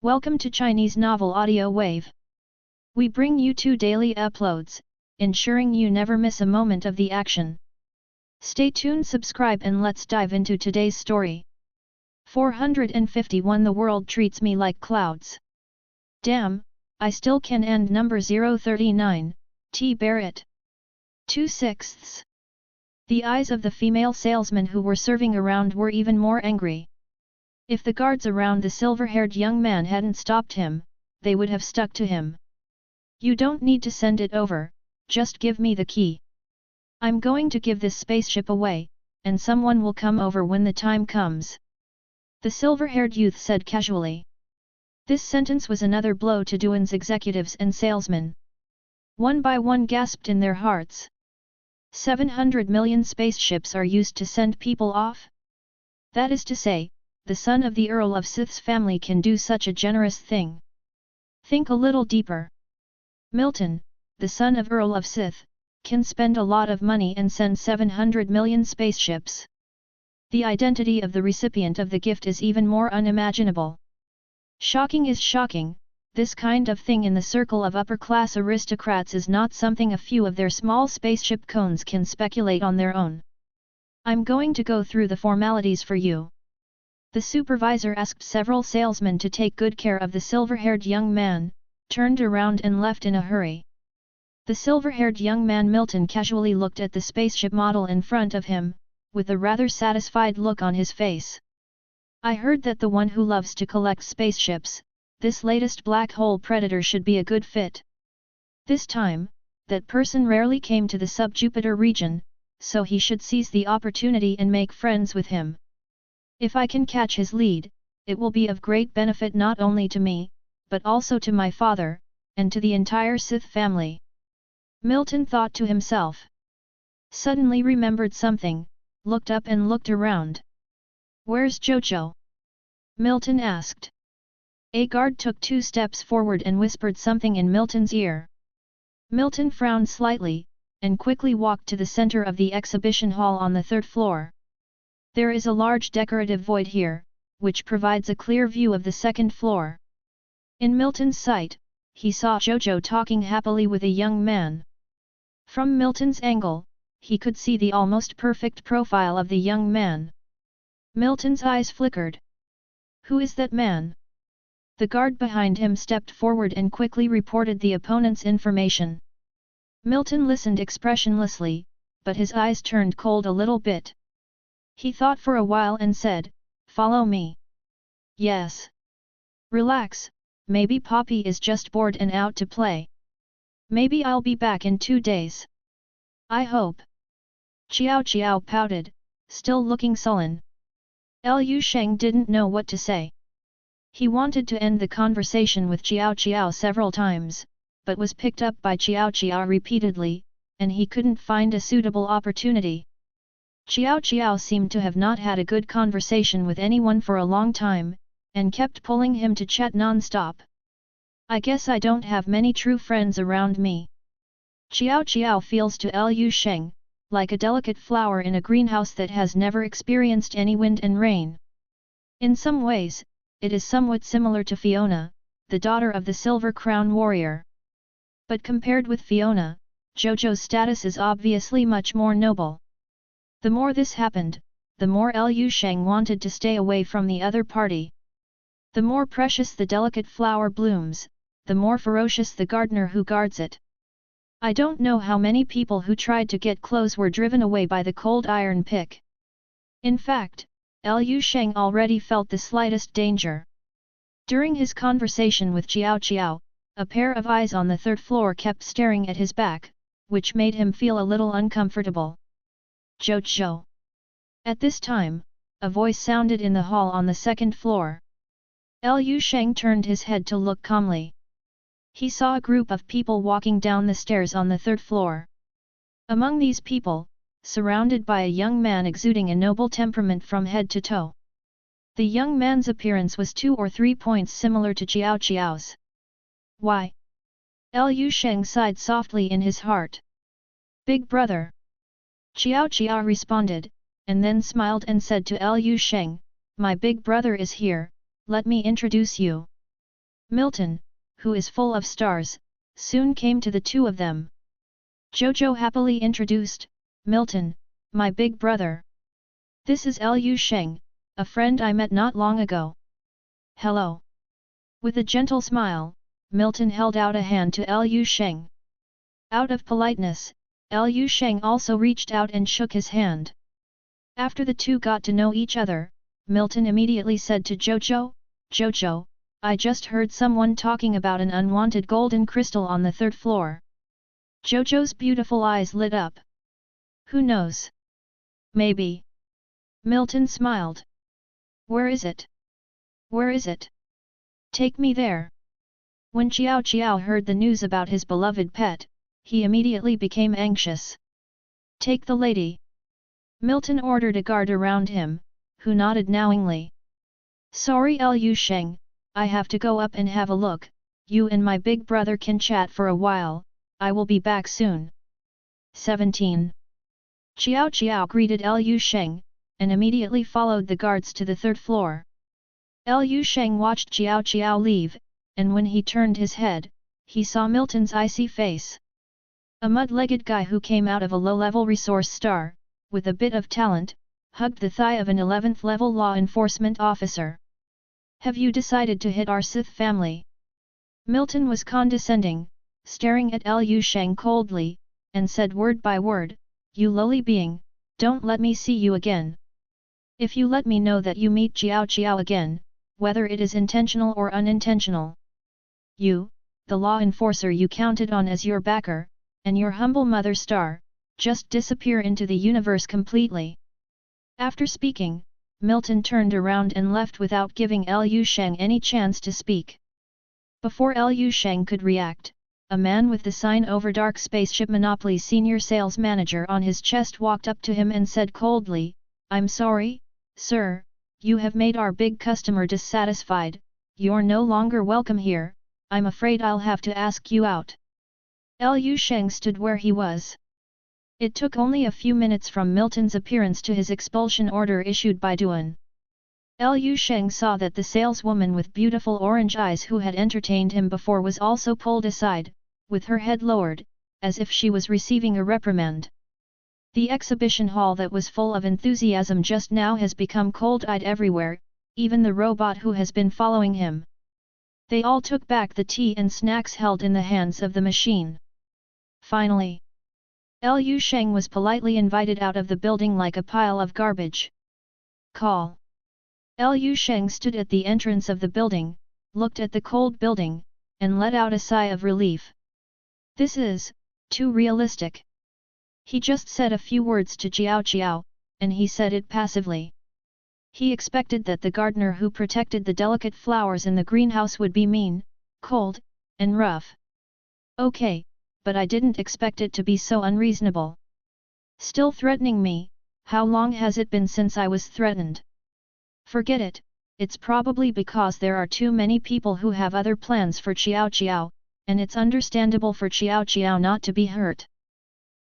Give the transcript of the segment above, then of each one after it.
Welcome to Chinese Novel Audio Wave. We bring you 2 daily uploads, ensuring you never miss a moment of the action. Stay tuned, subscribe and let's dive into today's story. 451 The world treats me like clouds. Damn, I still can end number 039, T. Barrett. 2/6. The eyes of the female salesmen who were serving around were even more angry. If the guards around the silver-haired young man hadn't stopped him, they would have stuck to him. You don't need to send it over, just give me the key. I'm going to give this spaceship away, and someone will come over when the time comes. The silver-haired youth said casually. This sentence was another blow to Duan's executives and salesmen. One by one gasped in their hearts. 700 million spaceships are used to send people off? That is to say, the son of the Earl of Sith's family can do such a generous thing. Think a little deeper. Milton, the son of Earl of Sith, can spend a lot of money and send 700 million spaceships. The identity of the recipient of the gift is even more unimaginable. Shocking is shocking, this kind of thing in the circle of upper-class aristocrats is not something a few of their small spaceship cones can speculate on their own. I'm going to go through the formalities for you. The supervisor asked several salesmen to take good care of the silver-haired young man, turned around and left in a hurry. The silver-haired young man Milton casually looked at the spaceship model in front of him, with a rather satisfied look on his face. I heard that the one who loves to collect spaceships, this latest black hole predator should be a good fit. This time, that person rarely came to the sub-Jupiter region, so he should seize the opportunity and make friends with him. If I can catch his lead, it will be of great benefit not only to me, but also to my father, and to the entire Sith family. Milton thought to himself. Suddenly remembered something, looked up and looked around. Where's Jojo? Milton asked. A guard took 2 steps forward and whispered something in Milton's ear. Milton frowned slightly, and quickly walked to the center of the exhibition hall on the 3rd floor. There is a large decorative void here, which provides a clear view of the 2nd floor. In Milton's sight, he saw Jojo talking happily with a young man. From Milton's angle, he could see the almost perfect profile of the young man. Milton's eyes flickered. Who is that man? The guard behind him stepped forward and quickly reported the opponent's information. Milton listened expressionlessly, but his eyes turned cold a little bit. He thought for a while and said, "Follow me." "Yes." "Relax, maybe Poppy is just bored and out to play. Maybe I'll be back in 2 days. I hope." Xiao pouted, still looking sullen. Sheng didn't know what to say. He wanted to end the conversation with Xiao several times, but was picked up by Xiao repeatedly, and he couldn't find a suitable opportunity. Xiao seemed to have not had a good conversation with anyone for a long time, and kept pulling him to chat non-stop. I guess I don't have many true friends around me. Xiao feels to Sheng, like a delicate flower in a greenhouse that has never experienced any wind and rain. In some ways, it is somewhat similar to Fiona, the daughter of the Silver Crown warrior. But compared with Fiona, Jojo's status is obviously much more noble. The more this happened, the more Sheng wanted to stay away from the other party. The more precious the delicate flower blooms, the more ferocious the gardener who guards it. I don't know how many people who tried to get close were driven away by the cold iron pick. In fact, Sheng already felt the slightest danger. During his conversation with Xiao, a pair of eyes on the 3rd floor kept staring at his back, which made him feel a little uncomfortable. Jojo. At this time, a voice sounded in the hall on the 2nd floor. Sheng turned his head to look calmly. He saw a group of people walking down the stairs on the 3rd floor. Among these people, surrounded by a young man exuding a noble temperament from head to toe. The young man's appearance was 2 or 3 points similar to Xiao's. Why? Sheng sighed softly in his heart. Big brother. Xiao responded, and then smiled and said to Sheng, "My big brother is here, let me introduce you." Milton, who is full of stars, soon came to the two of them. Jojo happily introduced, Milton, my big brother. This is Lu Sheng, a friend I met not long ago. Hello. With a gentle smile, Milton held out a hand to Lu Sheng. Out of politeness, Lu Sheng also reached out and shook his hand. After the two got to know each other, Milton immediately said to Jojo, Jojo, I just heard someone talking about an unwanted golden crystal on the third floor. Jojo's beautiful eyes lit up. Who knows? Maybe. Milton smiled. Where is it? Where is it? Take me there. When Xiao Xiao heard the news about his beloved pet, he immediately became anxious. Take the lady. Milton ordered a guard around him, who nodded knowingly. Sorry Lu Sheng, I have to go up and have a look, you and my big brother can chat for a while, I will be back soon. 17. Xiao Xiao greeted Lu Sheng, and immediately followed the guards to the third floor. Lu Sheng watched Xiao Xiao leave, and when he turned his head, he saw Milton's icy face. A mud-legged guy who came out of a low-level resource star, with a bit of talent, hugged the thigh of an 11th level law enforcement officer. Have you decided to hit our Sith family? Milton was condescending, staring at Lu Sheng coldly, and said word by word, you lowly being, don't let me see you again. If you let me know that you meet Xiao Xiao again, whether it is intentional or unintentional. You, the law enforcer you counted on as your backer, and your humble mother star, just disappear into the universe completely. After speaking, Milton turned around and left without giving Lu Sheng any chance to speak. Before Lu Sheng could react, a man with the sign over Dark Spaceship Monopoly Senior Sales Manager on his chest walked up to him and said coldly, I'm sorry, sir, you have made our big customer dissatisfied, you're no longer welcome here, I'm afraid I'll have to ask you out. Lu Sheng stood where he was. It took only a few minutes from Milton's appearance to his expulsion order issued by Duan. Lu Sheng saw that the saleswoman with beautiful orange eyes who had entertained him before was also pulled aside, with her head lowered, as if she was receiving a reprimand. The exhibition hall that was full of enthusiasm just now has become cold-eyed everywhere, even the robot who has been following him. They all took back the tea and snacks held in the hands of the machine. Finally, Lu Sheng was politely invited out of the building like a pile of garbage. Call. Lu Sheng stood at the entrance of the building, looked at the cold building, and let out a sigh of relief. This is too realistic. He just said a few words to Xiao Xiao, and he said it passively. He expected that the gardener who protected the delicate flowers in the greenhouse would be mean, cold, and rough. Okay, but I didn't expect it to be so unreasonable. Still threatening me, how long has it been since I was threatened? Forget it, it's probably because there are too many people who have other plans for Xiao Xiao, and it's understandable for Xiao Xiao not to be hurt.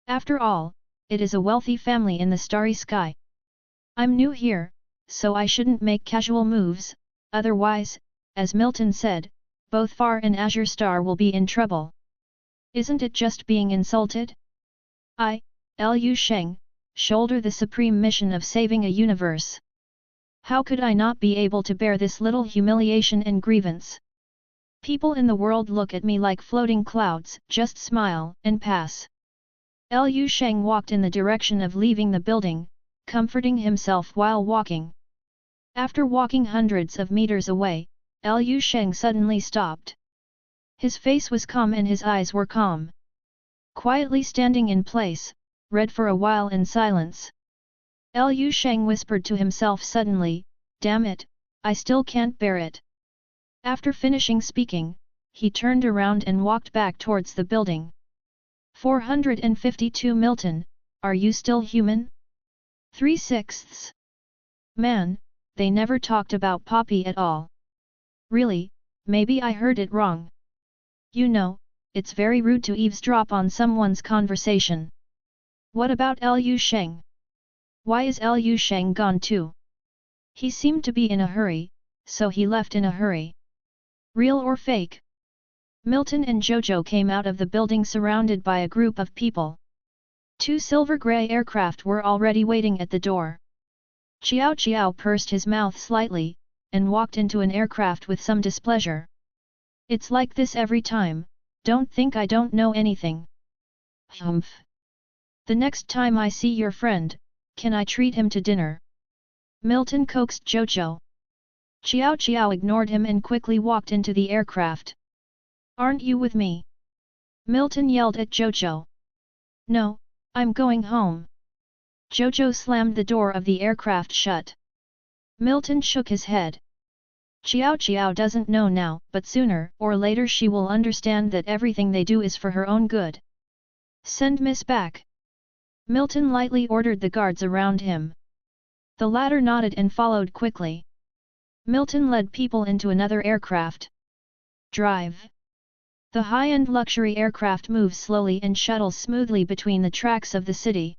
After all, it is a wealthy family in the starry sky. I'm new here, so I shouldn't make casual moves, otherwise, as Milton said, both Far and Azure Star will be in trouble. Isn't it just being insulted? I, Lu Sheng, shoulder the supreme mission of saving a universe. How could I not be able to bear this little humiliation and grievance? People in the world look at me like floating clouds, just smile and pass. Lu Sheng walked in the direction of leaving the building, comforting himself while walking. After walking hundreds of meters away, Lu Sheng suddenly stopped. His face was calm and his eyes were calm. Quietly standing in place, read for a while in silence. Lu Sheng whispered to himself suddenly, damn it, I still can't bear it. After finishing speaking, he turned around and walked back towards the building. 452 Milton, are you still human? 3/6. Man, they never talked about Poppy at all. Really, maybe I heard it wrong. You know, it's very rude to eavesdrop on someone's conversation. What about Lu Sheng? Why is Lu Sheng gone too? He seemed to be in a hurry, so he left in a hurry. Real or fake? Milton and Jojo came out of the building surrounded by a group of people. 2 silver-grey aircraft were already waiting at the door. Xiao Xiao pursed his mouth slightly, and walked into an aircraft with some displeasure. It's like this every time, don't think I don't know anything. Humph. The next time I see your friend, can I treat him to dinner? Milton coaxed Jojo. Xiao Xiao ignored him and quickly walked into the aircraft. Aren't you with me? Milton yelled at Jojo. No, I'm going home. Jojo slammed the door of the aircraft shut. Milton shook his head. Xiao Xiao doesn't know now, but sooner or later she will understand that everything they do is for her own good. Send Miss back. Milton lightly ordered the guards around him. The latter nodded and followed quickly. Milton led people into another aircraft. Drive. The high-end luxury aircraft moves slowly and shuttles smoothly between the tracks of the city.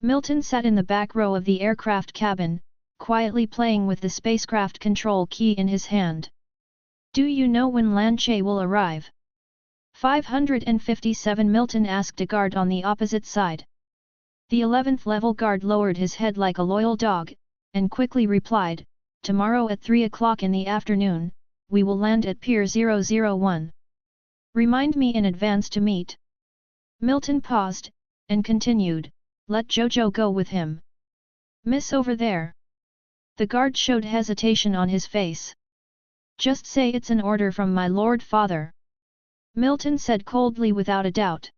Milton sat in the back row of the aircraft cabin, quietly playing with the spacecraft control key in his hand. Do you know when Lan Che will arrive? 557 Milton asked a guard on the opposite side. The 11th level guard lowered his head like a loyal dog, and quickly replied, tomorrow at 3 o'clock in the afternoon, we will land at Pier 001. Remind me in advance to meet. Milton paused, and continued, let Jojo go with him. Miss over there. The guard showed hesitation on his face. Just say it's an order from my lord father. Milton said coldly without a doubt.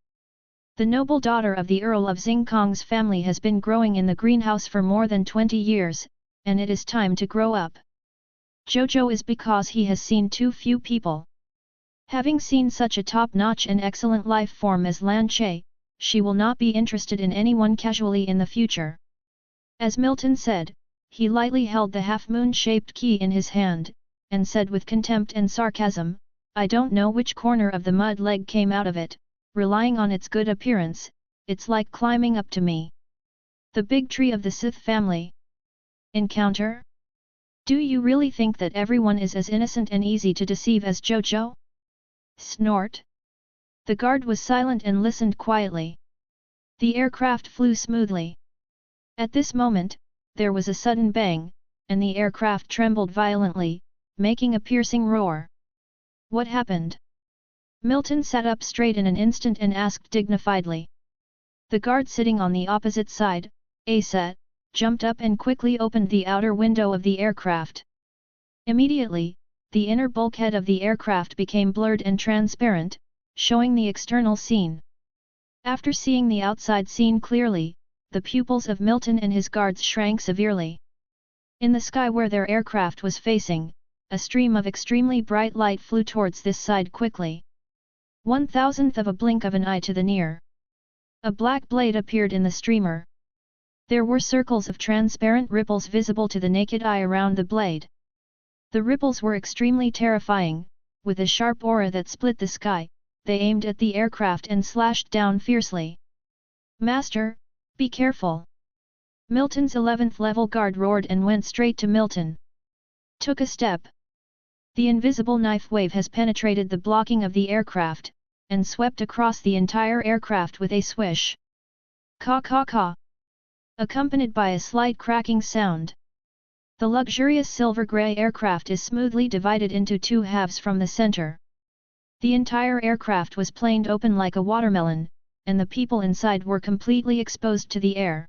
The noble daughter of the Earl of Xingkong's family has been growing in the greenhouse for more than 20 years, and it is time to grow up. Jojo is because he has seen too few people. Having seen such a top-notch and excellent life form as Lan Che, she will not be interested in anyone casually in the future. As Milton said, he lightly held the half-moon-shaped key in his hand, and said with contempt and sarcasm, I don't know which corner of the mud leg came out of it, relying on its good appearance, it's like climbing up to me. The big tree of the Sith family. Encounter? Do you really think that everyone is as innocent and easy to deceive as Jojo? Snort. The guard was silent and listened quietly. The aircraft flew smoothly. At this moment, there was a sudden bang, and the aircraft trembled violently, making a piercing roar. What happened? Milton sat up straight in an instant and asked dignifiedly. The guard sitting on the opposite side, Aset, jumped up and quickly opened the outer window of the aircraft. Immediately, the inner bulkhead of the aircraft became blurred and transparent, showing the external scene. After seeing the outside scene clearly, the pupils of Milton and his guards shrank severely. In the sky where their aircraft was facing, a stream of extremely bright light flew towards this side quickly. 1/1000th of a blink of an eye to the near. A black blade appeared in the streamer. There were circles of transparent ripples visible to the naked eye around the blade. The ripples were extremely terrifying, with a sharp aura that split the sky. They aimed at the aircraft and slashed down fiercely. Master, be careful! Milton's 11th level guard roared and went straight to Milton. Took a step. The invisible knife wave has penetrated the blocking of the aircraft, and swept across the entire aircraft with a swish. Caw caw caw! Accompanied by a slight cracking sound. The luxurious silver-grey aircraft is smoothly divided into 2 halves from the center. The entire aircraft was planed open like a watermelon, and the people inside were completely exposed to the air.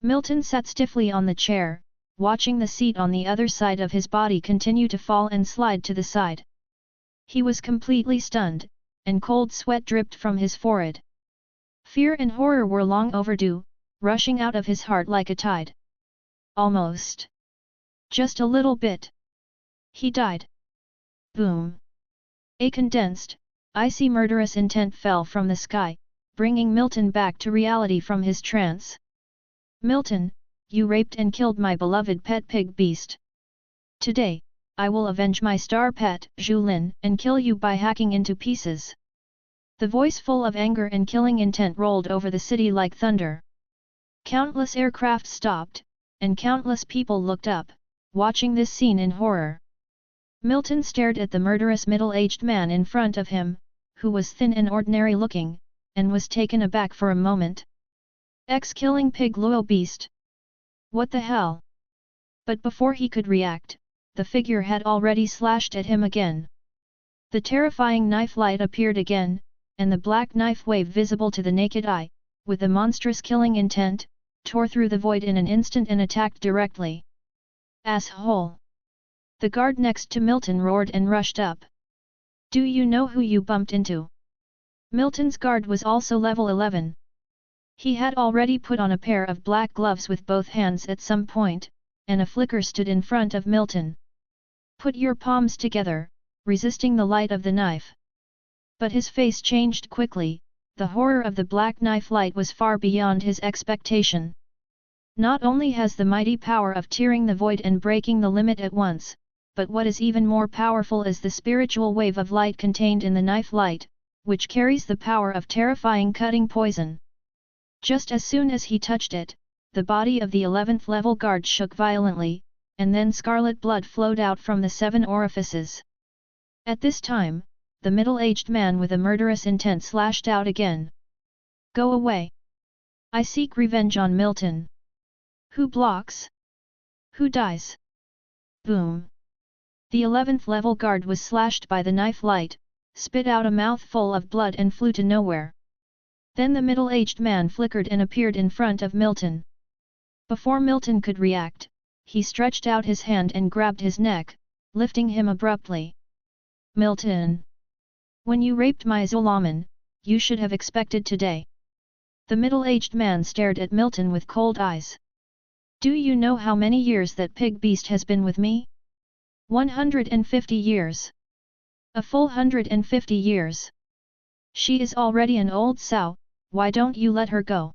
Milton sat stiffly on the chair, watching the seat on the other side of his body continue to fall and slide to the side. He was completely stunned, and cold sweat dripped from his forehead. Fear and horror were long overdue, rushing out of his heart like a tide. Almost. Just a little bit. He died. Boom. A condensed, icy murderous intent fell from the sky, bringing Milton back to reality from his trance. Milton, you raped and killed my beloved pet pig beast. Today, I will avenge my star pet, Zhu Lin, and kill you by hacking into pieces. The voice full of anger and killing intent rolled over the city like thunder. Countless aircraft stopped, and countless people looked up, watching this scene in horror. Milton stared at the murderous middle-aged man in front of him, who was thin and ordinary-looking, and was taken aback for a moment. Killing pig Luo beast! What the hell? But before he could react, the figure had already slashed at him again. The terrifying knife light appeared again, and the black knife wave visible to the naked eye, with a monstrous killing intent, tore through the void in an instant and attacked directly. Asshole! The guard next to Milton roared and rushed up. Do you know who you bumped into? Milton's guard was also level 11. He had already put on a pair of black gloves with both hands at some point, and a flicker stood in front of Milton. Put your palms together, resisting the light of the knife. But his face changed quickly, the horror of the black knife light was far beyond his expectation. Not only has the mighty power of tearing the void and breaking the limit at once, but what is even more powerful is the spiritual wave of light contained in the knife light, which carries the power of terrifying cutting poison. Just as soon as he touched it, the body of the 11th level guard shook violently, and then scarlet blood flowed out from the 7 orifices. At this time, the middle-aged man with a murderous intent slashed out again. Go away! I seek revenge on Milton. Who blocks? Who dies? Boom! The 11th level guard was slashed by the knife light, spit out a mouthful of blood and flew to nowhere. Then the middle-aged man flickered and appeared in front of Milton. Before Milton could react, he stretched out his hand and grabbed his neck, lifting him abruptly. Milton! When you raped my Zulaman, you should have expected today. The middle-aged man stared at Milton with cold eyes. Do you know how many years that pig beast has been with me? 150 years. A full 150 years. She is already an old sow, why don't you let her go?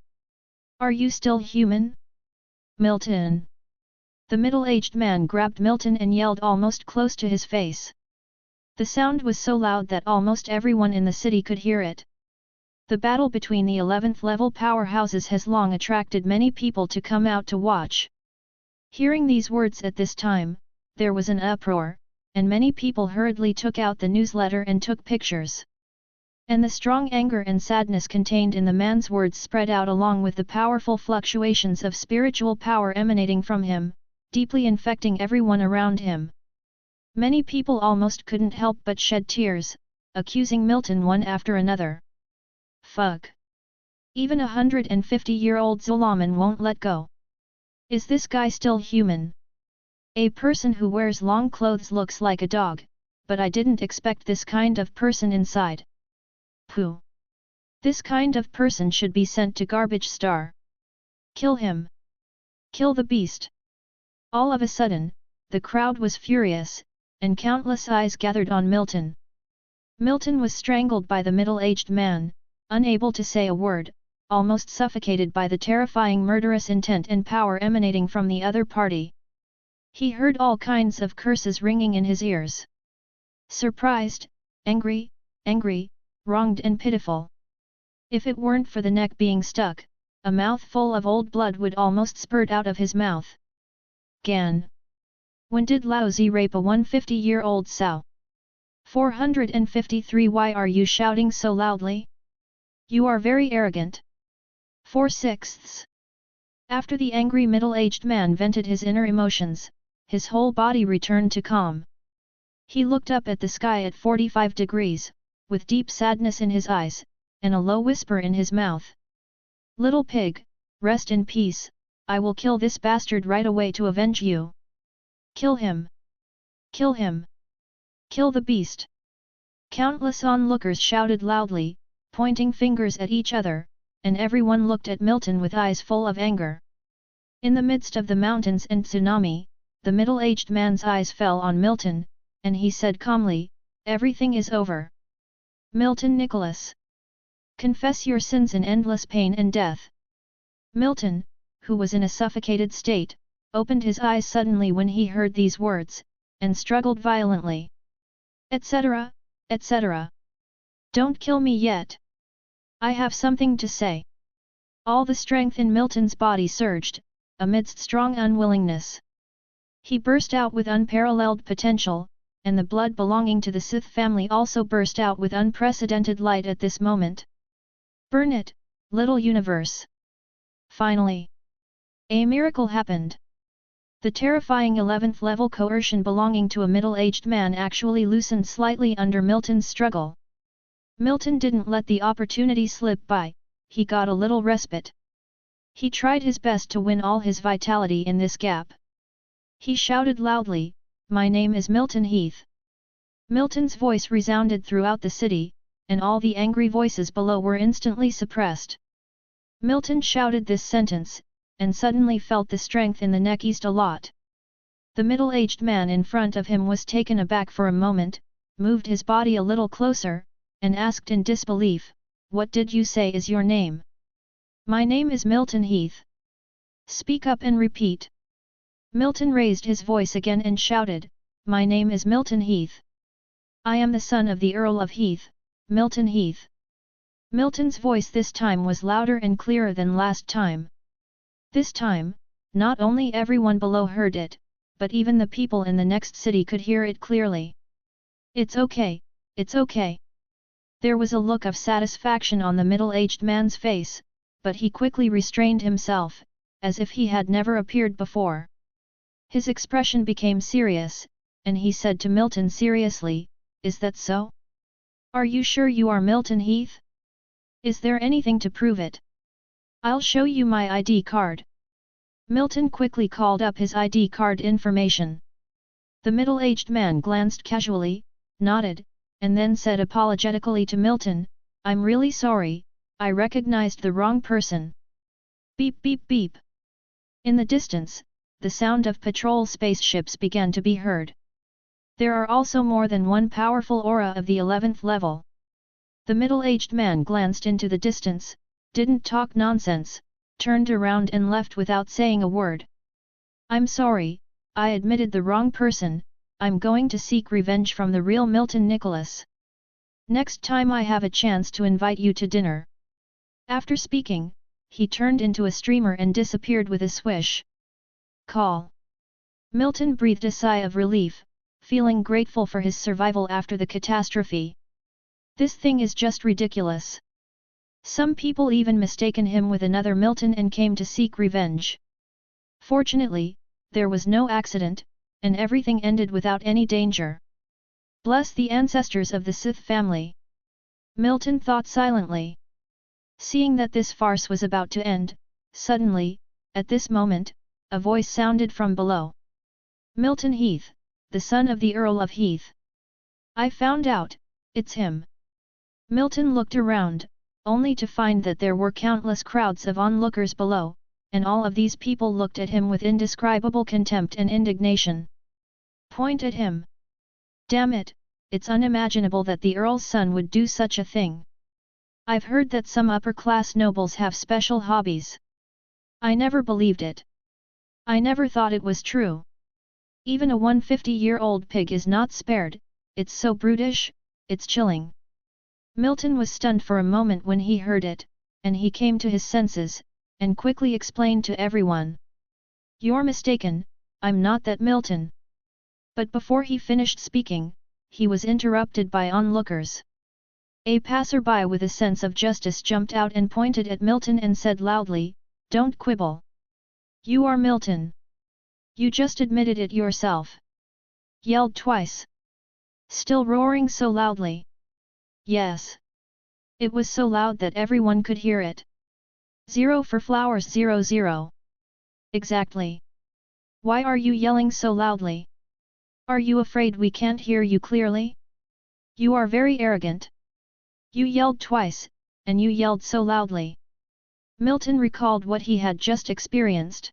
Are you still human? Milton! The middle-aged man grabbed Milton and yelled almost close to his face. The sound was so loud that almost everyone in the city could hear it. The battle between the 11th level powerhouses has long attracted many people to come out to watch. Hearing these words at this time, there was an uproar, and many people hurriedly took out the newsletter and took pictures. And the strong anger and sadness contained in the man's words spread out along with the powerful fluctuations of spiritual power emanating from him, deeply infecting everyone around him. Many people almost couldn't help but shed tears, accusing Milton one after another. Fuck! Even 150-year-old Zulaman won't let go. Is this guy still human? A person who wears long clothes looks like a dog, but I didn't expect this kind of person inside. Pooh! This kind of person should be sent to garbage star. Kill him! Kill the beast! All of a sudden, the crowd was furious, and countless eyes gathered on Milton. Milton was strangled by the middle-aged man, unable to say a word, almost suffocated by the terrifying murderous intent and power emanating from the other party. He heard all kinds of curses ringing in his ears. Surprised, angry, wronged and pitiful. If it weren't for the neck being stuck, a mouthful of old blood would almost spurt out of his mouth. Gan! When did Lao Zi rape a 150-year-old sow? 453. Why are you shouting so loudly? You are very arrogant. 4/6. After the angry middle-aged man vented his inner emotions, his whole body returned to calm. He looked up at the sky at 45 degrees, with deep sadness in his eyes, and a low whisper in his mouth. Little pig, rest in peace, I will kill this bastard right away to avenge you. Kill him! Kill him! Kill the beast! Countless onlookers shouted loudly, pointing fingers at each other, and everyone looked at Milton with eyes full of anger. In the midst of the mountains and tsunami, the middle-aged man's eyes fell on Milton, and he said calmly, everything is over. Milton Nicholas! Confess your sins in endless pain and death. Milton, who was in a suffocated state, opened his eyes suddenly when he heard these words, and struggled violently. Etc., etc. Don't kill me yet. I have something to say. All the strength in Milton's body surged, amidst strong unwillingness. He burst out with unparalleled potential, and the blood belonging to the Sith family also burst out with unprecedented light at this moment. Burn it, little universe! Finally, a miracle happened. The terrifying 11th level coercion belonging to a middle-aged man actually loosened slightly under Milton's struggle. Milton didn't let the opportunity slip by, he got a little respite. He tried his best to win all his vitality in this gap. He shouted loudly, "My name is Milton Heath." Milton's voice resounded throughout the city, and all the angry voices below were instantly suppressed. Milton shouted this sentence, and suddenly felt the strength in the neck eased a lot. The middle-aged man in front of him was taken aback for a moment, moved his body a little closer, and asked in disbelief, "What did you say is your name?" "My name is Milton Heath." "Speak up and repeat." Milton raised his voice again and shouted, "My name is Milton Heath. I am the son of the Earl of Heath, Milton Heath." Milton's voice this time was louder and clearer than last time. This time, not only everyone below heard it, but even the people in the next city could hear it clearly. "It's okay, it's okay." There was a look of satisfaction on the middle-aged man's face, but he quickly restrained himself, as if he had never appeared before. His expression became serious, and he said to Milton seriously, "Is that so? Are you sure you are Milton Heath? Is there anything to prove it? I'll show you my ID card." Milton quickly called up his ID card information. The middle-aged man glanced casually, nodded, and then said apologetically to Milton, "I'm really sorry, I recognized the wrong person." Beep beep beep. In the distance, the sound of patrol spaceships began to be heard. There are also more than one powerful aura of the 11th level. The middle-aged man glanced into the distance, didn't talk nonsense, turned around and left without saying a word. "I'm sorry, I admitted the wrong person, I'm going to seek revenge from the real Milton Nicholas. Next time I have a chance to invite you to dinner." After speaking, he turned into a streamer and disappeared with a swish. Call. Milton breathed a sigh of relief, feeling grateful for his survival after the catastrophe. This thing is just ridiculous. Some people even mistaken him with another Milton and came to seek revenge. Fortunately, there was no accident, and everything ended without any danger. Bless the ancestors of the Sith family. Milton thought silently. Seeing that this farce was about to end, suddenly, at this moment, a voice sounded from below. "Milton Heath, the son of the Earl of Heath. I found out, it's him." Milton looked around, only to find that there were countless crowds of onlookers below, and all of these people looked at him with indescribable contempt and indignation. "Point at him! Damn it, it's unimaginable that the Earl's son would do such a thing. I've heard that some upper-class nobles have special hobbies. I never believed it. I never thought it was true. Even a 150-year-old pig is not spared, it's so brutish, it's chilling." Milton was stunned for a moment when he heard it, and he came to his senses, and quickly explained to everyone. "You're mistaken, I'm not that Milton." But before he finished speaking, he was interrupted by onlookers. A passerby with a sense of justice jumped out and pointed at Milton and said loudly, "Don't quibble. You are Milton. You just admitted it yourself." Yelled twice. Still roaring so loudly. Yes. It was so loud that everyone could hear it. 0 for flowers 00. Exactly. Why are you yelling so loudly? Are you afraid we can't hear you clearly? You are very arrogant. You yelled twice, and you yelled so loudly. Milton recalled what he had just experienced.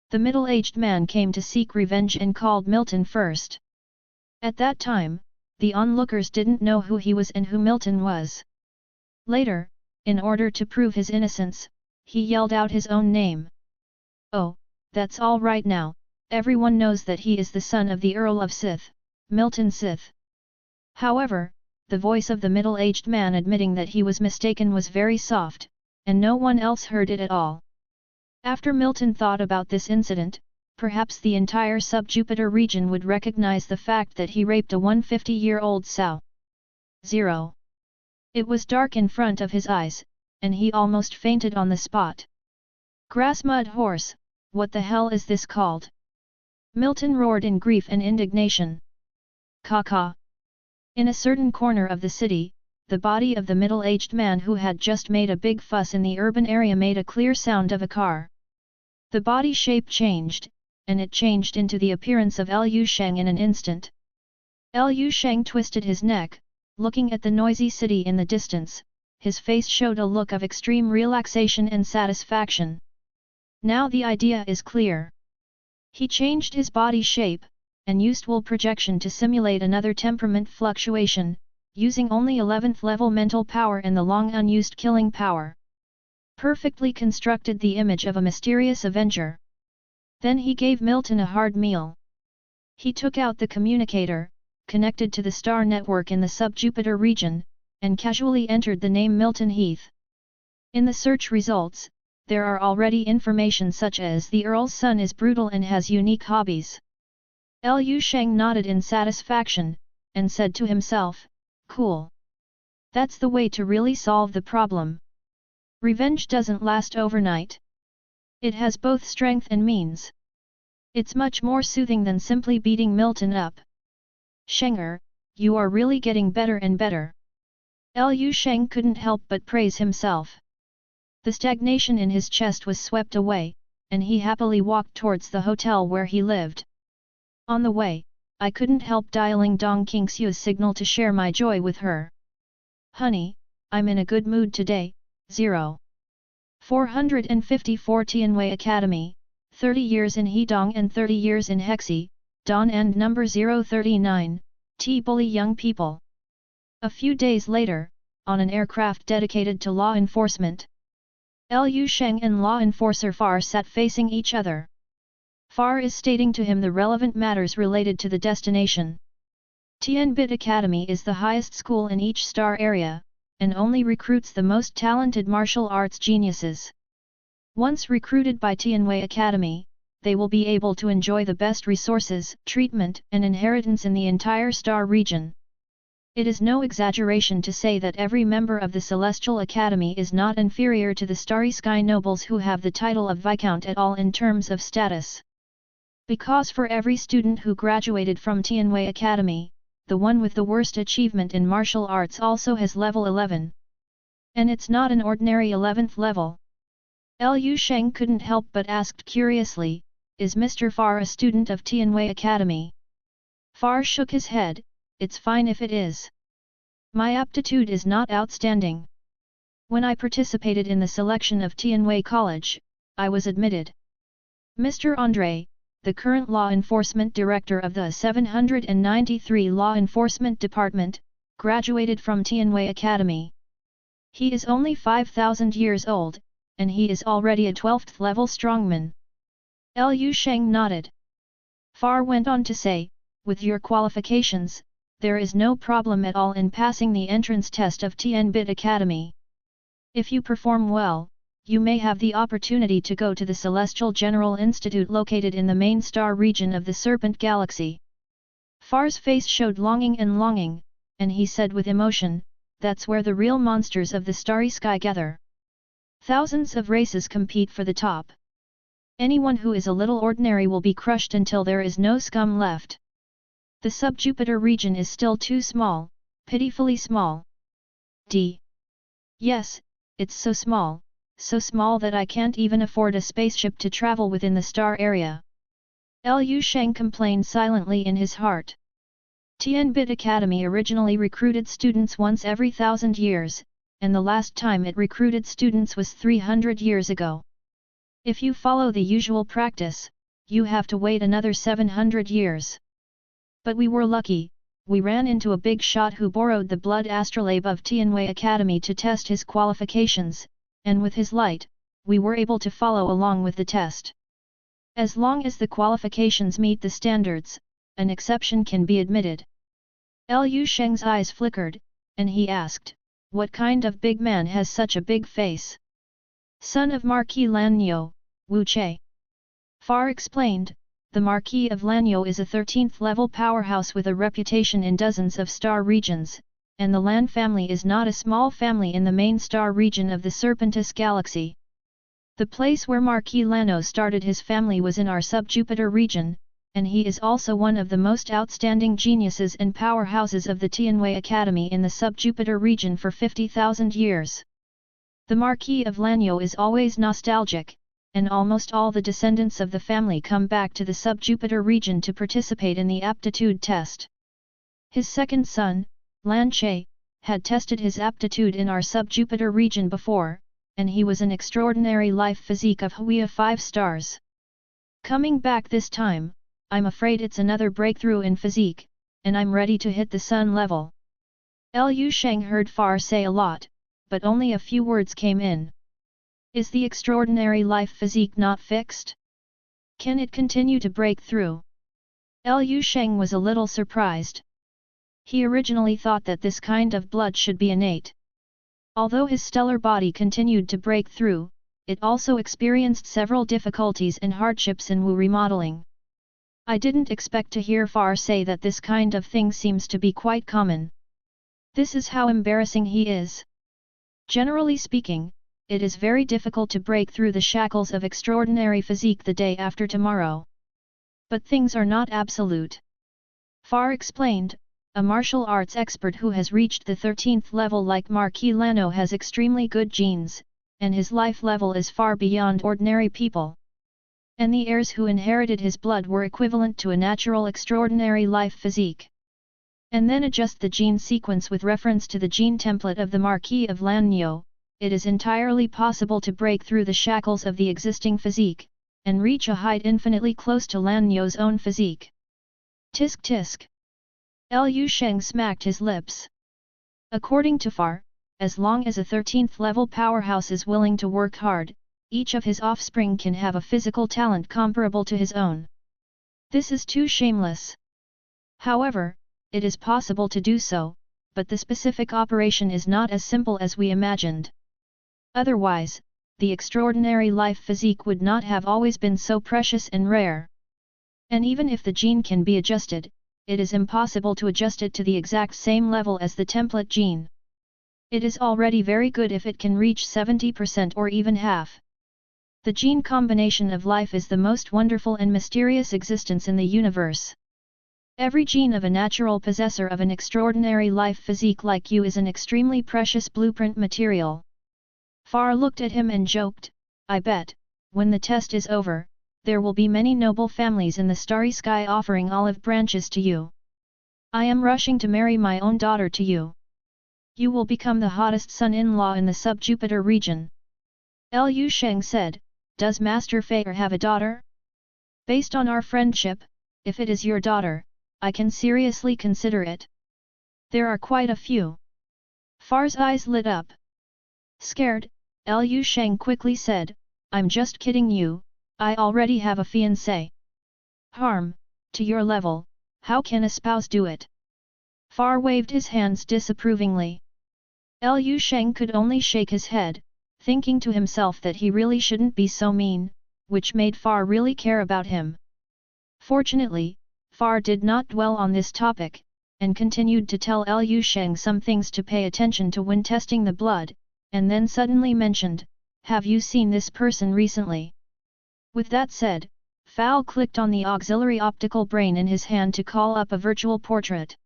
The middle-aged man came to seek revenge and called Milton first. At that time, the onlookers didn't know who he was and who Milton was. Later, in order to prove his innocence, he yelled out his own name. "Oh, that's all right now, everyone knows that he is the son of the Earl of Sith, Milton Sith." However, the voice of the middle-aged man admitting that he was mistaken was very soft, and no one else heard it at all. After Milton thought about this incident, perhaps the entire sub-Jupiter region would recognize the fact that he raped a 150-year-old sow. 0. It was dark in front of his eyes, and he almost fainted on the spot. Grass mud horse, what the hell is this called? Milton roared in grief and indignation. Caw. In a certain corner of the city, the body of the middle-aged man who had just made a big fuss in the urban area made a clear sound of a car. The body shape changed, and it changed into the appearance of Liu Sheng in an instant. Liu Sheng twisted his neck, looking at the noisy city in the distance. His face showed a look of extreme relaxation and satisfaction. Now the idea is clear. He changed his body shape, and used will projection to simulate another temperament fluctuation, using only 11th level mental power and the long unused killing power. Perfectly constructed the image of a mysterious avenger. Then he gave Milton a hard meal. He took out the communicator, connected to the star network in the sub-Jupiter region, and casually entered the name Milton Heath. In the search results, there are already information such as the Earl's son is brutal and has unique hobbies. Liu Sheng nodded in satisfaction, and said to himself, cool. That's the way to really solve the problem. Revenge doesn't last overnight. It has both strength and means. It's much more soothing than simply beating Milton up. Shenger, you are really getting better and better. Liu Sheng couldn't help but praise himself. The stagnation in his chest was swept away, and he happily walked towards the hotel where he lived. On the way, I couldn't help dialing Dong Qingxiu's signal to share my joy with her. Honey, I'm in a good mood today. 0. 454 Tianwei Academy, 30 years in Hedong and 30 years in Hexi, Dawn and number 039, T. Bully young people. A few days later, on an aircraft dedicated to law enforcement, Liu Sheng and law enforcer Far sat facing each other. Far is stating to him the relevant matters related to the destination. Tianbit Academy is the highest school in each star area, and only recruits the most talented martial arts geniuses. Once recruited by Tianwei Academy, they will be able to enjoy the best resources, treatment, and inheritance in the entire star region. It is no exaggeration to say that every member of the Celestial Academy is not inferior to the Starry Sky nobles who have the title of Viscount at all in terms of status. Because for every student who graduated from Tianwei Academy, the one with the worst achievement in martial arts also has level 11. And it's not an ordinary 11th level. Liu Sheng couldn't help but asked curiously, is Mr. Far a student of Tianwei Academy? Far shook his head, it's fine if it is. My aptitude is not outstanding. When I participated in the selection of Tianwei College, I was admitted. Mr. Andre, the current law enforcement director of the 793 Law Enforcement Department, graduated from Tianwei Academy. He is only 5,000 years old, and he is already a 12th level strongman. Liu Sheng nodded. Far went on to say, with your qualifications, there is no problem at all in passing the entrance test of Tianbit Academy. If you perform well, you may have the opportunity to go to the Celestial General Institute located in the main star region of the Serpent Galaxy. Far's face showed longing, and he said with emotion, that's where the real monsters of the starry sky gather. Thousands of races compete for the top. Anyone who is a little ordinary will be crushed until there is no scum left. The sub-Jupiter region is still too small, pitifully small. Yes, it's so small that I can't even afford a spaceship to travel within the star area. Liu Sheng complained silently in his heart. Tianbit Academy originally recruited students once every 1,000 years, and the last time it recruited students was 300 years ago. If you follow the usual practice, you have to wait another 700 years. But we were lucky, we ran into a big shot who borrowed the blood astrolabe of Tianwei Academy to test his qualifications, and with his light, we were able to follow along with the test. As long as the qualifications meet the standards, an exception can be admitted. Liu Sheng's eyes flickered, and he asked, what kind of big man has such a big face? Son of Marquis Lan Niu, Wu Che. Far explained, the Marquis of Lanyo is a 13th level powerhouse with a reputation in dozens of star regions, and the Lan family is not a small family in the main star region of the Serpentis galaxy. The place where Marquis Lano started his family was in our sub-Jupiter region, and he is also one of the most outstanding geniuses and powerhouses of the Tianwei Academy in the sub-Jupiter region for 50,000 years. The Marquis of Lanyo is always nostalgic, and almost all the descendants of the family come back to the sub-Jupiter region to participate in the aptitude test. His second son, Lan Che, had tested his aptitude in our sub-Jupiter region before, and he was an extraordinary life physique of Huia 5 stars. Coming back this time, I'm afraid it's another breakthrough in physique, and I'm ready to hit the sun level. Lu Sheng heard Far say a lot, but only a few words came in. Is the extraordinary life physique not fixed? Can it continue to break through? Lu Sheng was a little surprised. He originally thought that this kind of blood should be innate. Although his stellar body continued to break through, it also experienced several difficulties and hardships in Wu remodeling. I didn't expect to hear Far say that this kind of thing seems to be quite common. This is how embarrassing he is. Generally speaking, it is very difficult to break through the shackles of extraordinary physique the day after tomorrow. But things are not absolute. Far explained, a martial arts expert who has reached the 13th level like Marquis Lano has extremely good genes, and his life level is far beyond ordinary people. And the heirs who inherited his blood were equivalent to a natural extraordinary life physique. And then adjust the gene sequence with reference to the gene template of the Marquis of Lanyo, it is entirely possible to break through the shackles of the existing physique, and reach a height infinitely close to Lanyo's own physique. Tisk tisk. Lu Sheng smacked his lips. According to Far, as long as a 13th level powerhouse is willing to work hard, each of his offspring can have a physical talent comparable to his own. This is too shameless. However, it is possible to do so, but the specific operation is not as simple as we imagined. Otherwise, the extraordinary life physique would not have always been so precious and rare. And even if the gene can be adjusted, it is impossible to adjust it to the exact same level as the template gene. It is already very good if it can reach 70% or even half. The gene combination of life is the most wonderful and mysterious existence in the universe. Every gene of a natural possessor of an extraordinary life physique like you is an extremely precious blueprint material. Far looked at him and joked, I bet, when the test is over, there will be many noble families in the starry sky offering olive branches to you. I am rushing to marry my own daughter to you. You will become the hottest son-in-law in the sub-Jupiter region. Lu Sheng said, does Master Fei have a daughter? Based on our friendship, if it is your daughter, I can seriously consider it. There are quite a few. Far's eyes lit up. Scared, Lu Sheng quickly said, I'm just kidding you, I already have a fiancé. Harm, to your level, how can a spouse do it? Far waved his hands disapprovingly. Lu Sheng could only shake his head, thinking to himself that he really shouldn't be so mean, which made Far really care about him. Fortunately, Far did not dwell on this topic, and continued to tell Lu Sheng some things to pay attention to when testing the blood, and then suddenly mentioned, have you seen this person recently? With that said, Fal clicked on the auxiliary optical brain in his hand to call up a virtual portrait.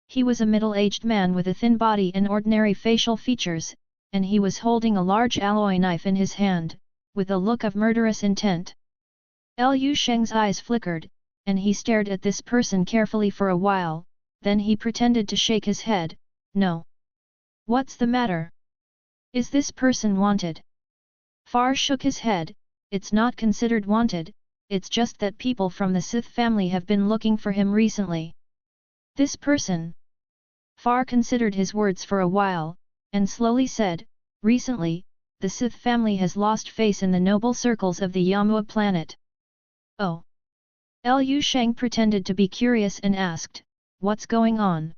He was a middle-aged man with a thin body and ordinary facial features, and he was holding a large alloy knife in his hand, with a look of murderous intent. Lu Sheng's eyes flickered, and he stared at this person carefully for a while, then he pretended to shake his head, no. What's the matter? Is this person wanted? Far shook his head, it's not considered wanted, it's just that people from the Sith family have been looking for him recently. This person? Far considered his words for a while, and slowly said, recently, the Sith family has lost face in the noble circles of the Yamua planet. Oh. Lu Sheng pretended to be curious and asked, what's going on?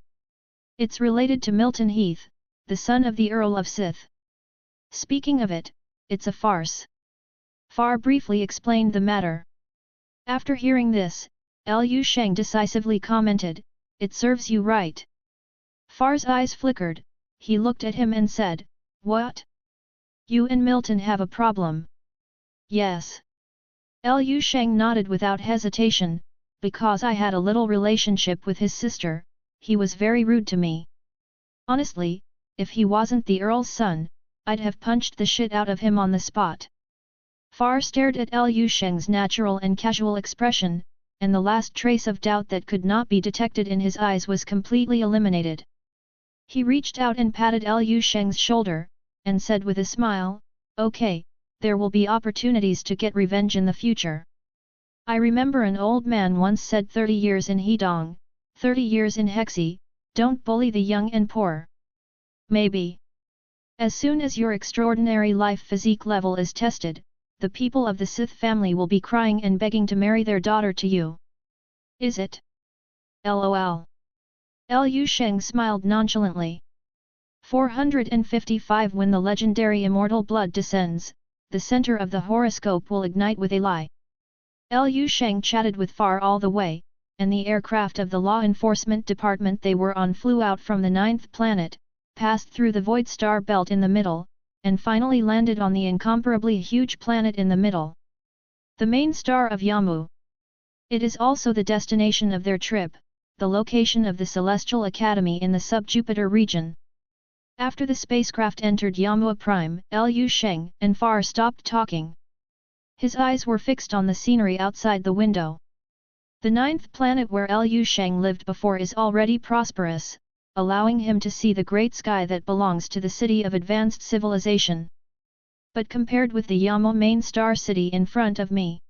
It's related to Milton Heath, the son of the Earl of Sith. Speaking of it, it's a farce. Far briefly explained the matter. After hearing this, Lu Sheng decisively commented, "It serves you right." Far's eyes flickered, he looked at him and said, "What? You and Milton have a problem?" "Yes." Lu Sheng nodded without hesitation, "Because I had a little relationship with his sister, he was very rude to me. Honestly, if he wasn't the Earl's son, I'd have punched the shit out of him on the spot." Far stared at Lu Sheng's natural and casual expression, and the last trace of doubt that could not be detected in his eyes was completely eliminated. He reached out and patted Lu Sheng's shoulder, and said with a smile, "Okay, there will be opportunities to get revenge in the future. I remember an old man once said 30 years in Hedong, 30 years in Hexi, don't bully the young and poor. Maybe. As soon as your extraordinary life physique level is tested, the people of the Sith family will be crying and begging to marry their daughter to you. Is it? LOL. Lu Sheng smiled nonchalantly. 455 When the legendary immortal blood descends, the center of the horoscope will ignite with a lie. Lu Sheng chatted with Far all the way, and the aircraft of the law enforcement department they were on flew out from the 9th planet, passed through the void star belt in the middle, and finally landed on the incomparably huge planet in the middle. The main star of Yamu. It is also the destination of their trip, the location of the Celestial Academy in the sub-Jupiter region. After the spacecraft entered Yamua Prime, Lu Sheng and Far stopped talking. His eyes were fixed on the scenery outside the window. The 9th planet where Lu Sheng lived before is already prosperous, allowing him to see the great sky that belongs to the city of advanced civilization. But compared with the Yamo main star city in front of me,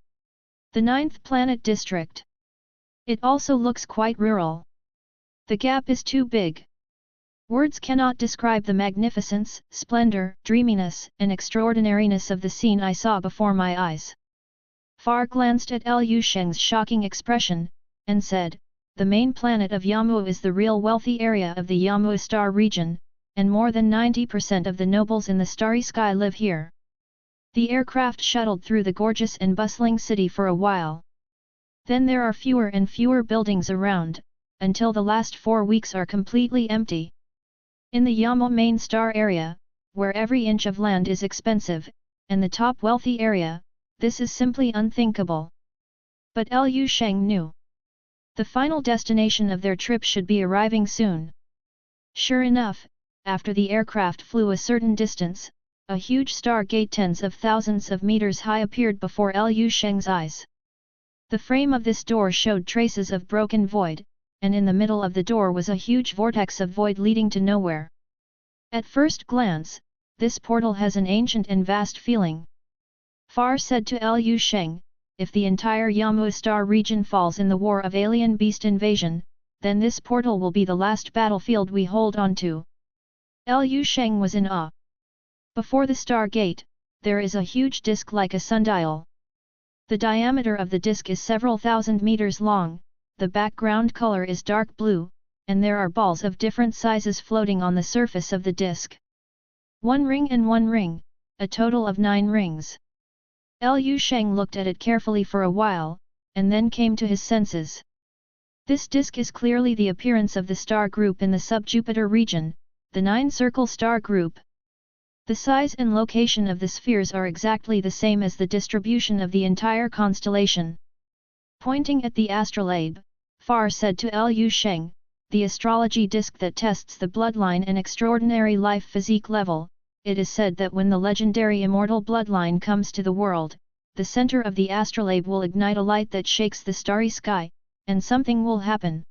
the 9th planet district, it also looks quite rural. The gap is too big. Words cannot describe the magnificence, splendor, dreaminess, and extraordinariness of the scene I saw before my eyes. Far glanced at Lu Sheng's shocking expression, and said, "The main planet of Yamu is the real wealthy area of the Yamu star region, and more than 90% of the nobles in the starry sky live here." The aircraft shuttled through the gorgeous and bustling city for a while. Then there are fewer and fewer buildings around, until the last 4 weeks are completely empty. In the Yamu main star area, where every inch of land is expensive, and the top wealthy area, this is simply unthinkable. But Lu Sheng knew. The final destination of their trip should be arriving soon. Sure enough, after the aircraft flew a certain distance, a huge star gate tens of thousands of meters high appeared before Lu Sheng's eyes. The frame of this door showed traces of broken void, and in the middle of the door was a huge vortex of void leading to nowhere. At first glance, this portal has an ancient and vast feeling. Far said to Lu Sheng, "If the entire Yamu star region falls in the war of alien beast invasion, then this portal will be the last battlefield we hold on to." Lu Sheng was in awe. Before the star gate, there is a huge disc like a sundial. The diameter of the disc is several thousand meters long, the background color is dark blue, and there are balls of different sizes floating on the surface of the disc. 1 ring and 1 ring, a total of 9 rings. Lu Sheng looked at it carefully for a while, and then came to his senses. This disk is clearly the appearance of the star group in the sub-Jupiter region, the 9-circle star group. The size and location of the spheres are exactly the same as the distribution of the entire constellation. Pointing at the astrolabe, Far said to Lu Sheng, "The astrology disc that tests the bloodline and extraordinary life physique level. It is said that when the legendary immortal bloodline comes to the world, the center of the astrolabe will ignite a light that shakes the starry sky, and something will happen.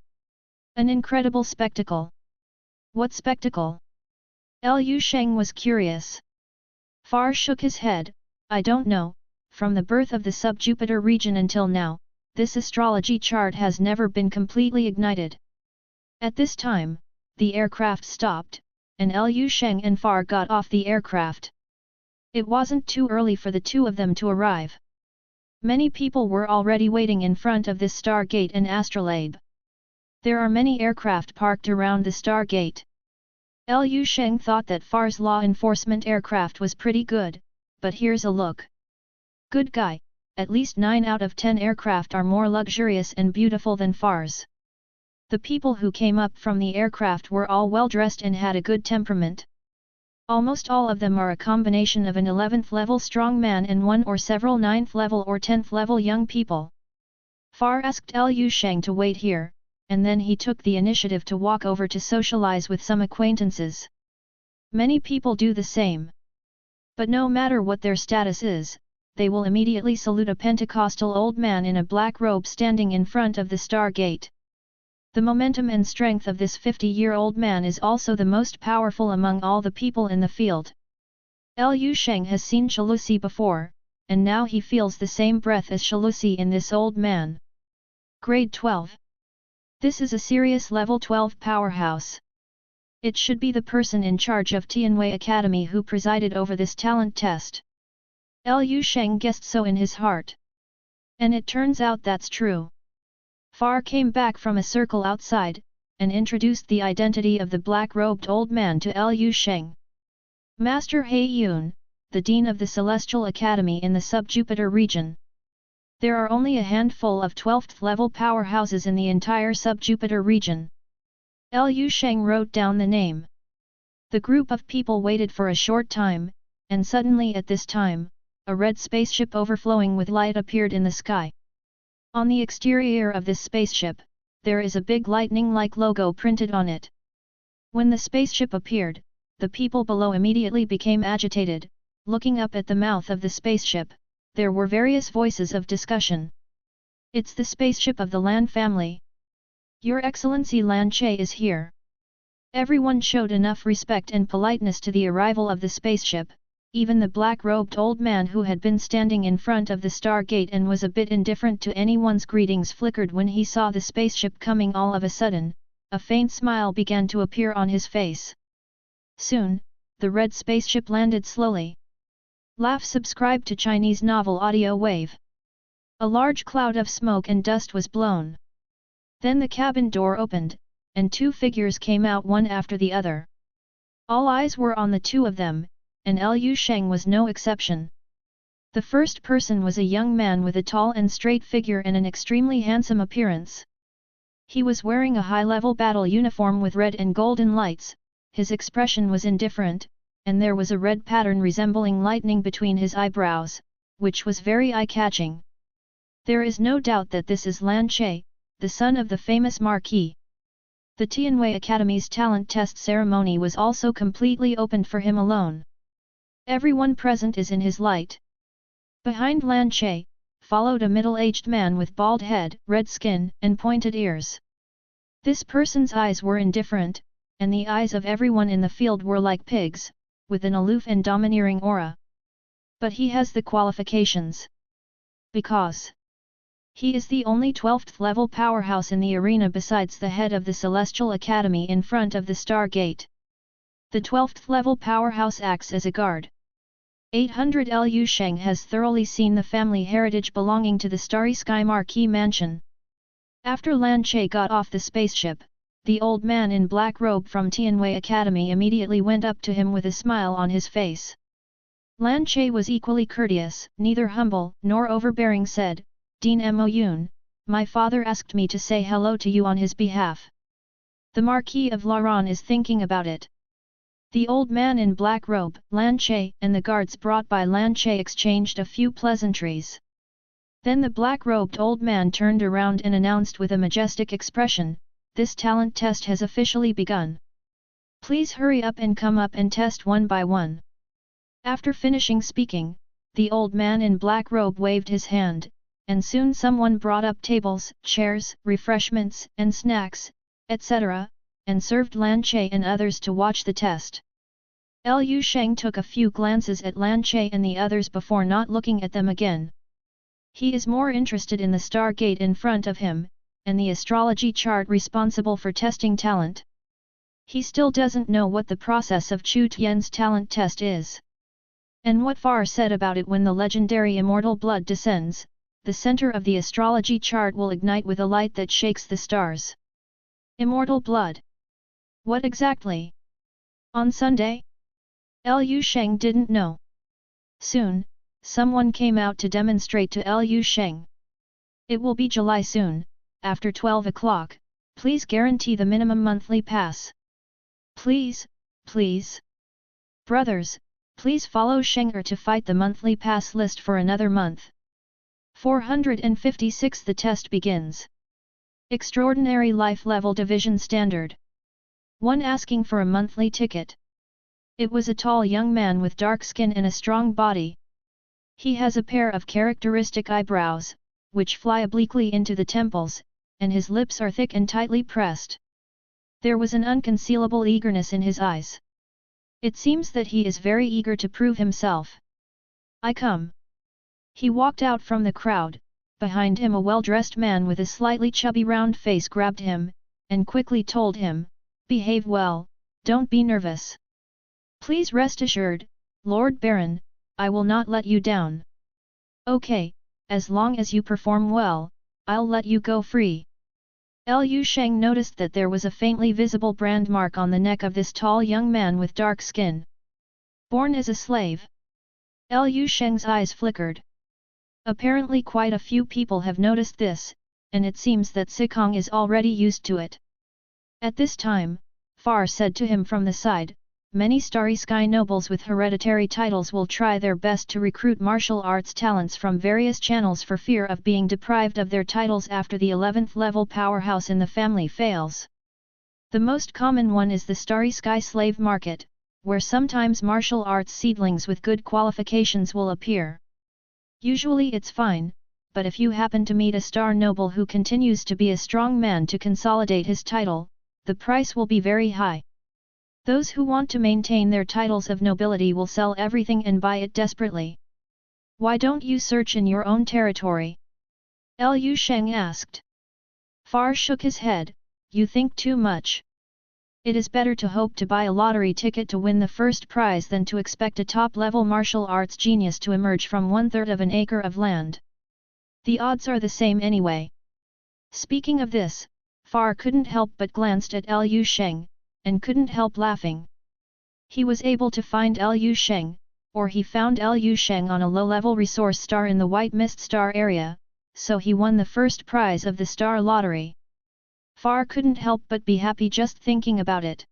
An incredible spectacle." "What spectacle?" Lu Sheng was curious. Far shook his head, "I don't know, from the birth of the sub-Jupiter region until now, this astrology chart has never been completely ignited." At this time, the aircraft stopped, and Lu Sheng and Far got off the aircraft. It wasn't too early for the two of them to arrive. Many people were already waiting in front of this star gate and astrolabe. There are many aircraft parked around the star gate. Lu Sheng thought that Far's law enforcement aircraft was pretty good, but here's a look. "Good guy," at least 9 out of 10 aircraft are more luxurious and beautiful than Far's. The people who came up from the aircraft were all well dressed and had a good temperament. Almost all of them are a combination of an 11th level strong man and one or several 9th level or 10th level young people. Far asked Liu Sheng to wait here, and then he took the initiative to walk over to socialize with some acquaintances. Many people do the same. But no matter what their status is, they will immediately salute a Pentecostal old man in a black robe standing in front of the Star Gate. The momentum and strength of this 50-year-old man is also the most powerful among all the people in the field. Liu Sheng has seen Shalusi before, and now he feels the same breath as Shalusi in this old man. Grade 12. This is a serious level 12 powerhouse. It should be the person in charge of Tianwei Academy who presided over this talent test. Liu Sheng guessed so in his heart. And it turns out that's true. Far came back from a circle outside, and introduced the identity of the black-robed old man to Liu Sheng. Master He Yun, the Dean of the Celestial Academy in the Sub-Jupiter region. There are only a handful of 12th level powerhouses in the entire Sub-Jupiter region. Liu Sheng wrote down the name. The group of people waited for a short time, and suddenly at this time, a red spaceship overflowing with light appeared in the sky. On the exterior of this spaceship, there is a big lightning-like logo printed on it. When the spaceship appeared, the people below immediately became agitated. Looking up at the mouth of the spaceship, there were various voices of discussion. It's the spaceship of the Lan family. Your Excellency Lan Che is here. Everyone showed enough respect and politeness to the arrival of the spaceship. Even the black-robed old man who had been standing in front of the Star Gate and was a bit indifferent to anyone's greetings flickered when he saw the spaceship coming. All of a sudden, a faint smile began to appear on his face. Soon, the red spaceship landed slowly. Laugh. Subscribe to Chinese Novel Audio Wave. A large cloud of smoke and dust was blown. Then the cabin door opened, and 2 figures came out one after the other. All eyes were on the 2 of them, and Liu Sheng was no exception. The first person was a young man with a tall and straight figure and an extremely handsome appearance. He was wearing a high-level battle uniform with red and golden lights, his expression was indifferent, and there was a red pattern resembling lightning between his eyebrows, which was very eye-catching. There is no doubt that this is Lan Che, the son of the famous Marquis. The Tianwei Academy's talent test ceremony was also completely opened for him alone. Everyone present is in his light. Behind Lan Che, followed a middle-aged man with bald head, red skin, and pointed ears. This person's eyes were indifferent, and the eyes of everyone in the field were like pigs, with an aloof and domineering aura. But he has the qualifications. Because he is the only 12th level powerhouse in the arena besides the head of the Celestial Academy in front of the Star Gate. The 12th level powerhouse acts as a guard. 800 Liu Sheng has thoroughly seen the family heritage belonging to the Starry Sky Marquis Mansion. After Lan Che got off the spaceship, the old man in black robe from Tianwei Academy immediately went up to him with a smile on his face. Lan Che was equally courteous, neither humble nor overbearing. Said, Dean Mo Yun, my father asked me to say hello to you on his behalf. The Marquis of Laran is thinking about it. The old man in black robe, Lan Che, and the guards brought by Lan Che exchanged a few pleasantries. Then the black-robed old man turned around and announced with a majestic expression, this talent test has officially begun. Please hurry up and come up and test one by one. After finishing speaking, the old man in black robe waved his hand, and soon someone brought up tables, chairs, refreshments, and snacks, etc., and served Lan Che and others to watch the test. Liu Sheng took a few glances at Lan Che and the others before not looking at them again. He is more interested in the Star Gate in front of him, and the astrology chart responsible for testing talent. He still doesn't know what the process of Chu Tian's talent test is. And what Far said about it: when the legendary immortal blood descends, the center of the astrology chart will ignite with a light that shakes the stars. Immortal blood. What exactly? On Sunday? Liu Sheng didn't know. Soon, someone came out to demonstrate to Lu Sheng. It will be July soon, after 12 o'clock, please guarantee the minimum monthly pass. Please, please. Brothers, please follow Sheng to fight the monthly pass list for another month. 456 The test begins. Extraordinary Life Level Division Standard. 1 Asking for a monthly ticket. It was a tall young man with dark skin and a strong body. He has a pair of characteristic eyebrows, which fly obliquely into the temples, and his lips are thick and tightly pressed. There was an unconcealable eagerness in his eyes. It seems that he is very eager to prove himself. I come. He walked out from the crowd. Behind him a well-dressed man with a slightly chubby round face grabbed him, and quickly told him, behave well, don't be nervous. Please rest assured, Lord Baron, I will not let you down. Okay, as long as you perform well, I'll let you go free. Lu Sheng noticed that there was a faintly visible brand mark on the neck of this tall young man with dark skin. Born as a slave. Lu Sheng's eyes flickered. Apparently quite a few people have noticed this, and it seems that Sikong is already used to it. At this time, Far said to him from the side, many Starry Sky nobles with hereditary titles will try their best to recruit martial arts talents from various channels for fear of being deprived of their titles after the 11th level powerhouse in the family fails. The most common one is the Starry Sky slave market, where sometimes martial arts seedlings with good qualifications will appear. Usually it's fine, but if you happen to meet a star noble who continues to be a strong man to consolidate his title, the price will be very high. Those who want to maintain their titles of nobility will sell everything and buy it desperately. Why don't you search in your own territory? Lu Sheng asked. Far shook his head, you think too much. It is better to hope to buy a lottery ticket to win the first prize than to expect a top-level martial arts genius to emerge from 1/3 of an acre of land. The odds are the same anyway. Speaking of this, Far couldn't help but glanced at Lu Sheng, and couldn't help laughing. He was able to find Lu Sheng, or he found Lu Sheng on a low-level resource star in the White Mist Star area, so he won the first prize of the star lottery. Far couldn't help but be happy just thinking about it.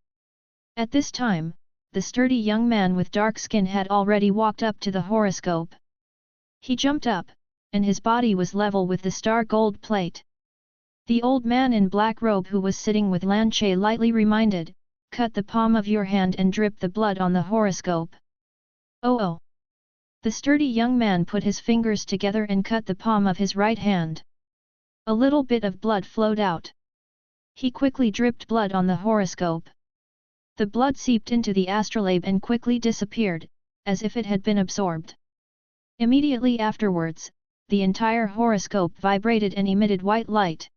At this time, the sturdy young man with dark skin had already walked up to the horoscope. He jumped up, and his body was level with the star gold plate. The old man in black robe who was sitting with Lan Che lightly reminded, cut the palm of your hand and drip the blood on the horoscope. Oh! The sturdy young man put his fingers together and cut the palm of his right hand. A little bit of blood flowed out. He quickly dripped blood on the horoscope. The blood seeped into the astrolabe and quickly disappeared, as if it had been absorbed. Immediately afterwards, the entire horoscope vibrated and emitted white light.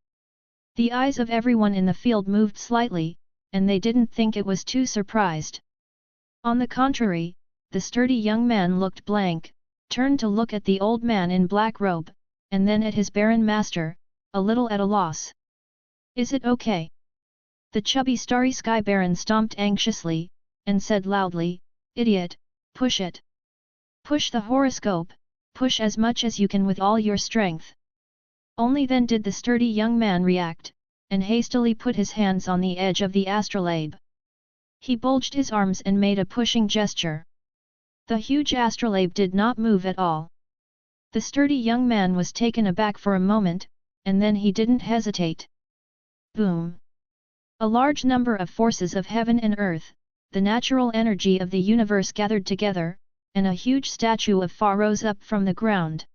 The eyes of everyone in the field moved slightly, and they didn't think it was too surprised. On the contrary, the sturdy young man looked blank, turned to look at the old man in black robe, and then at his Baron Master, a little at a loss. Is it okay? The chubby Starry Sky Baron stomped anxiously, and said loudly, idiot, push it. Push the horoscope, push as much as you can with all your strength. Only then did the sturdy young man react, and hastily put his hands on the edge of the astrolabe. He bulged his arms and made a pushing gesture. The huge astrolabe did not move at all. The sturdy young man was taken aback for a moment, and then he didn't hesitate. Boom! A large number of forces of heaven and earth, the natural energy of the universe gathered together, and a huge statue of Fa rose up from the ground.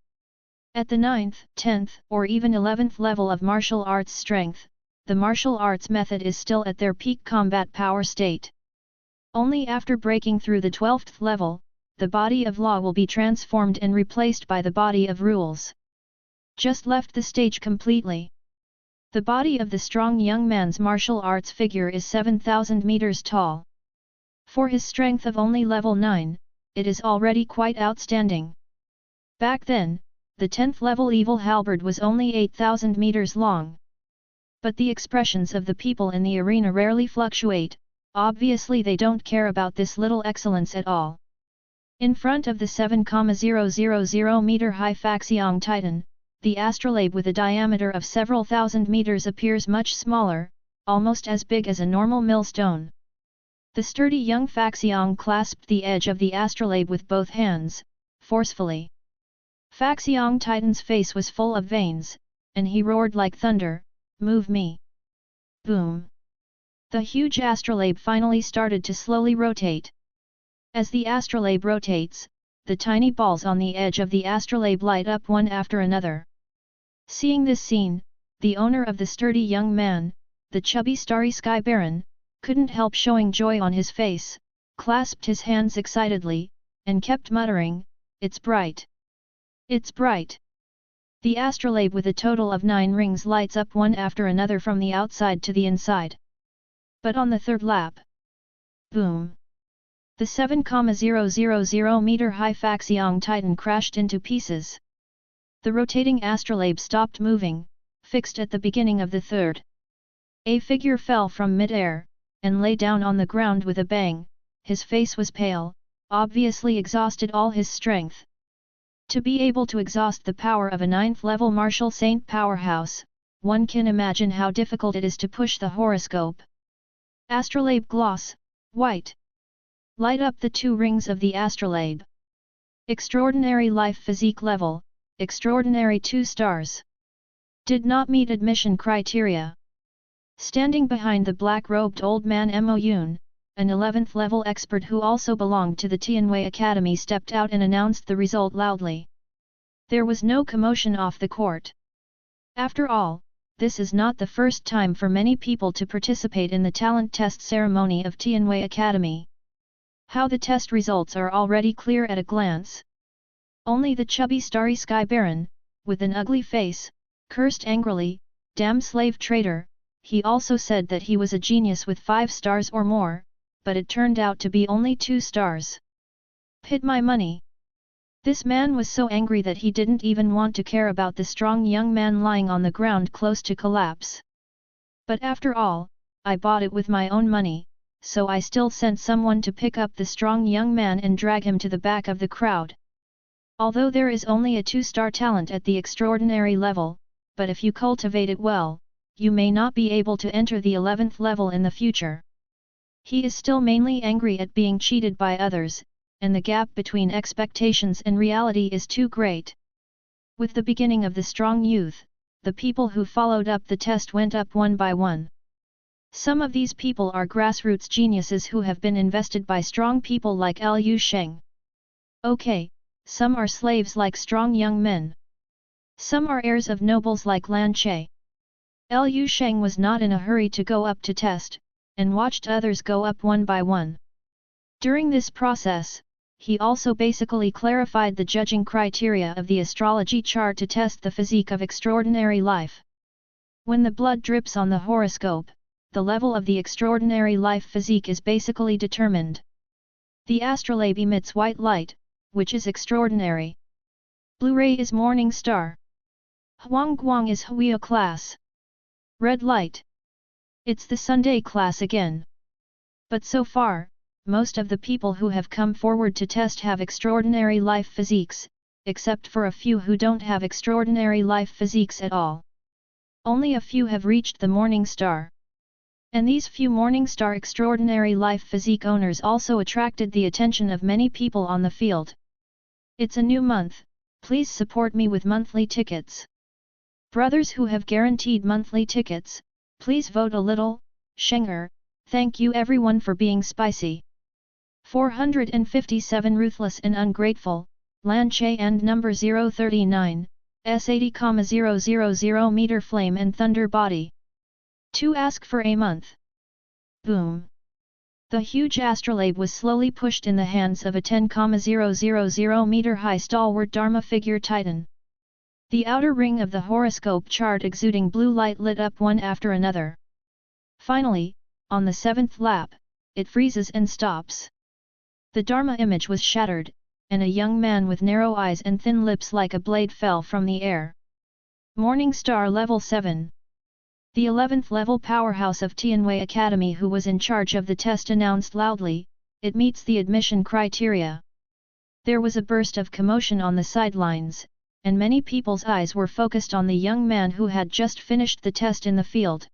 At the 9th, 10th, or even 11th level of martial arts strength, the martial arts method is still at their peak combat power state. Only after breaking through the 12th level, the body of law will be transformed and replaced by the body of rules. Just left the stage completely. The body of the strong young man's martial arts figure is 7,000 meters tall. For his strength of only level 9, it is already quite outstanding. Back then, the 10th level evil halberd was only 8,000 meters long. But the expressions of the people in the arena rarely fluctuate, obviously they don't care about this little excellence at all. In front of the 7,000 meter high Faxiong Titan, the astrolabe with a diameter of several thousand meters appears much smaller, almost as big as a normal millstone. The sturdy young Faxiong clasped the edge of the astrolabe with both hands, forcefully. Faxiong Titan's face was full of veins, and he roared like thunder, "Move me!" Boom! The huge astrolabe finally started to slowly rotate. As the astrolabe rotates, the tiny balls on the edge of the astrolabe light up one after another. Seeing this scene, the owner of the sturdy young man, the chubby starry sky baron, couldn't help showing joy on his face, clasped his hands excitedly, and kept muttering, "It's bright! It's bright!" The astrolabe with a total of 9 rings lights up one after another from the outside to the inside. But on the third lap, boom! The 7,000 meter high Faxiong Titan crashed into pieces. The rotating astrolabe stopped moving, fixed at the beginning of the third. A figure fell from mid-air, and lay down on the ground with a bang. His face was pale, obviously exhausted all his strength. To be able to exhaust the power of a 9th-level martial saint powerhouse, one can imagine how difficult it is to push the horoscope. Astrolabe gloss, white. Light up the 2 rings of the astrolabe. Extraordinary life physique level, extraordinary 2 stars. Did not meet admission criteria. Standing behind the black-robed old man Mo Yun, an 11th-level expert who also belonged to the Tianwei Academy, stepped out and announced the result loudly. There was no commotion off the court. After all, this is not the first time for many people to participate in the talent test ceremony of Tianwei Academy. How the test results are already clear at a glance. Only the chubby starry sky baron, with an ugly face, cursed angrily, "Damn slave traitor." He also said that he was a genius with 5 stars or more, but it turned out to be only 2 stars. Hid my money. This man was so angry that he didn't even want to care about the strong young man lying on the ground close to collapse. But after all, I bought it with my own money, so I still sent someone to pick up the strong young man and drag him to the back of the crowd. Although there is only a 2-star talent at the extraordinary level, but if you cultivate it well, you may not be able to enter the 11th level in the future. He is still mainly angry at being cheated by others, and the gap between expectations and reality is too great. With the beginning of the strong youth, the people who followed up the test went up one by one. Some of these people are grassroots geniuses who have been invested by strong people like Sheng. Okay, some are slaves like strong young men. Some are heirs of nobles like Lan Che. Sheng was not in a hurry to go up to test, and watched others go up one by one. During this process, he also basically clarified the judging criteria of the astrology chart to test the physique of extraordinary life. When the blood drips on the horoscope, the level of the extraordinary life physique is basically determined. The astrolabe emits white light, which is extraordinary. Blue ray is morning star. Huang Guang is Huia class. Red light. It's the Sunday class again. But so far, most of the people who have come forward to test have extraordinary life physiques, except for a few who don't have extraordinary life physiques at all. Only a few have reached the morning star. And these few morning star extraordinary life physique owners also attracted the attention of many people on the field. It's a new month, please support me with monthly tickets. Brothers who have guaranteed monthly tickets, please vote a little. Sheng, thank you everyone for being spicy. 457 Ruthless and Ungrateful, Lan Che and number 039, S80,000 meter Flame and Thunder Body. 2 Ask for a month. Boom. The huge astrolabe was slowly pushed in the hands of a 10,000 meter high stalwart Dharma figure Titan. The outer ring of the horoscope chart exuding blue light lit up one after another. Finally, on the 7th lap, it freezes and stops. The Dharma image was shattered, and a young man with narrow eyes and thin lips like a blade fell from the air. Morning Star Level 7. The 11th level powerhouse of Tianwei Academy who was in charge of the test announced loudly, "It meets the admission criteria." There was a burst of commotion on the sidelines, and many people's eyes were focused on the young man who had just finished the test in the field.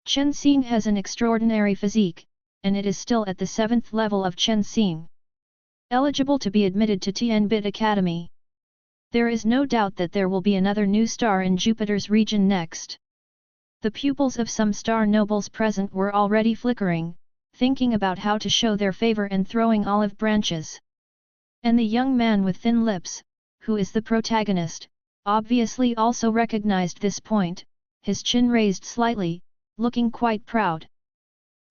Chen Xing has an extraordinary physique, and it is still at the 7th level of Chen Xing. Eligible to be admitted to Tianbit Academy. There is no doubt that there will be another new star in Jupiter's region next. The pupils of some star nobles present were already flickering, thinking about how to show their favor and throwing olive branches. And the young man with thin lips, who is the protagonist, obviously also recognized this point, his chin raised slightly, looking quite proud.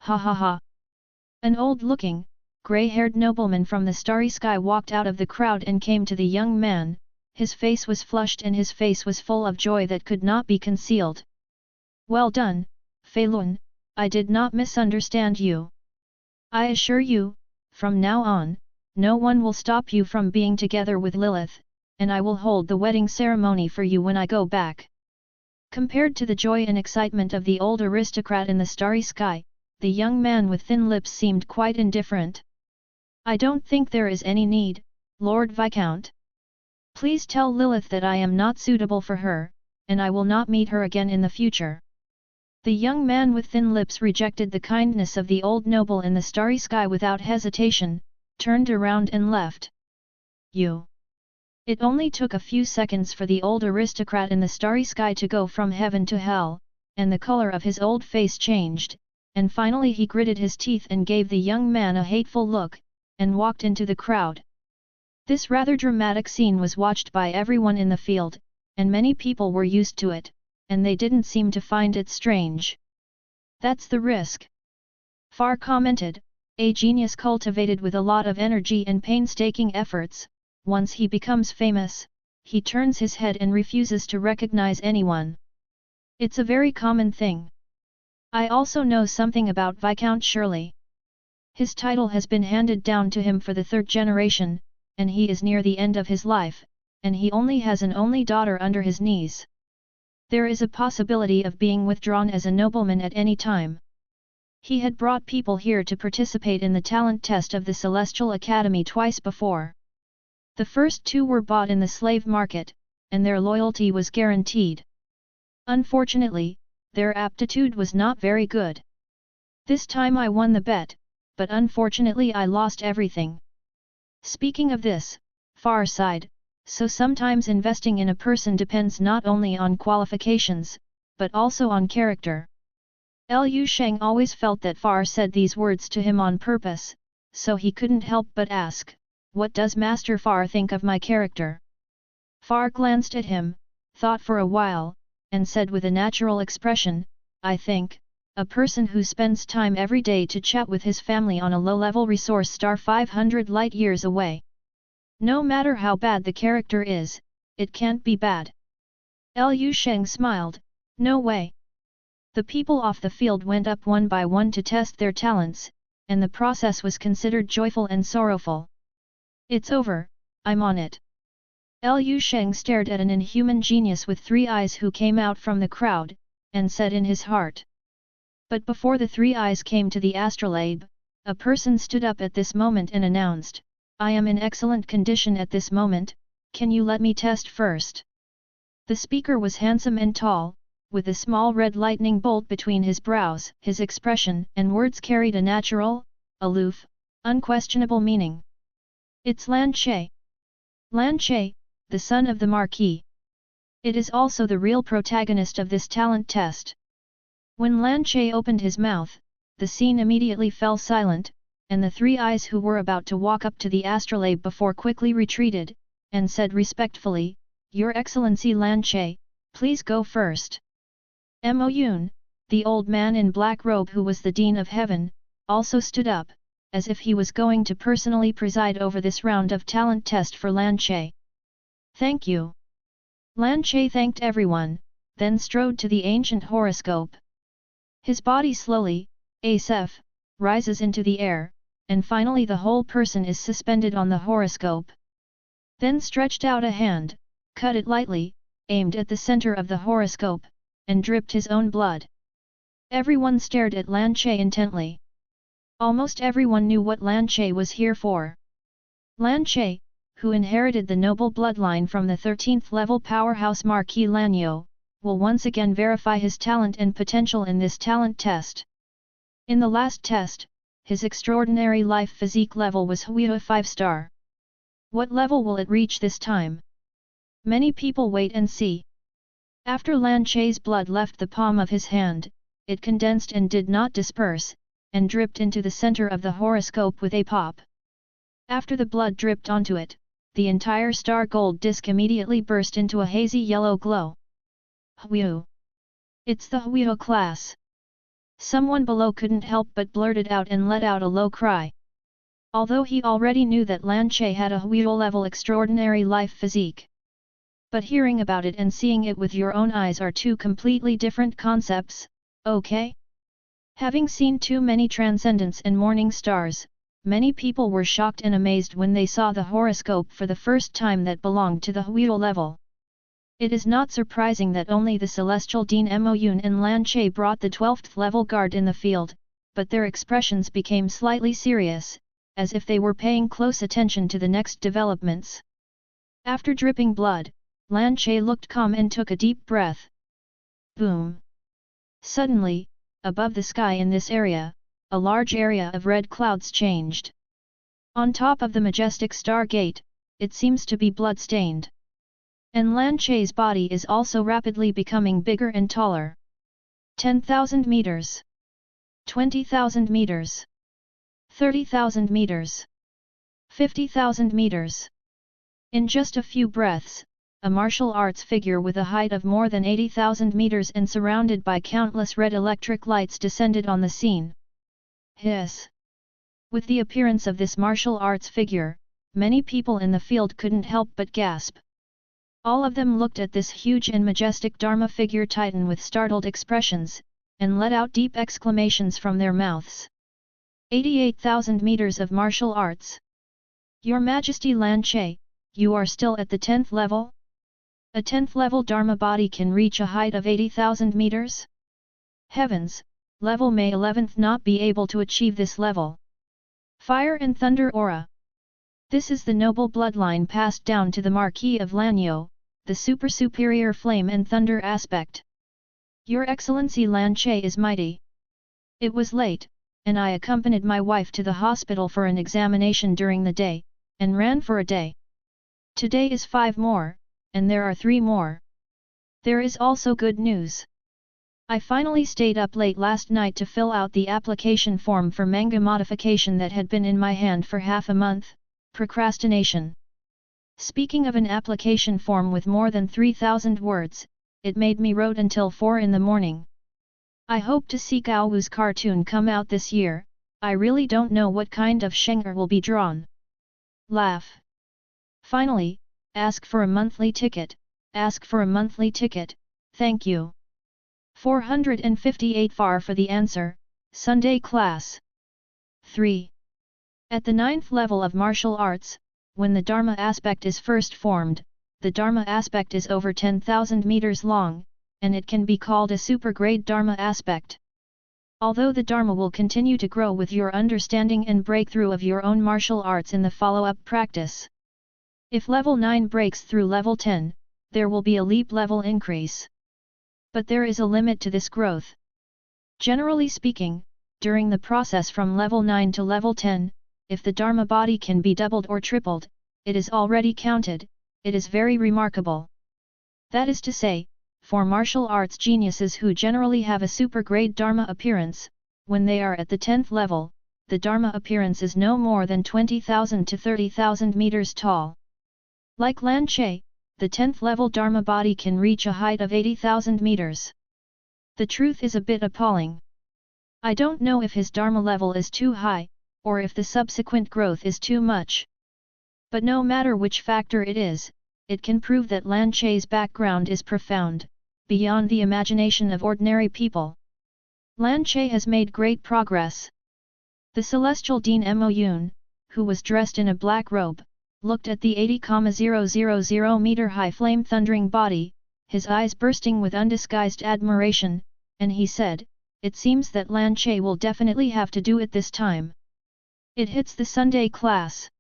Ha ha ha! An old-looking, grey-haired nobleman from the starry sky walked out of the crowd and came to the young man. His face was flushed and his face was full of joy that could not be concealed. Well done, Fei Lun, I did not misunderstand you. I assure you, from now on, no one will stop you from being together with Lilith, and I will hold the wedding ceremony for you when I go back. Compared to the joy and excitement of the old aristocrat in the starry sky, the young man with thin lips seemed quite indifferent. I don't think there is any need, Lord Viscount. Please tell Lilith that I am not suitable for her, and I will not meet her again in the future. The young man with thin lips rejected the kindness of the old noble in the starry sky without hesitation, turned around and left. You. It only took a few seconds for the old aristocrat in the starry sky to go from heaven to hell, and the color of his old face changed, and finally he gritted his teeth and gave the young man a hateful look, and walked into the crowd. This rather dramatic scene was watched by everyone in the field, and many people were used to it, and they didn't seem to find it strange. That's the risk. Far commented, a genius cultivated with a lot of energy and painstaking efforts. Once he becomes famous, he turns his head and refuses to recognize anyone. It's a very common thing. I also know something about Viscount Shirley. His title has been handed down to him for the 3rd generation, and he is near the end of his life, and he only has an only daughter under his knees. There is a possibility of being withdrawn as a nobleman at any time. He had brought people here to participate in the talent test of the Celestial Academy twice before. The first 2 were bought in the slave market, and their loyalty was guaranteed. Unfortunately, their aptitude was not very good. This time I won the bet, but unfortunately I lost everything. Speaking of this, Far sighed, so sometimes investing in a person depends not only on qualifications, but also on character. Lu Sheng always felt that Far said these words to him on purpose, so he couldn't help but ask, what does Master Far think of my character? Far glanced at him, thought for a while, and said with a natural expression, I think, a person who spends time every day to chat with his family on a low-level resource star 500 light-years away. No matter how bad the character is, it can't be bad. Lu Sheng smiled, no way. The people off the field went up one by one to test their talents, and the process was considered joyful and sorrowful. It's over, I'm on it. Lu Sheng stared at an inhuman genius with 3 eyes who came out from the crowd, and said in his heart. But before the 3 eyes came to the astrolabe, a person stood up at this moment and announced, I am in excellent condition at this moment, can you let me test first? The speaker was handsome and tall, with a small red lightning bolt between his brows. His expression and words carried a natural, aloof, unquestionable meaning. It's Lan Che. Lan Che, the son of the Marquis. It is also the real protagonist of this talent test. When Lan Che opened his mouth, the scene immediately fell silent, and the 3 eyes who were about to walk up to the astrolabe before quickly retreated, and said respectfully, Your Excellency Lan Che, please go first. Mo Yun, the old man in black robe who was the Dean of Heaven, also stood up, as if he was going to personally preside over this round of talent test for Lan Che. Thank you. Lan Che thanked everyone, then strode to the ancient horoscope. His body slowly, rises into the air, and finally the whole person is suspended on the horoscope. Then stretched out a hand, cut it lightly, aimed at the center of the horoscope, and dripped his own blood. Everyone stared at Lan Che intently. Almost everyone knew what Lan Che was here for. Lan Che, who inherited the noble bloodline from the 13th level powerhouse Marquis Lanyo, will once again verify his talent and potential in this talent test. In the last test, his extraordinary life physique level was Huiha 5-star. What level will it reach this time? Many people wait and see. After Lan Che's blood left the palm of his hand, it condensed and did not disperse, and dripped into the center of the horoscope with a pop. After the blood dripped onto it, the entire star gold disc immediately burst into a hazy yellow glow. Huihu! It's the Huihu class! Someone below couldn't help but blurted out and let out a low cry. Although he already knew that Lan Che had a Huihu level extraordinary life physique. But hearing about it and seeing it with your own eyes are two completely different concepts, okay? Having seen too many transcendents and morning stars, many people were shocked and amazed when they saw the horoscope for the first time that belonged to the Huihu level. It is not surprising that only the celestial Dean Moyun and Lan Che brought the 12th level guard in the field, but their expressions became slightly serious, as if they were paying close attention to the next developments. After dripping blood, Lan Che looked calm and took a deep breath. Boom! Suddenly, above the sky in this area, a large area of red clouds changed. On top of the majestic star gate, it seems to be blood-stained. And Lan Che's body is also rapidly becoming bigger and taller. 10,000 meters. 20,000 meters. 30,000 meters. 50,000 meters. In just a few breaths, a martial arts figure with a height of more than 80,000 meters and surrounded by countless red electric lights descended on the scene. Hiss! With the appearance of this martial arts figure, many people in the field couldn't help but gasp. All of them looked at this huge and majestic Dharma figure titan with startled expressions, and let out deep exclamations from their mouths. 88,000 meters of martial arts. Your Majesty Lan Che, you are still at the 10th level? A 10th level Dharma body can reach a height of 80,000 meters? Heavens, level may 11th not be able to achieve this level. Fire and thunder aura. This is the noble bloodline passed down to the Marquis of Lanyo, the superior flame and thunder aspect. Your Excellency Lan Che is mighty. It was late, and I accompanied my wife to the hospital for an examination during the day, and ran for a day. Today is 5 more, and there are 3 more. There is also good news. I finally stayed up late last night to fill out the application form for manga modification that had been in my hand for half a month. Procrastination. Speaking of an application form with more than 3,000 words, it made me wrote until 4 in the morning. I hope to see Gao Wu's cartoon come out this year. I really don't know what kind of Sheng will be drawn. Laugh. Finally, ask for a monthly ticket, ask for a monthly ticket, thank you. 458 far for the answer, Sunday class. 3. At the 9th level of martial arts, when the Dharma aspect is first formed, the Dharma aspect is over 10,000 meters long, and it can be called a super-grade Dharma aspect. Although the Dharma will continue to grow with your understanding and breakthrough of your own martial arts in the follow-up practice. If level 9 breaks through level 10, there will be a leap level increase. But there is a limit to this growth. Generally speaking, during the process from level 9 to level 10, if the Dharma body can be doubled or tripled, it is already counted, it is very remarkable. That is to say, for martial arts geniuses who generally have a super-grade Dharma appearance, when they are at the 10th level, the Dharma appearance is no more than 20,000 to 30,000 meters tall. Like Lan Che, the 10th level Dharma body can reach a height of 80,000 meters. The truth is a bit appalling. I don't know if his Dharma level is too high, or if the subsequent growth is too much. But no matter which factor it is, it can prove that Lan Che's background is profound, beyond the imagination of ordinary people. Lan Che has made great progress. The celestial Dean Moyun, who was dressed in a black robe, looked at the 80,000 meter high flame thundering body, his eyes bursting with undisguised admiration, and he said, "It seems that Lan Che will definitely have to do it this time." It hits the Sunday class.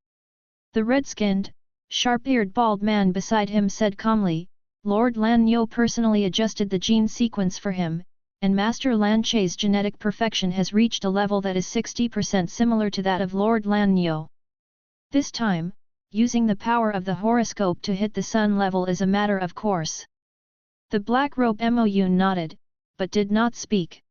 The red-skinned, Sharp-eared bald man beside him said calmly, Lord Lan Yo personally adjusted the gene sequence for him, and Master Lan Che's genetic perfection has reached a level that is 60% similar to that of Lord Lan Yo. This time, using the power of the horoscope to hit the sun level is a matter of course. The black robe Mou nodded, but did not speak.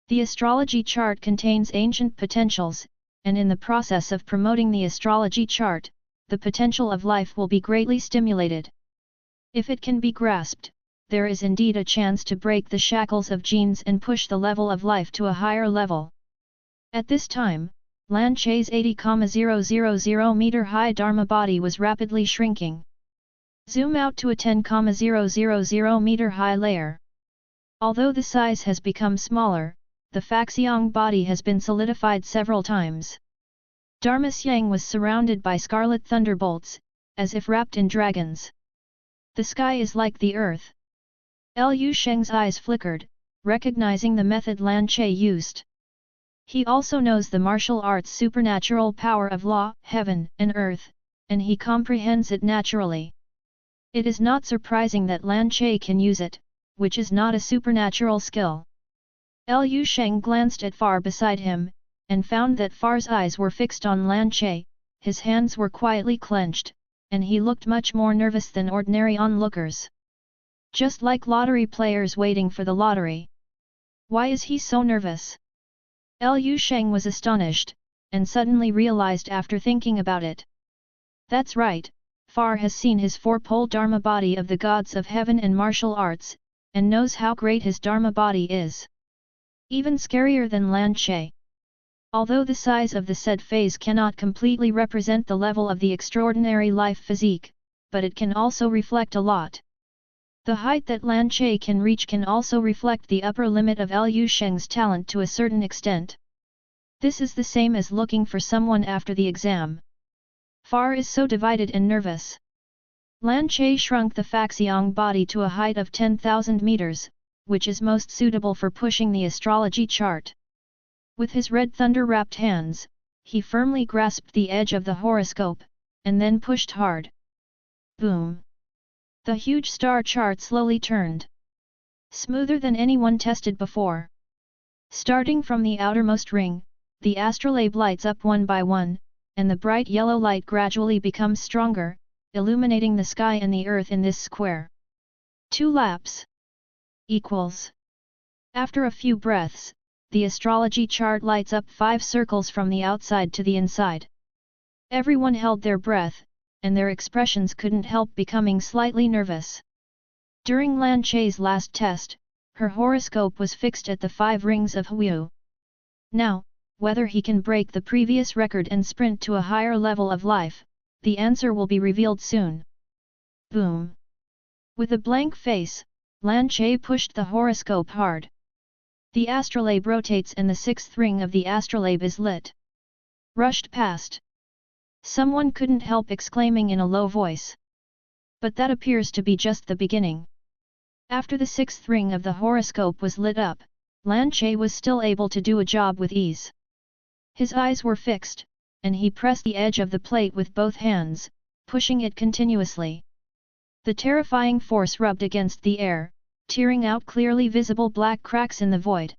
The astrology chart contains ancient potentials, and in the process of promoting the astrology chart, the potential of life will be greatly stimulated. If it can be grasped, there is indeed a chance to break the shackles of genes and push the level of life to a higher level. At this time, Lan Che's 80,000 meter high Dharma body was rapidly shrinking. Zoom out to a 10,000 meter high layer. Although the size has become smaller, the Faxiong body has been solidified several times. Dharma Sheng was surrounded by scarlet thunderbolts, as if wrapped in dragons. The sky is like the earth. Lu Sheng's eyes flickered, recognizing the method Lan Che used. He also knows the martial arts' supernatural power of law, heaven and earth, and he comprehends it naturally. It is not surprising that Lan Che can use it, which is not a supernatural skill. Lu Sheng glanced at Far beside him, and found that Far's eyes were fixed on Lan Che, his hands were quietly clenched, and he looked much more nervous than ordinary onlookers. Just like lottery players waiting for the lottery. Why is he so nervous? Lu Sheng was astonished, and suddenly realized after thinking about it. That's right, Far has seen his four-pole Dharma body of the gods of heaven and martial arts, and knows how great his Dharma body is. Even scarier than Lan Che. Although the size of the said phase cannot completely represent the level of the extraordinary life physique, but it can also reflect a lot. The height that Lan Che can reach can also reflect the upper limit of Lu Sheng's talent to a certain extent. This is the same as looking for someone after the exam. Far is so divided and nervous. Lan Che shrunk the Faxiong body to a height of 10,000 meters, which is most suitable for pushing the astrology chart. With his red thunder-wrapped hands, he firmly grasped the edge of the horoscope, and then pushed hard. Boom! The huge star chart slowly turned. Smoother than anyone tested before. Starting from the outermost ring, the astrolabe lights up one by one, and the bright yellow light gradually becomes stronger, illuminating the sky and the earth in this square. 2 laps equals. After a few breaths, the astrology chart lights up 5 circles from the outside to the inside. Everyone held their breath, and their expressions couldn't help becoming slightly nervous. During Lan Che's last test, her horoscope was fixed at the 5 rings of Hu. Now, whether he can break the previous record and sprint to a higher level of life, the answer will be revealed soon. Boom! With a blank face, Lan Che pushed the horoscope hard. The astrolabe rotates and the 6th ring of the astrolabe is lit. Rushed past. Someone couldn't help exclaiming in a low voice. But that appears to be just the beginning. After the 6th ring of the horoscope was lit up, Lan Che was still able to do a job with ease. His eyes were fixed, and he pressed the edge of the plate with both hands, pushing it continuously. The terrifying force rubbed against the air, tearing out clearly visible black cracks in the void.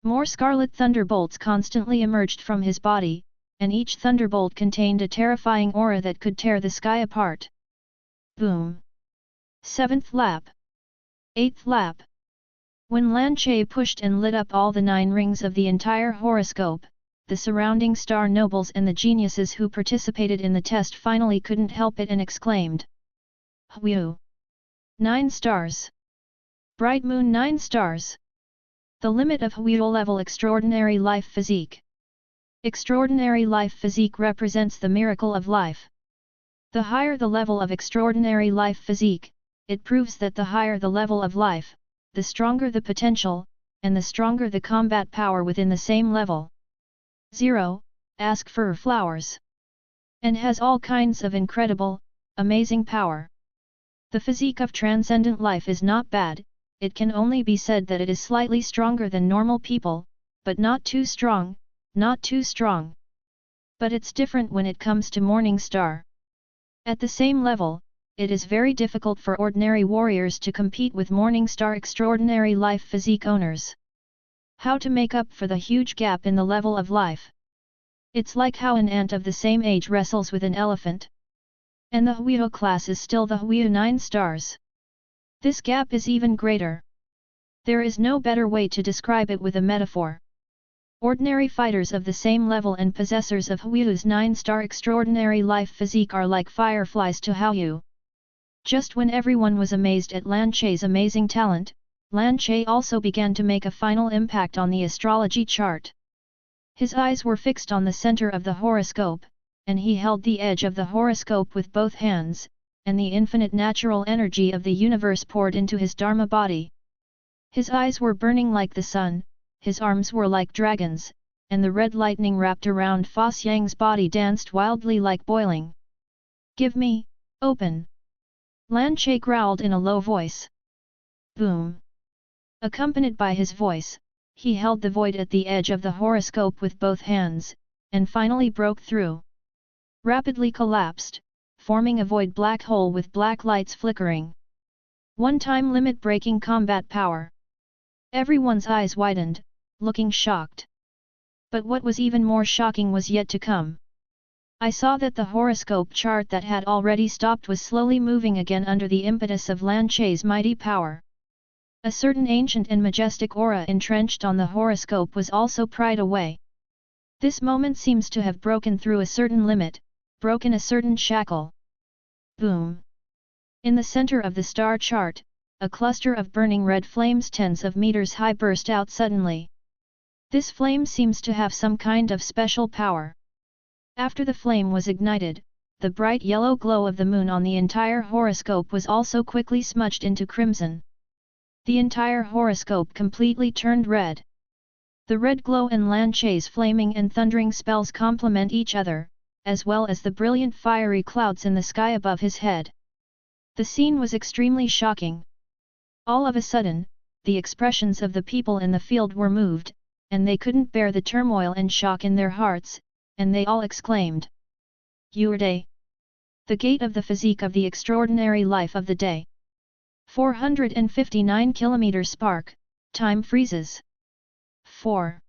More scarlet thunderbolts constantly emerged from his body, and each thunderbolt contained a terrifying aura that could tear the sky apart. Boom! 7th lap. 8th lap. When Lan Che pushed and lit up all the 9 rings of the entire horoscope, the surrounding star nobles and the geniuses who participated in the test finally couldn't help it and exclaimed. Hu! 9 stars! Bright moon 9 stars! The limit of Hu level extraordinary life physique. Extraordinary life physique represents the miracle of life. The higher the level of extraordinary life physique, it proves that the higher the level of life, the stronger the potential, and the stronger the combat power within the same level. 0. Ask for flowers. And has all kinds of incredible, amazing power. The physique of transcendent life is not bad, it can only be said that it is slightly stronger than normal people, but not too strong. Not too strong. But it's different when it comes to Morning Star. At the same level, it is very difficult for ordinary warriors to compete with Morning Star extraordinary life physique owners. How to make up for the huge gap in the level of life? It's like how an ant of the same age wrestles with an elephant. And the Huiho class is still the Huiho 9 stars. This gap is even greater. There is no better way to describe it with a metaphor. Ordinary fighters of the same level and possessors of Huiho's 9-star extraordinary life physique are like fireflies to Haoyu. Just when everyone was amazed at Lan Che's amazing talent, Lan Che also began to make a final impact on the astrology chart. His eyes were fixed on the center of the horoscope, and he held the edge of the horoscope with both hands, and the infinite natural energy of the universe poured into his Dharma body. His eyes were burning like the sun, his arms were like dragons, and the red lightning wrapped around Fa Xiang's body danced wildly like boiling. "Give me, open!" Lan Che growled in a low voice. Boom! Accompanied by his voice, he held the void at the edge of the horoscope with both hands, and finally broke through. Rapidly collapsed, forming a void black hole with black lights flickering. One-time limit-breaking combat power. Everyone's eyes widened, looking shocked. But what was even more shocking was yet to come. I saw that the horoscope chart that had already stopped was slowly moving again under the impetus of Lan Che's mighty power. A certain ancient and majestic aura entrenched on the horoscope was also pried away. This moment seems to have broken through a certain limit, broken a certain shackle. Boom! In the center of the star chart, a cluster of burning red flames tens of meters high burst out suddenly. This flame seems to have some kind of special power. After the flame was ignited, the bright yellow glow of the moon on the entire horoscope was also quickly smudged into crimson. The entire horoscope completely turned red. The red glow and Lan Che's flaming and thundering spells complement each other, as well as the brilliant fiery clouds in the sky above his head. The scene was extremely shocking. All of a sudden, the expressions of the people in the field were moved, and they couldn't bear the turmoil and shock in their hearts, and they all exclaimed. Your day! The gate of the physique of the extraordinary life of the day. 459 km spark, time freezes. 4.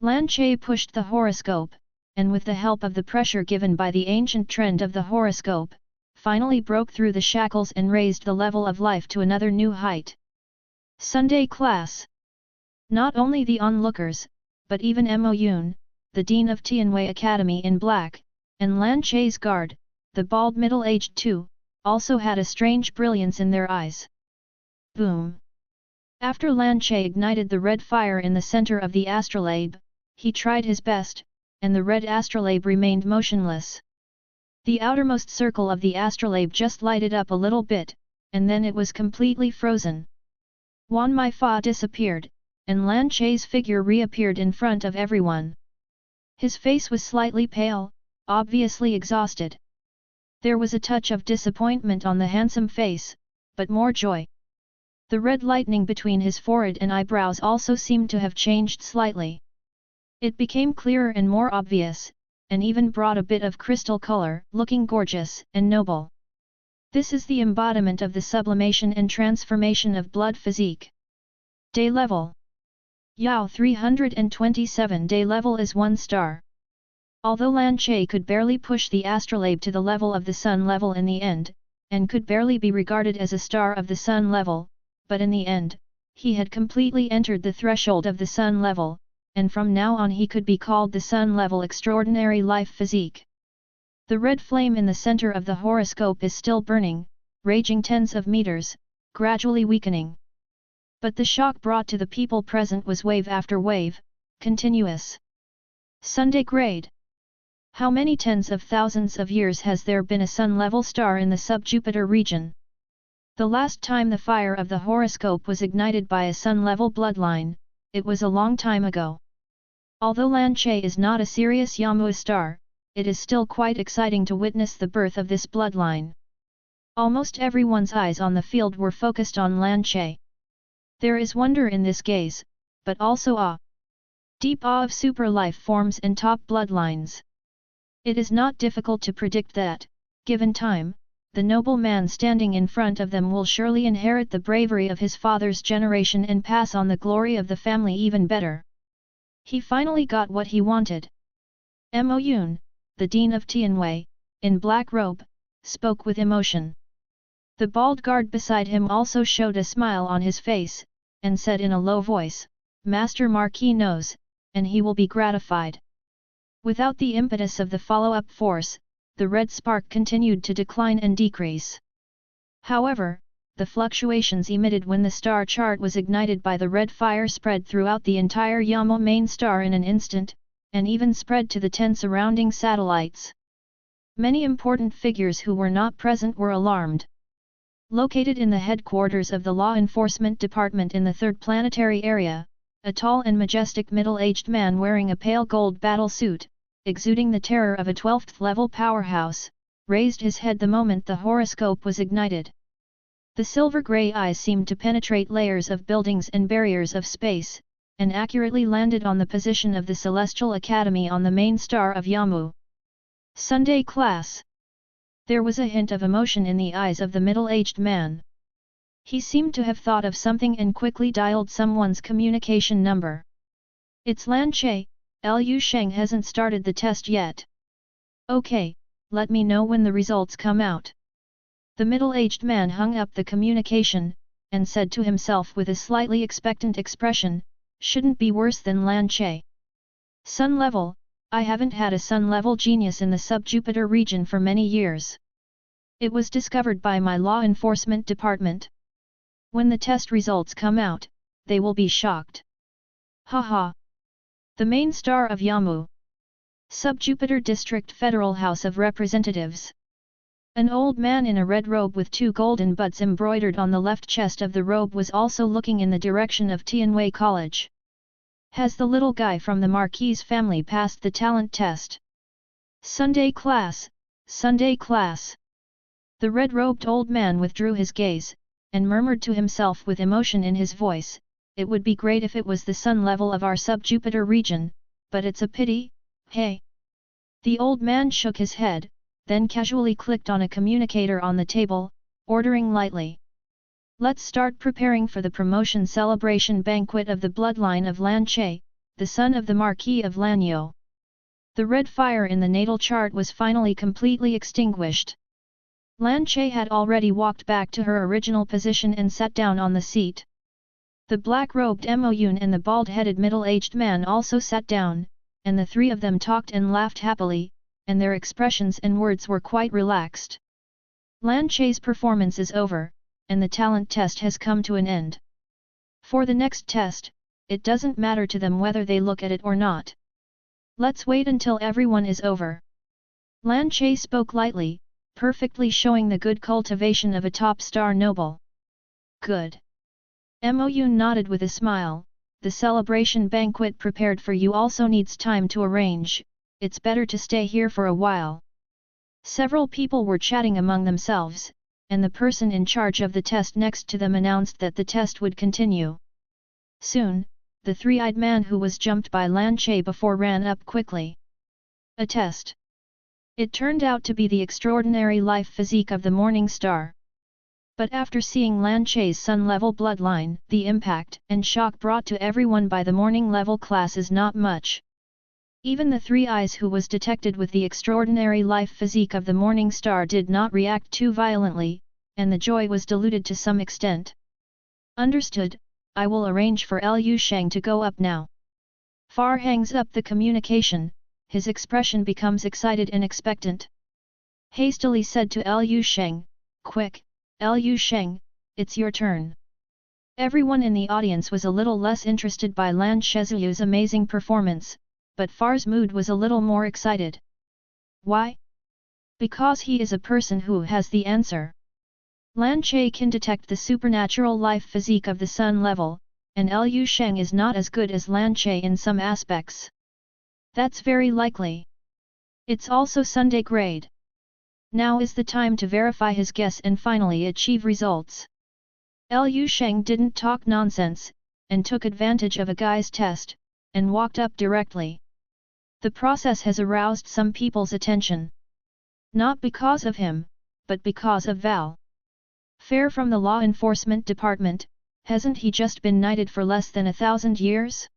Lan Che pushed the horoscope, and with the help of the pressure given by the ancient trend of the horoscope, finally broke through the shackles and raised the level of life to another new height. Sunday class. Not only the onlookers, but even Mo Yun, the dean of Tianwei Academy in black, and Lan Che's guard, the bald middle-aged two, also had a strange brilliance in their eyes. Boom! After Lan Che ignited the red fire in the center of the astrolabe, he tried his best, and the red astrolabe remained motionless. The outermost circle of the astrolabe just lighted up a little bit, and then it was completely frozen. Wan Mai Fa disappeared, and Lan Che's figure reappeared in front of everyone. His face was slightly pale, obviously exhausted. There was a touch of disappointment on the handsome face, but more joy. The red lightning between his forehead and eyebrows also seemed to have changed slightly. It became clearer and more obvious, and even brought a bit of crystal color, looking gorgeous and noble. This is the embodiment of the sublimation and transformation of blood physique. Day level. Yao 327 day level is 1 star. Although Lan Che could barely push the astrolabe to the level of the sun level in the end, and could barely be regarded as a star of the sun level, but in the end, he had completely entered the threshold of the sun level, and from now on he could be called the sun level extraordinary life physique. The red flame in the center of the horoscope is still burning, raging tens of meters, gradually weakening. But the shock brought to the people present was wave after wave, continuous. Sunday grade. How many tens of thousands of years has there been a sun-level star in the sub-Jupiter region? The last time the fire of the horoscope was ignited by a sun-level bloodline, it was a long time ago. Although Lan Che is not a serious Yamua star, it is still quite exciting to witness the birth of this bloodline. Almost everyone's eyes on the field were focused on Lan Che. There is wonder in this gaze, but also awe. Deep awe of super life forms and top bloodlines. It is not difficult to predict that, Given time, the noble man standing in front of them will surely inherit the bravery of his father's generation and pass on the glory of the family even better. He finally got what he wanted. Mo Yun, the dean of Tianwei, in black robe, spoke with emotion. The bald guard beside him also showed a smile on his face, and said in a low voice, "Master Marquis knows, and he will be gratified." Without the impetus of the follow-up force, the red spark continued to decline and decrease. However, the fluctuations emitted when the star chart was ignited by the red fire spread throughout the entire Yamo main star in an instant, and even spread to the 10 surrounding satellites. Many important figures who were not present were alarmed. Located in the headquarters of the Law Enforcement Department in the 3rd planetary area, a tall and majestic middle-aged man wearing a pale gold battle suit, exuding the terror of a 12th level powerhouse, raised his head the moment the horoscope was ignited. The silver-grey eyes seemed to penetrate layers of buildings and barriers of space, and accurately landed on the position of the Celestial Academy on the main star of Yamu. Sunday class. There was a hint of emotion in the eyes of the middle-aged man. He seemed to have thought of something and quickly dialed someone's communication number. "It's Lan Che, Lu Sheng hasn't started the test yet. Okay, let me know when the results come out." The middle-aged man hung up the communication, and said to himself with a slightly expectant expression, "Shouldn't be worse than Lan Che. Sun level, I haven't had a Sun level genius in the sub-Jupiter region for many years. It was discovered by my law enforcement department. When the test results come out, they will be shocked. Haha. The main star of Yamu. Sub-Jupiter District Federal House of Representatives." An old man in a red robe with 2 golden buds embroidered on the left chest of the robe was also looking in the direction of Tianwei College. "Has the little guy from the Marquis family passed the talent test?" "Sunday class, Sunday class." The red-robed old man withdrew his gaze, and murmured to himself with emotion in his voice, "It would be great if it was the sun level of our sub-Jupiter region, but it's a pity, hey?" The old man shook his head, then casually clicked on a communicator on the table, ordering lightly, "Let's start preparing for the promotion celebration banquet of the bloodline of Lan Che, the son of the Marquis of Lanyo." The red fire in the natal chart was finally completely extinguished. Lan Che had already walked back to her original position and sat down on the seat. The black-robed Mo Yun and the bald-headed middle-aged man also sat down, and the 3 of them talked and laughed happily, and their expressions and words were quite relaxed. Lan Che's performance is over, and the talent test has come to an end. For the next test, it doesn't matter to them whether they look at it or not. Let's wait until everyone is over. Lan Che spoke lightly, perfectly showing the good cultivation of a top star noble. Good. Mo Yun nodded with a smile. "The celebration banquet prepared for you also needs time to arrange, it's better to stay here for a while." Several people were chatting among themselves, and the person in charge of the test next to them announced that the test would continue. Soon, the 3-eyed man who was jumped by Lan Che before ran up quickly. A test. It turned out to be the extraordinary life physique of the morning star. But after seeing Lan Che's sun-level bloodline, the impact and shock brought to everyone by the morning-level class is not much. Even the 3 eyes who was detected with the extraordinary life physique of the morning star did not react too violently, and the joy was diluted to some extent. "Understood, I will arrange for Lu Sheng to go up now." Far hangs up the communication, his expression becomes excited and expectant. Hastily said to Lu Sheng, "Quick, Lu Sheng, it's your turn." Everyone in the audience was a little less interested by Lan Shezuyu's amazing performance, but Far's mood was a little more excited. Why? Because he is a person who has the answer. Lan Che can detect the supernatural life physique of the sun level, and Lu Sheng is not as good as Lan Che in some aspects. That's very likely. It's also Sunday grade. Now is the time to verify his guess and finally achieve results. Lu Sheng didn't talk nonsense, and took advantage of a guy's test, and walked up directly. The process has aroused some people's attention. Not because of him, but because of Val. Fair from the law enforcement department, hasn't he just been knighted for less than 1,000 years?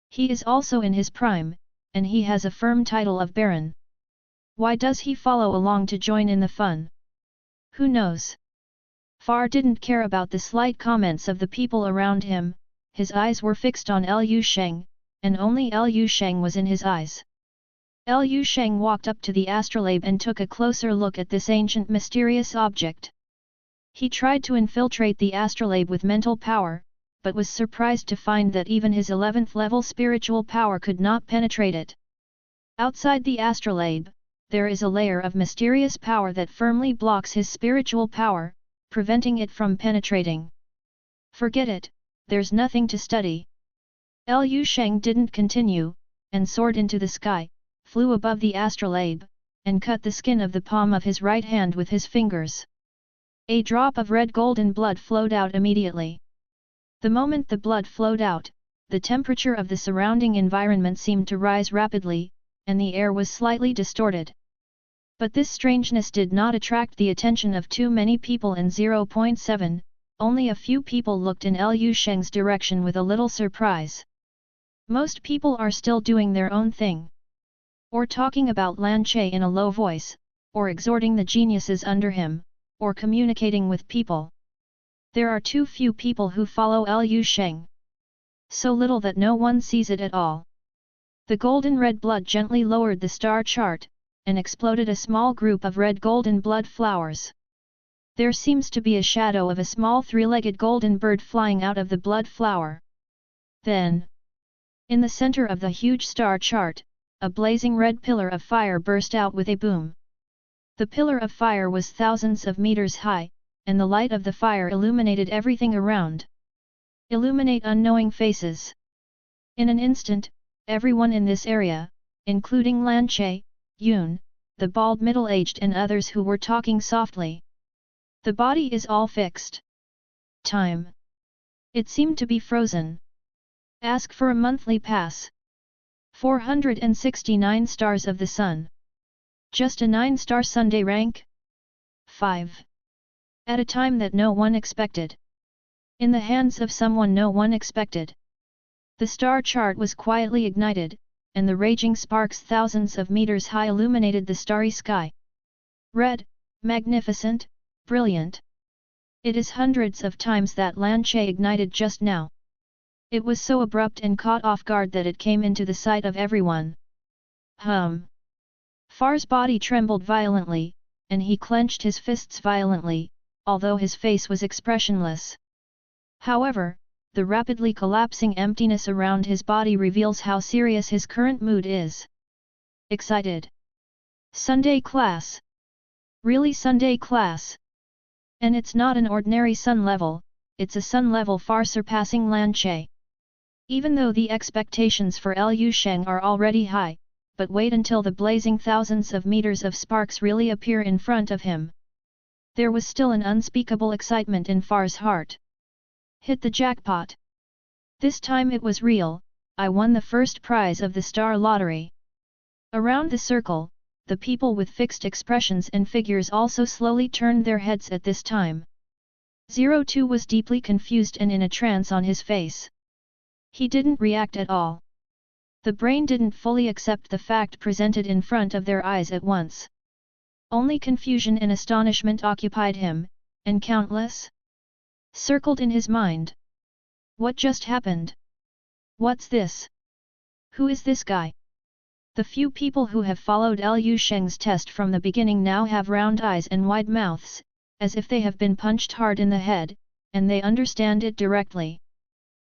He is also in his prime, and he has a firm title of Baron. Why does he follow along to join in the fun? Who knows? Far didn't care about the slight comments of the people around him, his eyes were fixed on Liu Sheng, and only Liu Sheng was in his eyes. Liu Sheng walked up to the astrolabe and took a closer look at this ancient mysterious object. He tried to infiltrate the astrolabe with mental power, but was surprised to find that even his 11th level spiritual power could not penetrate it. Outside the astrolabe, there is a layer of mysterious power that firmly blocks his spiritual power, preventing it from penetrating. Forget it, there's nothing to study. Liu Sheng didn't continue, and soared into the sky, flew above the astrolabe, and cut the skin of the palm of his right hand with his fingers. A drop of red golden blood flowed out immediately. The moment the blood flowed out, the temperature of the surrounding environment seemed to rise rapidly, and the air was slightly distorted. But this strangeness did not attract the attention of too many people in 0.7, only a few people looked in Liu Sheng's direction with a little surprise. Most people are still doing their own thing. Or talking about Lan Che in a low voice, or exhorting the geniuses under him, or communicating with people. There are too few people who follow Liu Sheng. So little that no one sees it at all. The golden red blood gently lowered the star chart, and exploded a small group of red golden blood flowers. There seems to be a shadow of a small three-legged golden bird flying out of the blood flower. Then, in the center of the huge star chart, a blazing red pillar of fire burst out with a boom. The pillar of fire was thousands of meters high, and the light of the fire illuminated everything around. Illuminate unknowing faces. In an instant, everyone in this area, including Lan Che, Yun, the bald middle-aged and others who were talking softly. The body is all fixed. Time. It seemed to be frozen. Ask for a monthly pass. 469 stars of the sun. Just a 9-star Sunday rank? 5. At a time that no one expected. In the hands of someone no one expected. The star chart was quietly ignited, and the raging sparks thousands of meters high illuminated the starry sky. Red, magnificent, brilliant. It is hundreds of times that Lan Che ignited just now. It was so abrupt and caught off guard that it came into the sight of everyone. Far's body trembled violently, and he clenched his fists violently, although his face was expressionless. However, the rapidly collapsing emptiness around his body reveals how serious his current mood is. Excited. Sunday class. Really Sunday class. And it's not an ordinary sun level, it's a sun level far surpassing Lan Che. Even though the expectations for Liu Sheng are already high, but wait until the blazing thousands of meters of sparks really appear in front of him. There was still an unspeakable excitement in Far's heart. Hit the jackpot. This time it was real, I won the first prize of the star lottery. Around the circle, the people with fixed expressions and figures also slowly turned their heads at this time. 02 was deeply confused and in a trance on his face. He didn't react at all. The brain didn't fully accept the fact presented in front of their eyes at once. Only confusion and astonishment occupied him, and countless circled in his mind. What just happened? What's this? Who is this guy? The few people who have followed Liu Sheng's test from the beginning now have round eyes and wide mouths, as if they have been punched hard in the head, and they understand it directly.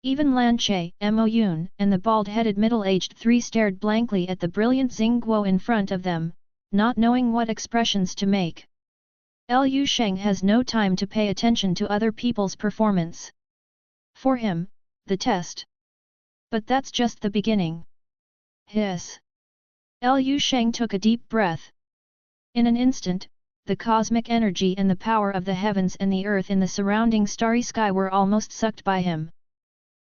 Even Lan Che, Mo Yun, and the bald-headed middle-aged three stared blankly at the brilliant Xing Guo in front of them, not knowing what expressions to make. Liu Sheng has no time to pay attention to other people's performance. For him, the test. But that's just the beginning. Hiss. Liu Sheng took a deep breath. In an instant, the cosmic energy and the power of the heavens and the earth in the surrounding starry sky were almost sucked by him.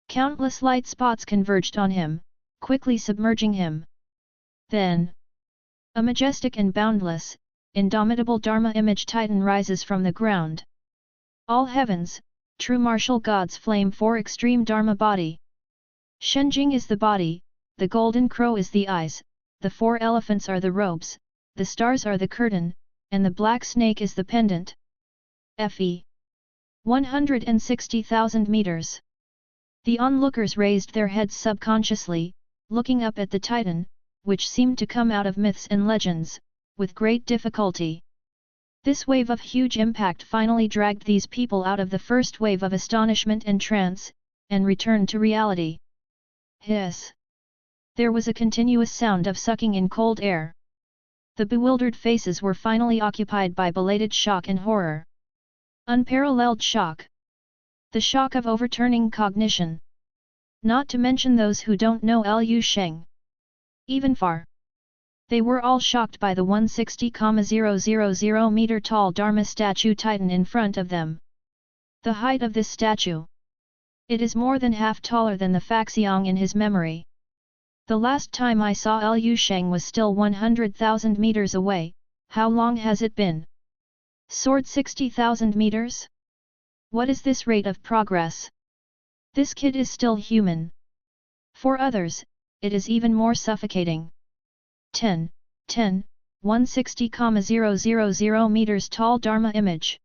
Countless light spots converged on him, quickly submerging him. Then, a majestic and boundless, indomitable Dharma image Titan rises from the ground. All heavens, true martial gods flame for extreme Dharma body. Sheng is the body, the golden crow is the eyes, the 4 elephants are the robes, the stars are the curtain, and the black snake is the pendant. Fe 160,000 meters. The onlookers raised their heads subconsciously, looking up at the Titan, which seemed to come out of myths and legends, with great difficulty. This wave of huge impact finally dragged these people out of the first wave of astonishment and trance, and returned to reality. Hiss! There was a continuous sound of sucking in cold air. The bewildered faces were finally occupied by belated shock and horror. Unparalleled shock. The shock of overturning cognition. Not to mention those who don't know Lu Sheng. Even far. They were all shocked by the 160,000 meter tall Dharma statue Titan in front of them. The height of this statue. It is more than half taller than the Faxiong in his memory. The last time I saw Lu Sheng was still 100,000 meters away. How long has it been? Soared 60,000 meters? What is this rate of progress? This kid is still human. For others, it is even more suffocating. 160,000 meters tall Dharma image.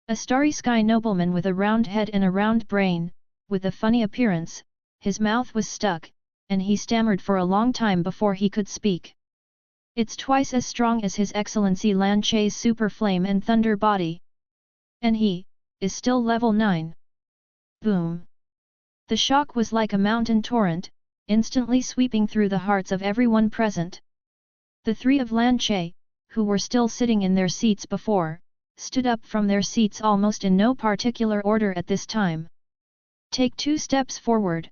A starry sky nobleman with a round head and a round brain, with a funny appearance, his mouth was stuck, and he stammered for a long time before he could speak. It's twice as strong as His Excellency Lan Che's super flame and thunder body. And he is still level 9. Boom! The shock was like a mountain torrent, instantly sweeping through the hearts of everyone present. The 3 of Lan Che, who were still sitting in their seats before, stood up from their seats almost in no particular order at this time. Take 2 steps forward.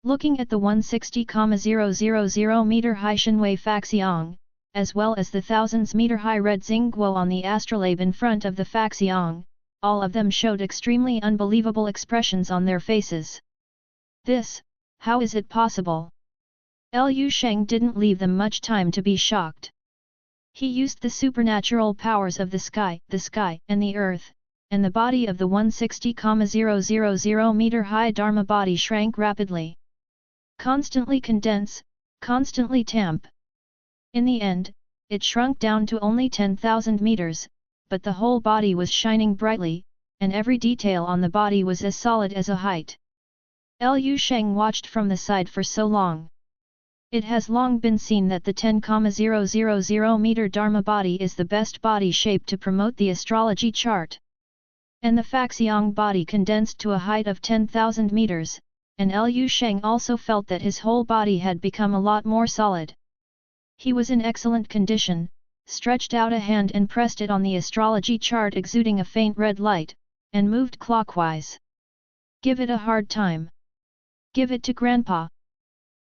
Looking at the 160,000 meter high Shenwei Faxiong, as well as the thousands meter high red Xingguo on the astrolabe in front of the Faxiong, all of them showed extremely unbelievable expressions on their faces. This, how is it possible? Lu Sheng didn't leave them much time to be shocked. He used the supernatural powers of the sky and the earth, and the body of the 160,000 meter high Dharma body shrank rapidly. Constantly condense, constantly tamp. In the end, it shrunk down to only 10,000 meters, but the whole body was shining brightly, and every detail on the body was as solid as a height. Lu Sheng watched from the side for so long. It has long been seen that the 10,000 meter Dharma body is the best body shape to promote the astrology chart. And the Faxiong body condensed to a height of 10,000 meters, and Lu Sheng also felt that his whole body had become a lot more solid. He was in excellent condition, stretched out a hand and pressed it on the astrology chart exuding a faint red light, and moved clockwise. Give it a hard time. Give it to Grandpa.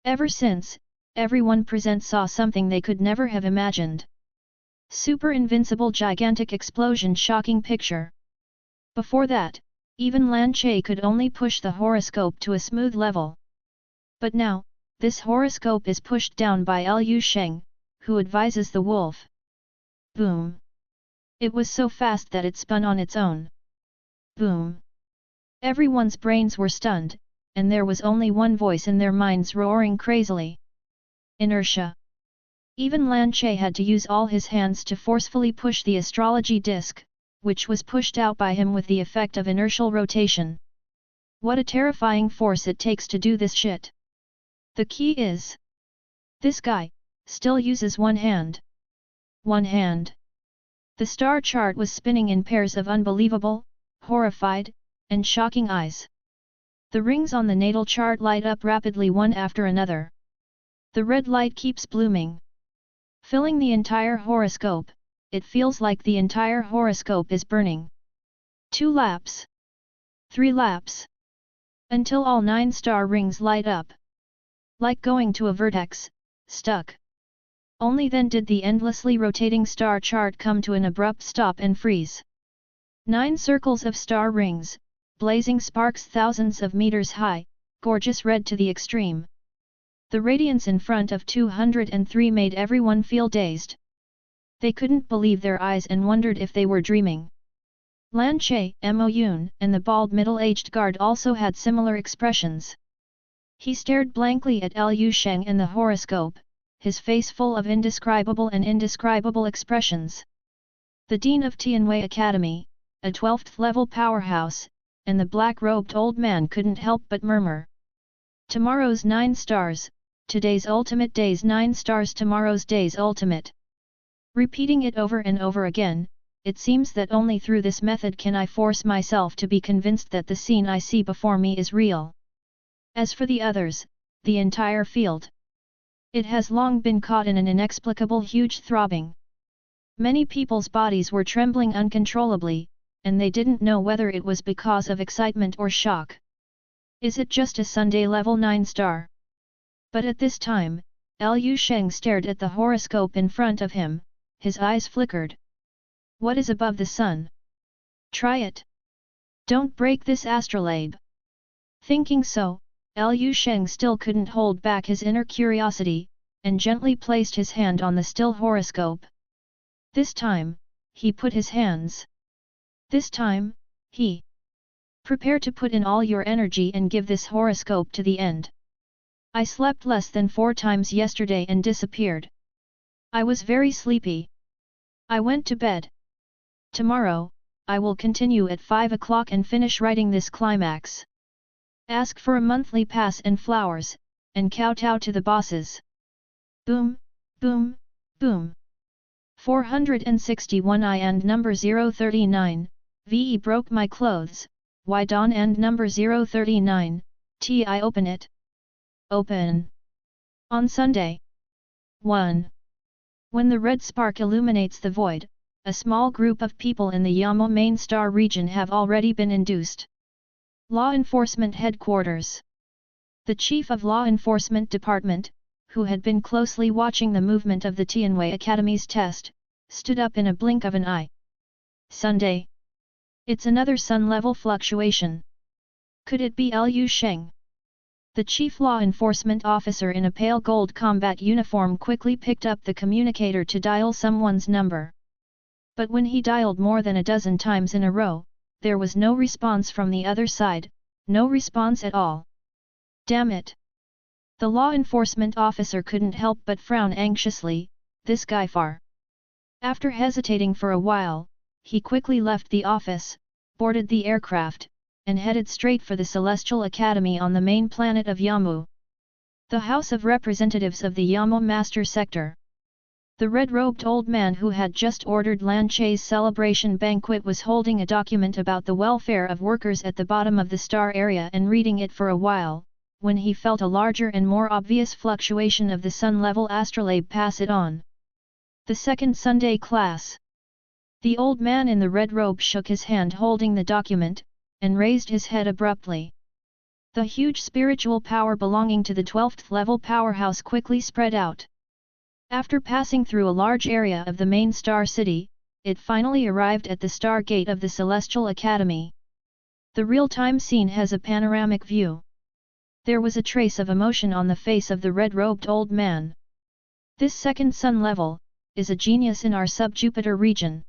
Ever since, everyone present saw something they could never have imagined. Super invincible gigantic explosion shocking picture. Before that, even Lan Che could only push the horoscope to a smooth level. But now, this horoscope is pushed down by Lu Sheng, who advises the wolf. Boom! It was so fast that it spun on its own. Boom! Everyone's brains were stunned, and there was only one voice in their minds roaring crazily. Inertia. Even Lan Che had to use all his hands to forcefully push the astrology disc, which was pushed out by him with the effect of inertial rotation. What a terrifying force it takes to do this shit. The key is, this guy still uses one hand. One hand. The star chart was spinning in pairs of unbelievable, horrified, and shocking eyes. The rings on the natal chart light up rapidly one after another. The red light keeps blooming. Filling the entire horoscope, it feels like the entire horoscope is burning. 2 laps. 3 laps. Until all 9 star rings light up. Like going to a vertex, stuck. Only then did the endlessly rotating star chart come to an abrupt stop and freeze. 9 circles of star rings, blazing sparks thousands of meters high, gorgeous red to the extreme. The radiance in front of 203 made everyone feel dazed. They couldn't believe their eyes and wondered if they were dreaming. Lan Che, Mo Yun, and the bald middle-aged guard also had similar expressions. He stared blankly at Liu Sheng and the horoscope, his face full of indescribable expressions. The dean of Tianwei Academy, a 12th-level powerhouse, and the black-robed old man couldn't help but murmur. Tomorrow's 9 stars, today's ultimate day's 9 stars, tomorrow's day's ultimate. Repeating it over and over again, it seems that only through this method can I force myself to be convinced that the scene I see before me is real. As for the others, the entire field, it has long been caught in an inexplicable huge throbbing. Many people's bodies were trembling uncontrollably, and they didn't know whether it was because of excitement or shock. Is it just a Sunday level 9 star? But at this time, Liu Sheng stared at the horoscope in front of him, his eyes flickered. What is above the sun? Try it. Don't break this astrolabe. Thinking so, Liu Sheng still couldn't hold back his inner curiosity, and gently placed his hand on the still horoscope. This time, he put his hands. This time, he. Prepare to put in all your energy and give this horoscope to the end. I slept less than 4 times yesterday and disappeared. I was very sleepy. I went to bed. Tomorrow, I will continue at 5 o'clock and finish writing this climax. Ask for a monthly pass and flowers, and kowtow to the bosses. Boom, boom, boom. 461 I and number 039, VE broke my clothes, why Don and number 039, I open it. Open. On Sunday. 1. When the red spark illuminates the void, a small group of people in the Yamo main star region have already been induced. Law Enforcement Headquarters. The Chief of Law Enforcement Department, who had been closely watching the movement of the Tianwei Academy's test, stood up in a blink of an eye. Sunday. It's another sun-level fluctuation. Could it be Liu Sheng? The chief law enforcement officer in a pale gold combat uniform quickly picked up the communicator to dial someone's number. But when he dialed more than a dozen times in a row, there was no response from the other side, no response at all. Damn it! The law enforcement officer couldn't help but frown anxiously, this guy far. After hesitating for a while, he quickly left the office, boarded the aircraft, and headed straight for the Celestial Academy on the main planet of Yamu. The House of Representatives of the Yamu Master Sector. The red-robed old man who had just ordered Lan Che's celebration banquet was holding a document about the welfare of workers at the bottom of the star area and reading it for a while, when he felt a larger and more obvious fluctuation of the sun-level astrolabe pass it on. The second Sunday class. The old man in the red robe shook his hand holding the document, and raised his head abruptly. The huge spiritual power belonging to the 12th level powerhouse quickly spread out. After passing through a large area of the main star city, it finally arrived at the star gate of the Celestial Academy. The real-time scene has a panoramic view. There was a trace of emotion on the face of the red-robed old man. This second sun level is a genius in our sub-Jupiter region.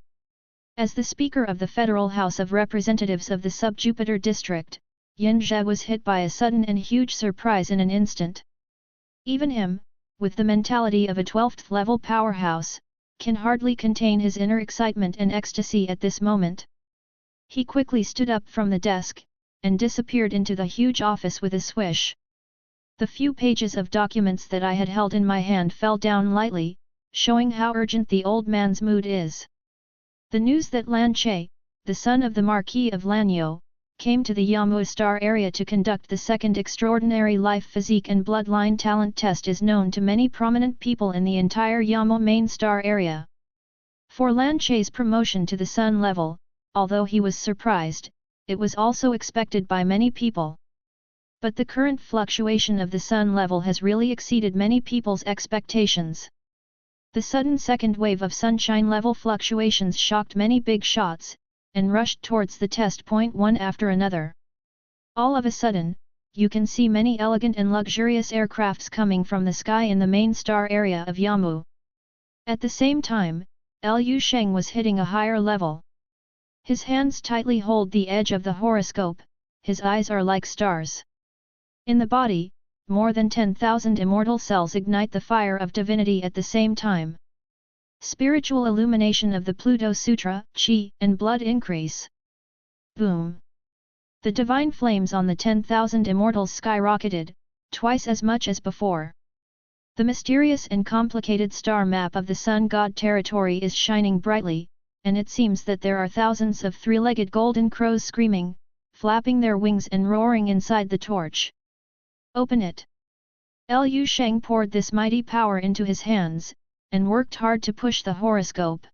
As the Speaker of the Federal House of Representatives of the Sub-Jupiter District, Yin Zhe was hit by a sudden and huge surprise in an instant. Even him, with the mentality of a 12th-level powerhouse, can hardly contain his inner excitement and ecstasy at this moment. He quickly stood up from the desk, and disappeared into the huge office with a swish. The few pages of documents that I had held in my hand fell down lightly, showing how urgent the old man's mood is. The news that Lan Che, the son of the Marquis of Lanyo, came to the Yamu Star area to conduct the second extraordinary life physique and bloodline talent test is known to many prominent people in the entire Yamu main star area. For Lan Che's promotion to the sun level, although he was surprised, it was also expected by many people. But the current fluctuation of the sun level has really exceeded many people's expectations. The sudden second wave of sunshine level fluctuations shocked many big shots, and rushed towards the test point one after another. All of a sudden, you can see many elegant and luxurious aircrafts coming from the sky in the main star area of Yamu. At the same time, Liu Sheng was hitting a higher level. His hands tightly hold the edge of the horoscope, his eyes are like stars. In the body, more than 10,000 immortal cells ignite the fire of divinity at the same time. Spiritual illumination of the Pluto Sutra, Qi and blood increase. Boom! The divine flames on the 10,000 immortals skyrocketed, twice as much as before. The mysterious and complicated star map of the Sun God territory is shining brightly, and it seems that there are thousands of three-legged golden crows screaming, flapping their wings and roaring inside the torch. Open it! Liu Sheng poured this mighty power into his hands, and worked hard to push the horoscope.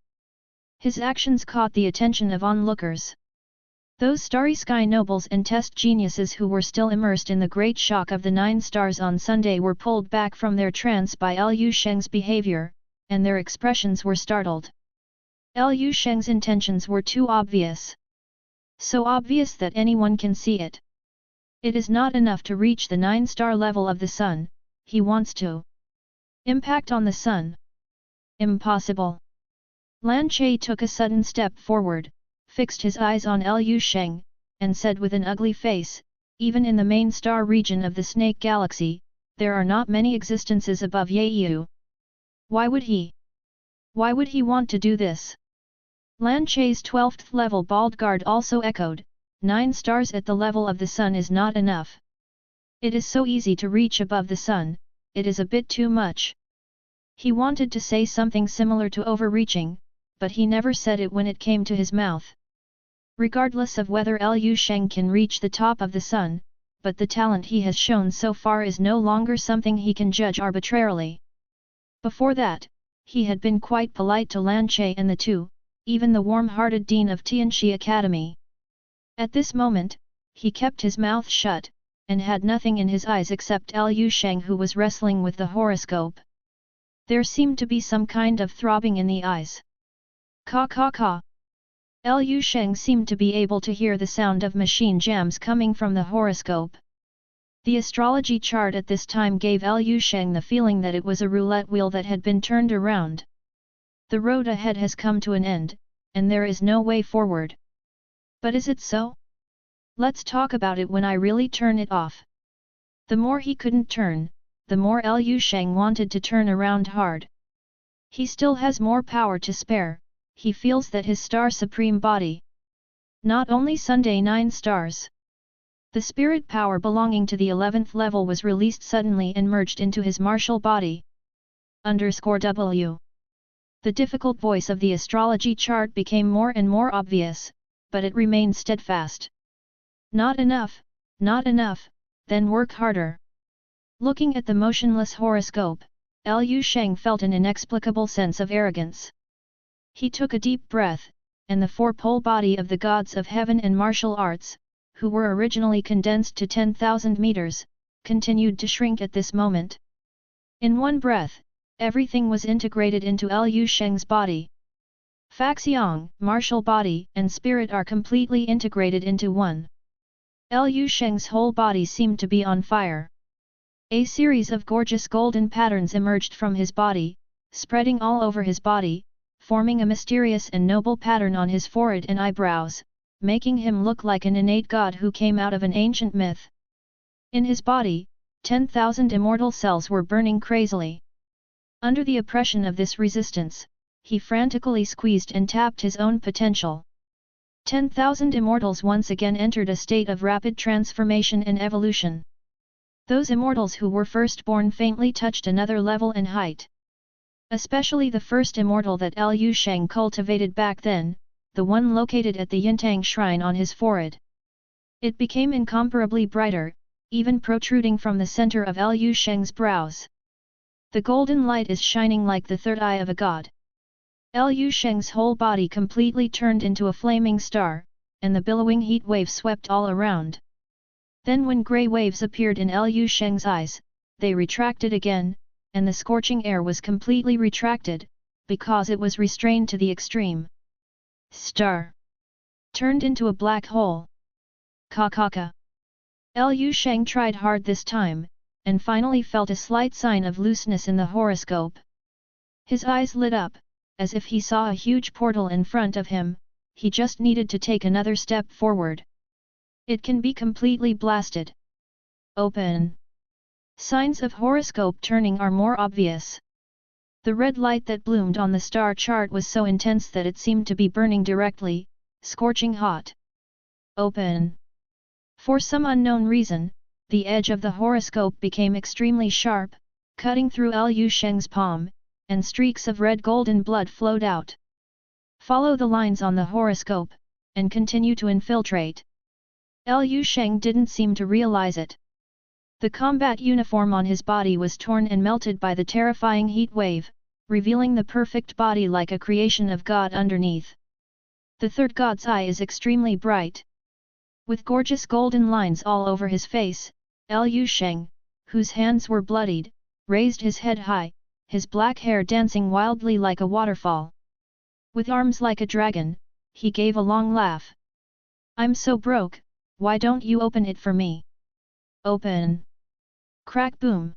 His actions caught the attention of onlookers. Those starry sky nobles and test geniuses who were still immersed in the great shock of the 9 stars on Sunday were pulled back from their trance by Liu Sheng's behavior, and their expressions were startled. Liu Sheng's intentions were too obvious. So obvious that anyone can see it. It is not enough to reach the 9-star level of the sun, he wants to impact on the sun. Impossible. Lan Che took a sudden step forward, fixed his eyes on Liu Sheng, and said with an ugly face, even in the main star region of the Snake Galaxy, there are not many existences above Yeiyu. Why would he want to do this? Lan Che's 12th level bald guard also echoed, 9 stars at the level of the sun is not enough. It is so easy to reach above the sun, it is a bit too much. He wanted to say something similar to overreaching, but he never said it when it came to his mouth. Regardless of whether Liu Sheng can reach the top of the sun, but the talent he has shown so far is no longer something he can judge arbitrarily. Before that, he had been quite polite to Lan Che and the two, even the warm-hearted dean of Tianxi Academy. At this moment, he kept his mouth shut, and had nothing in his eyes except Liu Sheng who was wrestling with the horoscope. There seemed to be some kind of throbbing in the eyes. Ka ka ka. Liu Sheng seemed to be able to hear the sound of machine jams coming from the horoscope. The astrology chart at this time gave Liu Sheng the feeling that it was a roulette wheel that had been turned around. The road ahead has come to an end, and there is no way forward. But is it so? Let's talk about it when I really turn it off. The more he couldn't turn, the more Liu Sheng wanted to turn around hard. He still has more power to spare. He feels that his star supreme body. Not only Sunday 9 stars. The spirit power belonging to the 11th level was released suddenly and merged into his martial body. _W. The difficult voice of the astrology chart became more and more obvious, but it remained steadfast. Not enough, then work harder. Looking at the motionless horoscope, Liu Sheng felt an inexplicable sense of arrogance. He took a deep breath, and the four-pole body of the gods of heaven and martial arts, who were originally condensed to 10,000 meters, continued to shrink at this moment. In one breath, everything was integrated into Liu Sheng's body. Faxiang, martial body, and spirit are completely integrated into one. Liu Sheng's whole body seemed to be on fire. A series of gorgeous golden patterns emerged from his body, spreading all over his body, forming a mysterious and noble pattern on his forehead and eyebrows, making him look like an innate god who came out of an ancient myth. In his body, 10,000 immortal cells were burning crazily. Under the oppression of this resistance, he frantically squeezed and tapped his own potential. 10,000 immortals once again entered a state of rapid transformation and evolution. Those immortals who were first born faintly touched another level and height. Especially the first immortal that Liu Sheng cultivated back then, the one located at the Yintang shrine on his forehead. It became incomparably brighter, even protruding from the center of Liu Sheng's brows. The golden light is shining like the third eye of a god. Liu Sheng's whole body completely turned into a flaming star, and the billowing heat wave swept all around. Then when grey waves appeared in Liu Sheng's eyes, they retracted again, and the scorching air was completely retracted, because it was restrained to the extreme. Star turned into a black hole. Ka. Liu Sheng tried hard this time, and finally felt a slight sign of looseness in the horoscope. His eyes lit up, as if he saw a huge portal in front of him. He just needed to take another step forward. It can be completely blasted. Open. Signs of horoscope turning are more obvious. The red light that bloomed on the star chart was so intense that it seemed to be burning directly, scorching hot. Open. For some unknown reason, the edge of the horoscope became extremely sharp, cutting through Liu Sheng's palm, and streaks of red golden blood flowed out. Follow the lines on the horoscope, and continue to infiltrate. Liu Sheng didn't seem to realize it. The combat uniform on his body was torn and melted by the terrifying heat wave, revealing the perfect body like a creation of God underneath. The third god's eye is extremely bright. With gorgeous golden lines all over his face, Liu Sheng, whose hands were bloodied, raised his head high, his black hair dancing wildly like a waterfall. With arms like a dragon, he gave a long laugh. I'm so broke, why don't you open it for me? Open! Crack boom!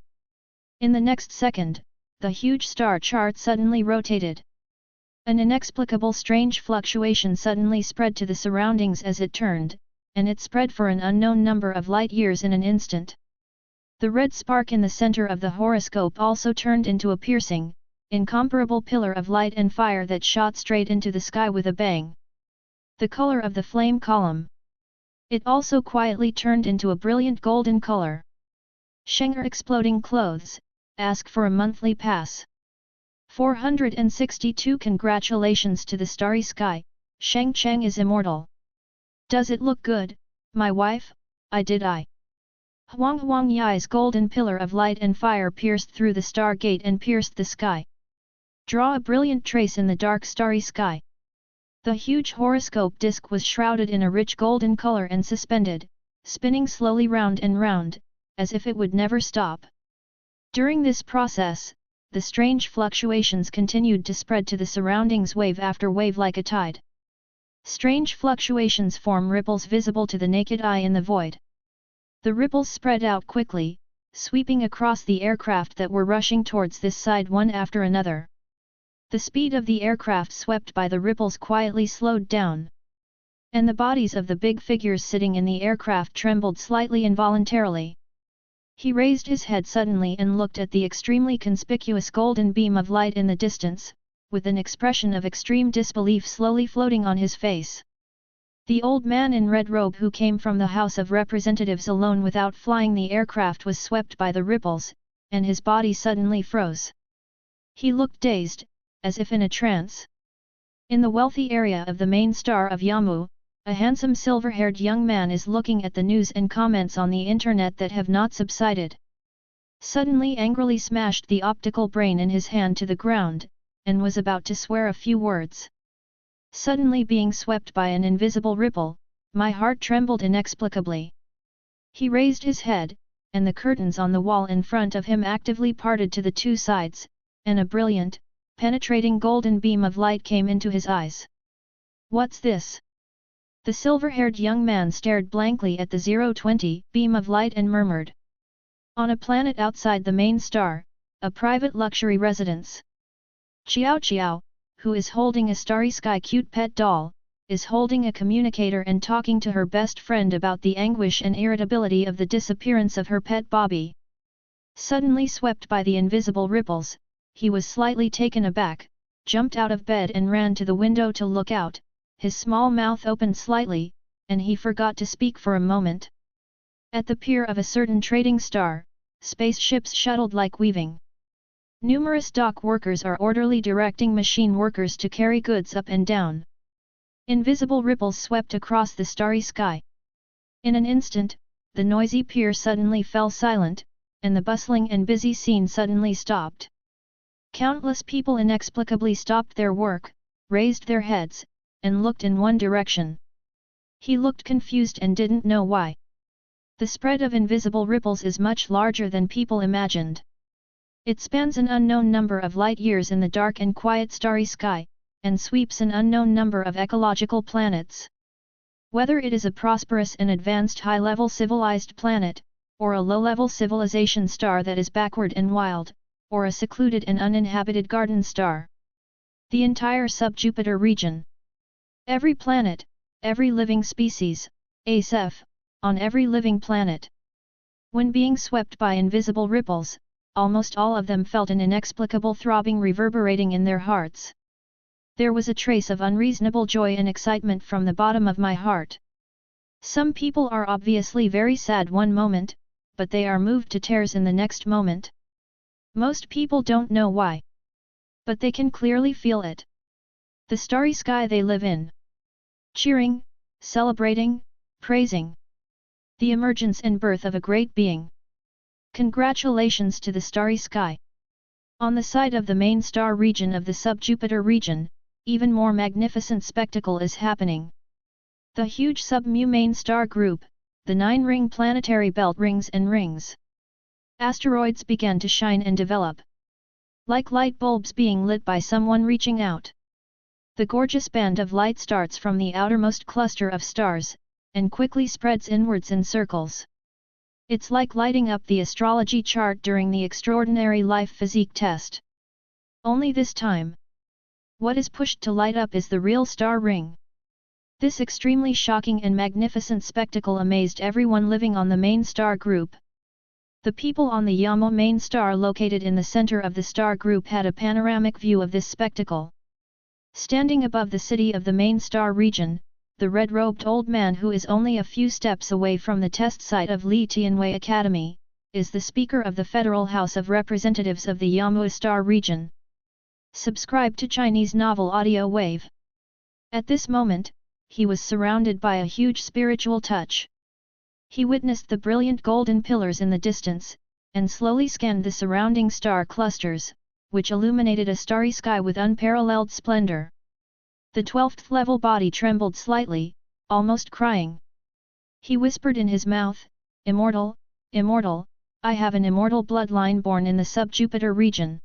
In the next second, the huge star chart suddenly rotated. An inexplicable strange fluctuation suddenly spread to the surroundings as it turned, and it spread for an unknown number of light years in an instant. The red spark in the center of the horoscope also turned into a piercing, incomparable pillar of light and fire that shot straight into the sky with a bang. The color of the flame column. It also quietly turned into a brilliant golden color. Sheng exploding clothes, ask for a monthly pass. 462 Congratulations to the starry sky, Sheng Cheng is immortal. Does it look good, my wife? I. Huang Yi's golden pillar of light and fire pierced through the star gate and pierced the sky. Draw a brilliant trace in the dark starry sky. The huge horoscope disc was shrouded in a rich golden color and suspended, spinning slowly round and round, as if it would never stop. During this process, the strange fluctuations continued to spread to the surroundings wave after wave like a tide. Strange fluctuations form ripples visible to the naked eye in the void. The ripples spread out quickly, sweeping across the aircraft that were rushing towards this side one after another. The speed of the aircraft swept by the ripples quietly slowed down. And the bodies of the big figures sitting in the aircraft trembled slightly involuntarily. He raised his head suddenly and looked at the extremely conspicuous golden beam of light in the distance, with an expression of extreme disbelief slowly floating on his face. The old man in red robe who came from the House of Representatives alone without flying the aircraft was swept by the ripples, and his body suddenly froze. He looked dazed, as if in a trance. In the wealthy area of the main star of Yamu, a handsome silver-haired young man is looking at the news and comments on the internet that have not subsided. Suddenly angrily smashed the optical brain in his hand to the ground, and was about to swear a few words. Suddenly being swept by an invisible ripple, my heart trembled inexplicably. He raised his head, and the curtains on the wall in front of him actively parted to the two sides, and a brilliant, penetrating golden beam of light came into his eyes. What's this? The silver-haired young man stared blankly at the 020 beam of light and murmured. On a planet outside the main star, a private luxury residence. Xiao, who is holding a starry sky cute pet doll, is holding a communicator and talking to her best friend about the anguish and irritability of the disappearance of her pet Bobby. Suddenly swept by the invisible ripples, he was slightly taken aback, jumped out of bed and ran to the window to look out, his small mouth opened slightly, and he forgot to speak for a moment. At the pier of a certain trading star, spaceships shuttled like weaving. Numerous dock workers are orderly directing machine workers to carry goods up and down. Invisible ripples swept across the starry sky. In an instant, the noisy pier suddenly fell silent, and the bustling and busy scene suddenly stopped. Countless people inexplicably stopped their work, raised their heads, and looked in one direction. He looked confused and didn't know why. The spread of invisible ripples is much larger than people imagined. It spans an unknown number of light years in the dark and quiet starry sky, and sweeps an unknown number of ecological planets. Whether it is a prosperous and advanced high-level civilized planet, or a low-level civilization star that is backward and wild, or a secluded and uninhabited garden star. The entire sub-Jupiter region. Every planet, every living species, ASF, on every living planet. When being swept by invisible ripples, almost all of them felt an inexplicable throbbing reverberating in their hearts. There was a trace of unreasonable joy and excitement from the bottom of my heart. Some people are obviously very sad one moment, but they are moved to tears in the next moment. Most people don't know why. But they can clearly feel it. The starry sky they live in. Cheering, celebrating, praising. The emergence and birth of a great being. Congratulations to the starry sky. On the side of the main star region of the sub-Jupiter region, even more magnificent spectacle is happening. The huge sub-Mu main star group, the 9-ring planetary belt rings and rings. Asteroids began to shine and develop. Like light bulbs being lit by someone reaching out. The gorgeous band of light starts from the outermost cluster of stars, and quickly spreads inwards in circles. It's like lighting up the astrology chart during the extraordinary life physique test. Only this time. What is pushed to light up is the real star ring. This extremely shocking and magnificent spectacle amazed everyone living on the main star group. The people on the Yamo main star located in the center of the star group had a panoramic view of this spectacle. Standing above the city of the main star region, the red-robed old man who is only a few steps away from the test site of Li Tianwei Academy, is the Speaker of the Federal House of Representatives of the Yamo Star region. Subscribe to Chinese Novel Audio Wave. At this moment, he was surrounded by a huge spiritual touch. He witnessed the brilliant golden pillars in the distance, and slowly scanned the surrounding star clusters, which illuminated a starry sky with unparalleled splendor. The 12th level body trembled slightly, almost crying. He whispered in his mouth, "Immortal, immortal, I have an immortal bloodline born in the sub-Jupiter region."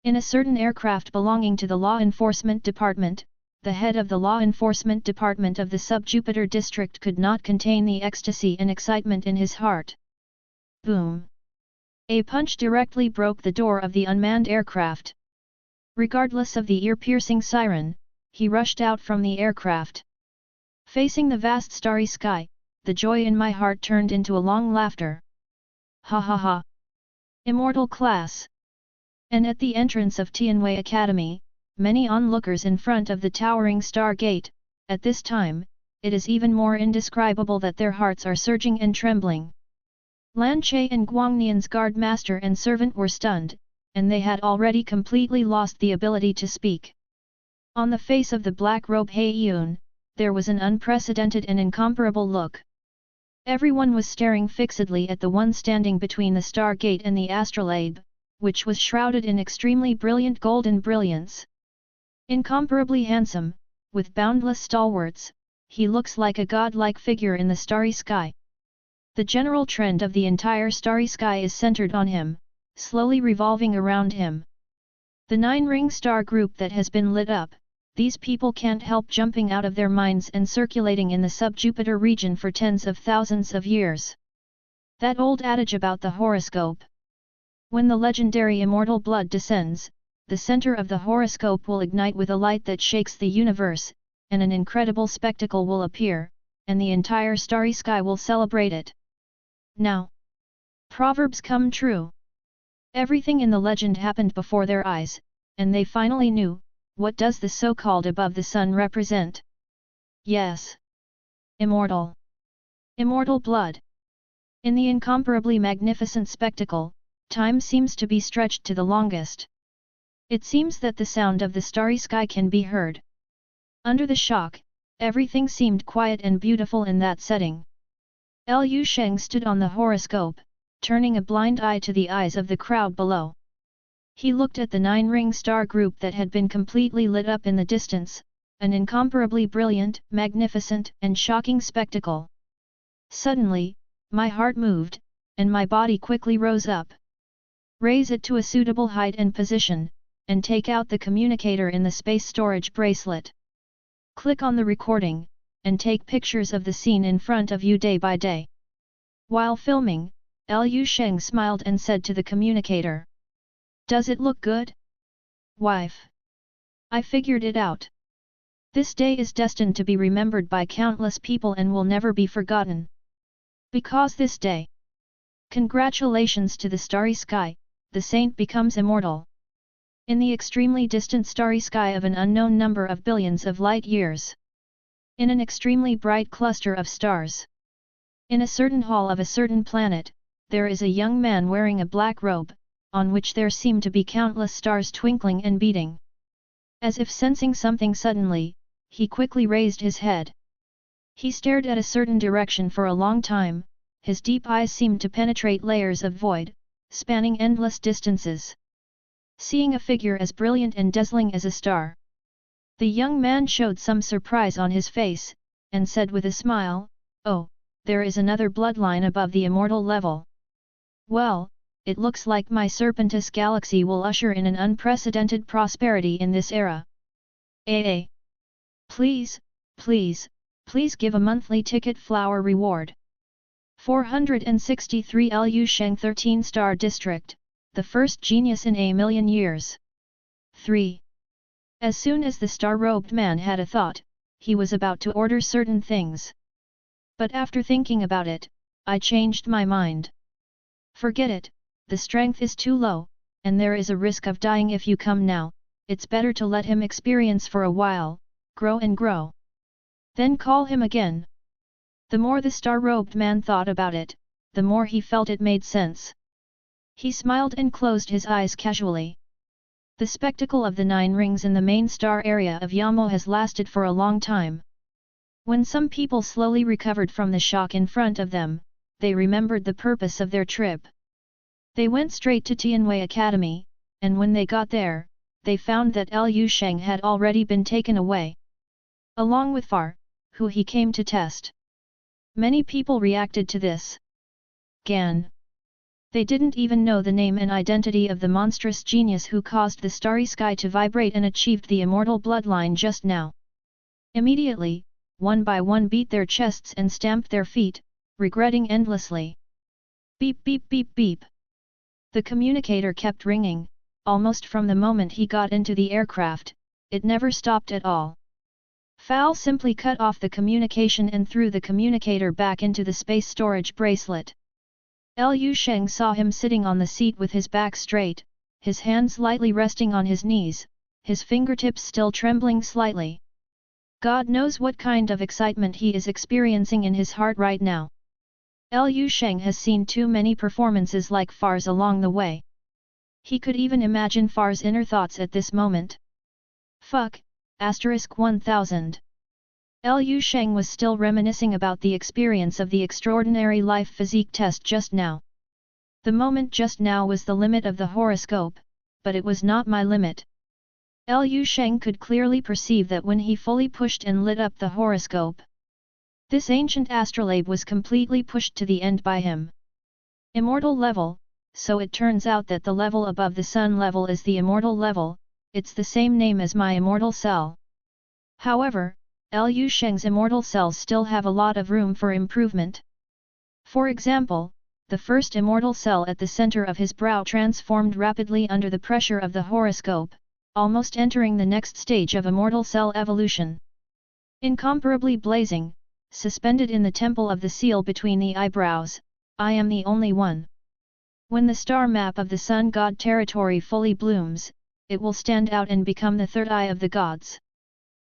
In a certain aircraft belonging to the Law Enforcement Department, the head of the Law Enforcement Department of the sub-Jupiter district could not contain the ecstasy and excitement in his heart. Boom! A punch directly broke the door of the unmanned aircraft. Regardless of the ear-piercing siren, he rushed out from the aircraft. Facing the vast starry sky, the joy in my heart turned into a long laughter. Ha ha ha! Immortal class! And at the entrance of Tianwei Academy, many onlookers in front of the towering star gate, at this time, it is even more indescribable that their hearts are surging and trembling. Lan Che and Guangnian's guard master and servant were stunned, and they had already completely lost the ability to speak. On the face of the black-robe Heiyun, there was an unprecedented and incomparable look. Everyone was staring fixedly at the one standing between the star gate and the astrolabe, which was shrouded in extremely brilliant golden brilliance. Incomparably handsome, with boundless stalwarts, he looks like a godlike figure in the starry sky. The general trend of the entire starry sky is centered on him, slowly revolving around him. The 9-ring star group that has been lit up, these people can't help jumping out of their minds and circulating in the sub-Jupiter region for tens of thousands of years. That old adage about the horoscope. When the legendary immortal blood descends, the center of the horoscope will ignite with a light that shakes the universe, and an incredible spectacle will appear, and the entire starry sky will celebrate it. Now, proverbs come true. Everything in the legend happened before their eyes, and they finally knew, what does the so-called above the sun represent? Yes. Immortal. Immortal blood. In the incomparably magnificent spectacle, time seems to be stretched to the longest. It seems that the sound of the starry sky can be heard. Under the shock, everything seemed quiet and beautiful in that setting. Lu Sheng stood on the horoscope, turning a blind eye to the eyes of the crowd below. He looked at the 9-ring star group that had been completely lit up in the distance, an incomparably brilliant, magnificent, and shocking spectacle. Suddenly, my heart moved, and my body quickly rose up. Raise it to a suitable height and position, and take out the communicator in the space storage bracelet. Click on the recording, and take pictures of the scene in front of you day by day. While filming, Lu Sheng smiled and said to the communicator, "Does it look good? Wife? I figured it out. This day is destined to be remembered by countless people and will never be forgotten. Because this day. Congratulations to the starry sky, the saint becomes immortal. In the extremely distant starry sky of an unknown number of billions of light years. In an extremely bright cluster of stars. In a certain hall of a certain planet, there is a young man wearing a black robe, on which there seem to be countless stars twinkling and beating. As if sensing something suddenly, he quickly raised his head. He stared at a certain direction for a long time, his deep eyes seemed to penetrate layers of void, spanning endless distances. Seeing a figure as brilliant and dazzling as a star. The young man showed some surprise on his face, and said with a smile, "Oh, there is another bloodline above the immortal level. Well, it looks like my Serpentis galaxy will usher in an unprecedented prosperity in this era. AA. Please, please, please give a monthly ticket flower reward. 463 Lu Sheng 13-star district, the first genius in a million years. 3. As soon as the star-robed man had a thought, he was about to order certain things. But after thinking about it, I changed my mind. Forget it, the strength is too low, and there is a risk of dying if you come now, it's better to let him experience for a while, grow and grow. Then call him again. The more the star-robed man thought about it, the more he felt it made sense. He smiled and closed his eyes casually. The spectacle of the 9 rings in the main star area of Yamo has lasted for a long time. When some people slowly recovered from the shock in front of them, they remembered the purpose of their trip. They went straight to Tianwei Academy, and when they got there, they found that Lu Sheng had already been taken away. Along with Far, who he came to test. Many people reacted to this. Gan. They didn't even know the name and identity of the monstrous genius who caused the starry sky to vibrate and achieved the immortal bloodline just now. Immediately, one by one beat their chests and stamped their feet, regretting endlessly. Beep beep beep beep. The communicator kept ringing, almost from the moment he got into the aircraft, it never stopped at all. Fowl simply cut off the communication and threw the communicator back into the space storage bracelet. Lu Sheng saw him sitting on the seat with his back straight, his hands lightly resting on his knees, his fingertips still trembling slightly. God knows what kind of excitement he is experiencing in his heart right now. Lu Sheng has seen too many performances like Far's along the way. He could even imagine Far's inner thoughts at this moment. Fuck, *1000. Lu Sheng was still reminiscing about the experience of the extraordinary life physique test just now. The moment just now was the limit of the horoscope, but it was not my limit. Lu Sheng could clearly perceive that when he fully pushed and lit up the horoscope. This ancient astrolabe was completely pushed to the end by him. Immortal level, so it turns out that the level above the sun level is the immortal level, it's the same name as my immortal cell. However, Lu Sheng's immortal cells still have a lot of room for improvement. For example, the first immortal cell at the center of his brow transformed rapidly under the pressure of the horoscope, almost entering the next stage of immortal cell evolution. Incomparably blazing, suspended in the temple of the seal between the eyebrows, I am the only one. When the star map of the sun god territory fully blooms, it will stand out and become the third eye of the gods.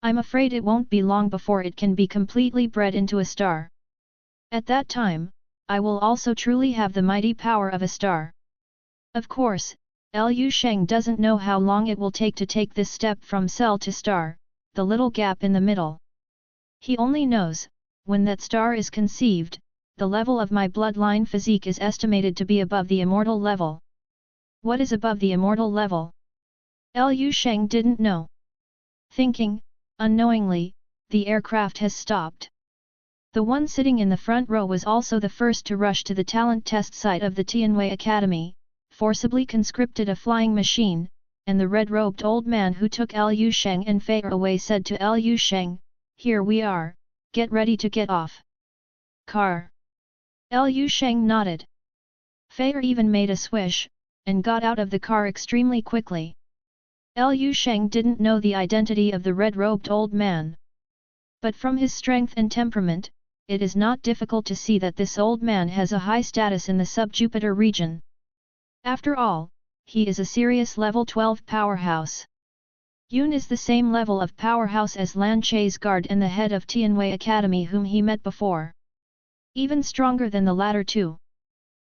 I'm afraid it won't be long before it can be completely bred into a star. At that time, I will also truly have the mighty power of a star. Of course, Lu Sheng doesn't know how long it will take to take this step from cell to star, the little gap in the middle. He only knows, when that star is conceived, the level of my bloodline physique is estimated to be above the immortal level. What is above the immortal level? Lu Sheng didn't know. Thinking, unknowingly, the aircraft has stopped. The one sitting in the front row was also the first to rush to the talent test site of the Tianwei Academy, forcibly conscripted a flying machine, and the red-robed old man who took Lu Sheng and Fei away said to Lu Sheng, "Here we are, get ready to get off." Car. Lu Sheng nodded. Fei even made a swish, and got out of the car extremely quickly. Liu Sheng didn't know the identity of the red-robed old man. But from his strength and temperament, it is not difficult to see that this old man has a high status in the sub-Jupiter region. After all, he is a serious level 12 powerhouse. Yun is the same level of powerhouse as Lan Chai's guard and the head of Tianwei Academy whom he met before. Even stronger than the latter two.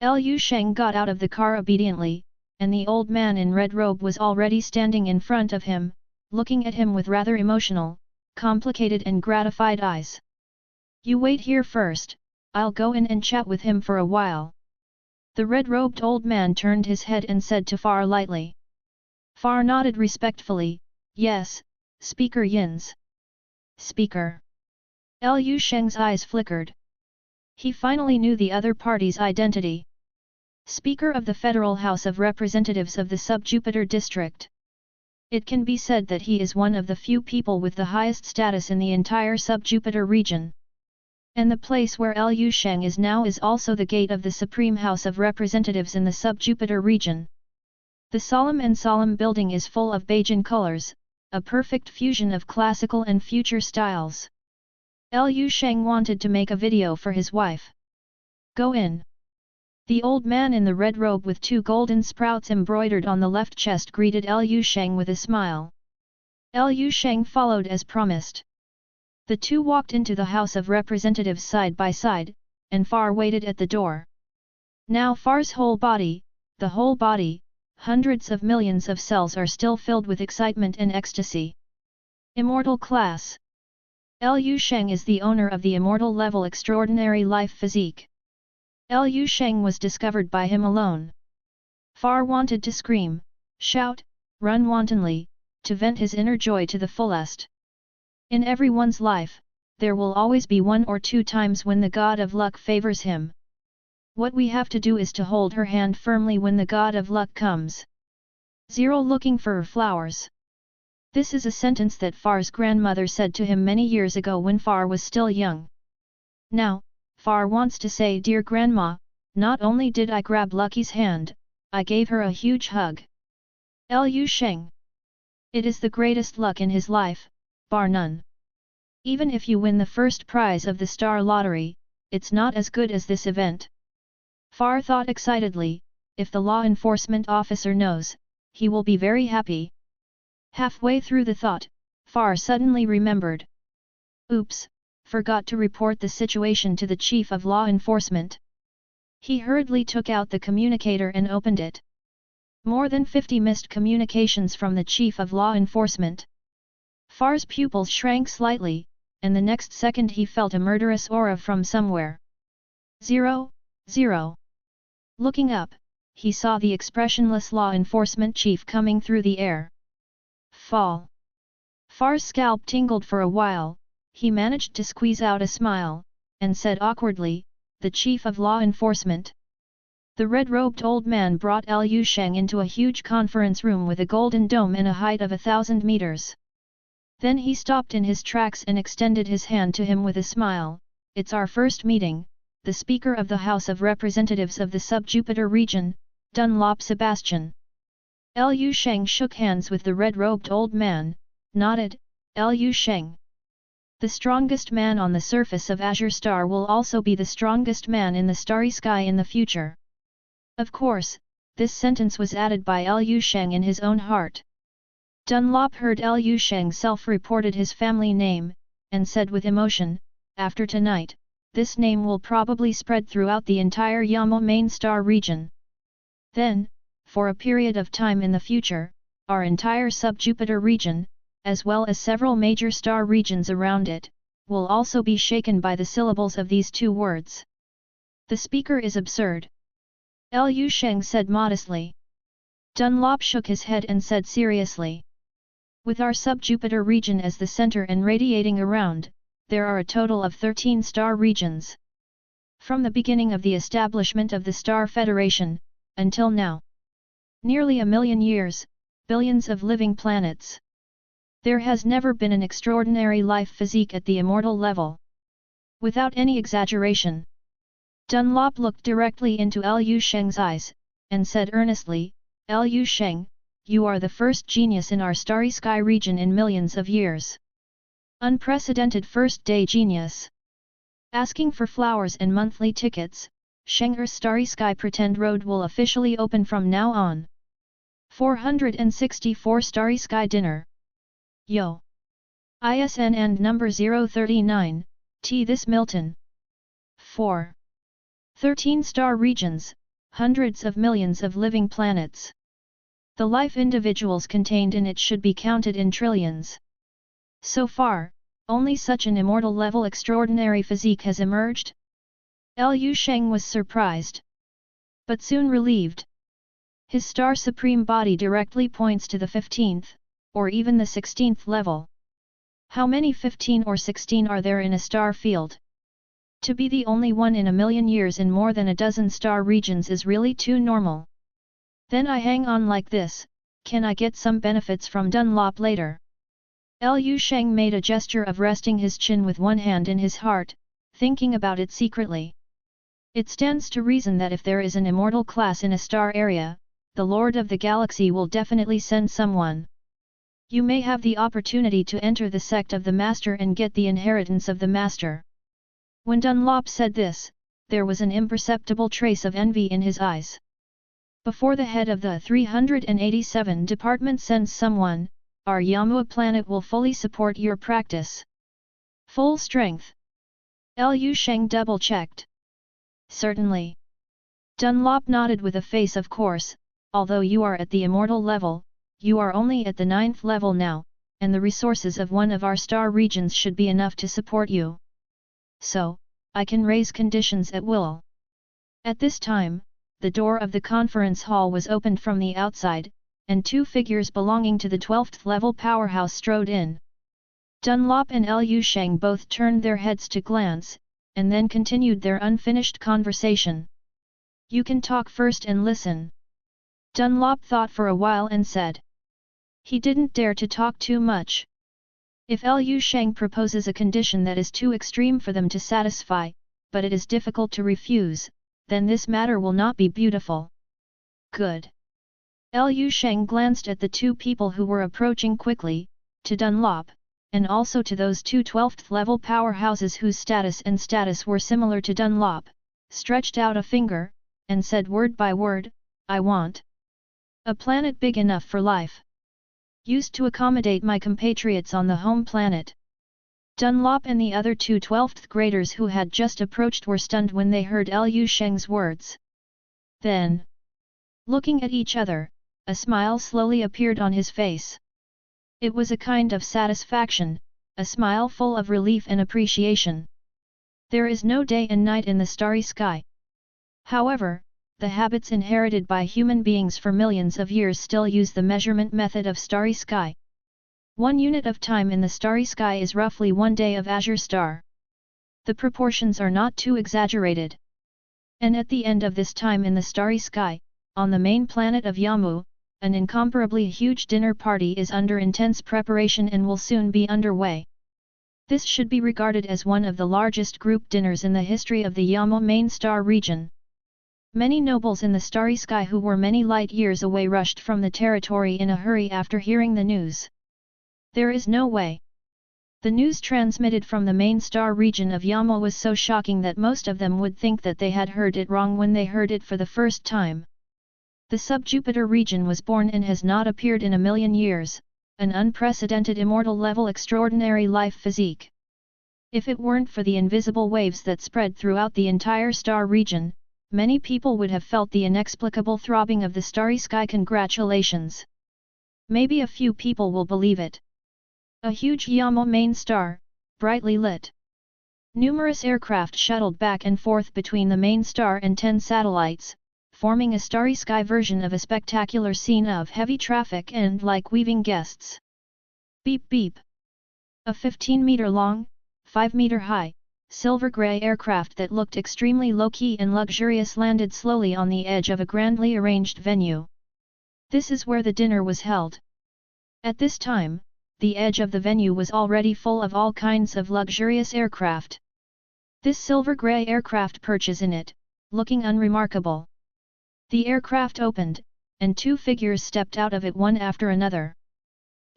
Liu Sheng got out of the car obediently, and the old man in red robe was already standing in front of him, looking at him with rather emotional, complicated and gratified eyes. You wait here first, I'll go in and chat with him for a while. The red-robed old man turned his head and said to Far lightly. Far nodded respectfully, yes, Speaker Yin's. Speaker. Liu Sheng's eyes flickered. He finally knew the other party's identity. Speaker of the Federal House of Representatives of the Sub-Jupiter District. It can be said that he is one of the few people with the highest status in the entire Sub-Jupiter region. And the place where Liu Sheng is now is also the gate of the Supreme House of Representatives in the Sub-Jupiter region. The solemn building is full of Beijing colors, a perfect fusion of classical and future styles. Liu Sheng wanted to make a video for his wife. Go in. The old man in the red robe with two golden sprouts embroidered on the left chest greeted Liu Sheng with a smile. Liu Sheng followed as promised. The two walked into the House of Representatives side by side, and Far waited at the door. Now Far's whole body, hundreds of millions of cells are still filled with excitement and ecstasy. Immortal class. Liu Sheng is the owner of the immortal level extraordinary life physique. Liu Sheng was discovered by him alone. Far wanted to scream, shout, run wantonly, to vent his inner joy to the fullest. In everyone's life, there will always be one or two times when the god of luck favors him. What we have to do is to hold her hand firmly when the god of luck comes. Zero looking for her flowers. This is a sentence that Far's grandmother said to him many years ago when Far was still young. Now, Far wants to say, dear grandma, not only did I grab Lucky's hand, I gave her a huge hug. Liu Sheng. It is the greatest luck in his life, bar none. Even if you win the first prize of the star lottery, it's not as good as this event. Far thought excitedly, if the law enforcement officer knows, he will be very happy. Halfway through the thought, Far suddenly remembered. Oops, forgot to report the situation to the chief of law enforcement. He hurriedly took out the communicator and opened it. More than 50 missed communications from the chief of law enforcement. Far's pupils shrank slightly, and the next second he felt a murderous aura from somewhere. 0, 0. Looking up, he saw the expressionless law enforcement chief coming through the air. Fall. Far's scalp tingled for a while, he managed to squeeze out a smile, and said awkwardly, the chief of law enforcement. The red-robed old man brought Liu Sheng into a huge conference room with a golden dome and a height of 1,000 meters. Then he stopped in his tracks and extended his hand to him with a smile. It's our first meeting, the Speaker of the House of Representatives of the Sub-Jupiter region, Dunlop Sebastian. Liu Sheng shook hands with the red-robed old man, nodded, Liu Sheng. The strongest man on the surface of Azure Star will also be the strongest man in the starry sky in the future. Of course, this sentence was added by Liu Sheng in his own heart. Dunlop heard Liu Sheng self-reported his family name, and said with emotion, after tonight, this name will probably spread throughout the entire Yamo main star region. Then, for a period of time in the future, our entire sub-Jupiter region, as well as several major star regions around it, will also be shaken by the syllables of these two words. The speaker is absurd. Liu Sheng said modestly. Dunlop shook his head and said seriously. With our sub-Jupiter region as the center and radiating around, there are a total of 13 star regions. From the beginning of the establishment of the Star Federation, until now. Nearly 1,000,000 years, billions of living planets. There has never been an extraordinary life physique at the immortal level. Without any exaggeration. Dunlop looked directly into Liu Sheng's eyes, and said earnestly, Liu Sheng, you are the first genius in our starry sky region in millions of years. Unprecedented first-day genius. Asking for flowers and monthly tickets, Sheng's starry sky pretend road will officially open from now on. 464 Starry Sky Dinner. Yo! ISN and number 039, T. This Milton. 4. 13 star regions, hundreds of millions of living planets. The life individuals contained in it should be counted in trillions. So far, only such an immortal level extraordinary physique has emerged. Liu Sheng was surprised, but soon relieved. His star supreme body directly points to the 15th, or even the 16th level. How many 15 or 16 are there in a star field? To be the only one in a million years in more than a dozen star regions is really too normal. Then I hang on like this, can I get some benefits from Dunlop later? Liu Sheng made a gesture of resting his chin with one hand in his heart, thinking about it secretly. It stands to reason that if there is an immortal class in a star area, the Lord of the Galaxy will definitely send someone. You may have the opportunity to enter the sect of the Master and get the inheritance of the Master. When Dunlop said this, there was an imperceptible trace of envy in his eyes. Before the head of the 387 department sends someone, our Yamua planet will fully support your practice. Full strength. Liu Sheng double-checked. Certainly. Dunlop nodded with a face of course, although you are at the immortal level, you are only at the 9th level now, and the resources of one of our star regions should be enough to support you. So, I can raise conditions at will. At this time, the door of the conference hall was opened from the outside, and two figures belonging to the 12th level powerhouse strode in. Dunlop and Liu Sheng both turned their heads to glance, and then continued their unfinished conversation. You can talk first and listen. Dunlop thought for a while and said. He didn't dare to talk too much. If Liu Sheng proposes a condition that is too extreme for them to satisfy, but it is difficult to refuse, then this matter will not be beautiful. Good. Liu Sheng glanced at the two people who were approaching quickly, to Dunlop, and also to those two 12th level powerhouses whose status were similar to Dunlop, stretched out a finger, and said word by word, I want a planet big enough for life. Used to accommodate my compatriots on the home planet. Dunlop and the other two 12th graders who had just approached were stunned when they heard Liu Sheng's words. Then, looking at each other, a smile slowly appeared on his face. It was a kind of satisfaction, a smile full of relief and appreciation. There is no day and night in the starry sky. However, the habits inherited by human beings for millions of years still use the measurement method of starry sky. 1 unit of time in the starry sky is roughly 1 day of azure star. The proportions are not too exaggerated. And at the end of this time in the starry sky, on the main planet of Yamu, an incomparably huge dinner party is under intense preparation and will soon be underway. This should be regarded as one of the largest group dinners in the history of the Yamu main star region. Many nobles in the starry sky who were many light years away rushed from the territory in a hurry after hearing the news. There is no way. The news transmitted from the main star region of Yamu was so shocking that most of them would think that they had heard it wrong when they heard it for the first time. The sub-Jupiter region was born and has not appeared in a million years, an unprecedented immortal level extraordinary life physique. If it weren't for the invisible waves that spread throughout the entire star region, many people would have felt the inexplicable throbbing of the starry sky. Congratulations! Maybe a few people will believe it. A huge Yamu main star, brightly lit. Numerous aircraft shuttled back and forth between the main star and 10 satellites, forming a starry sky version of a spectacular scene of heavy traffic and like weaving guests. Beep beep. A 15-meter-long, 5-meter-high, silver-gray aircraft that looked extremely low-key and luxurious landed slowly on the edge of a grandly arranged venue. This is where the dinner was held. At this time, the edge of the venue was already full of all kinds of luxurious aircraft. This silver-gray aircraft perches in it, looking unremarkable. The aircraft opened, and two figures stepped out of it one after another.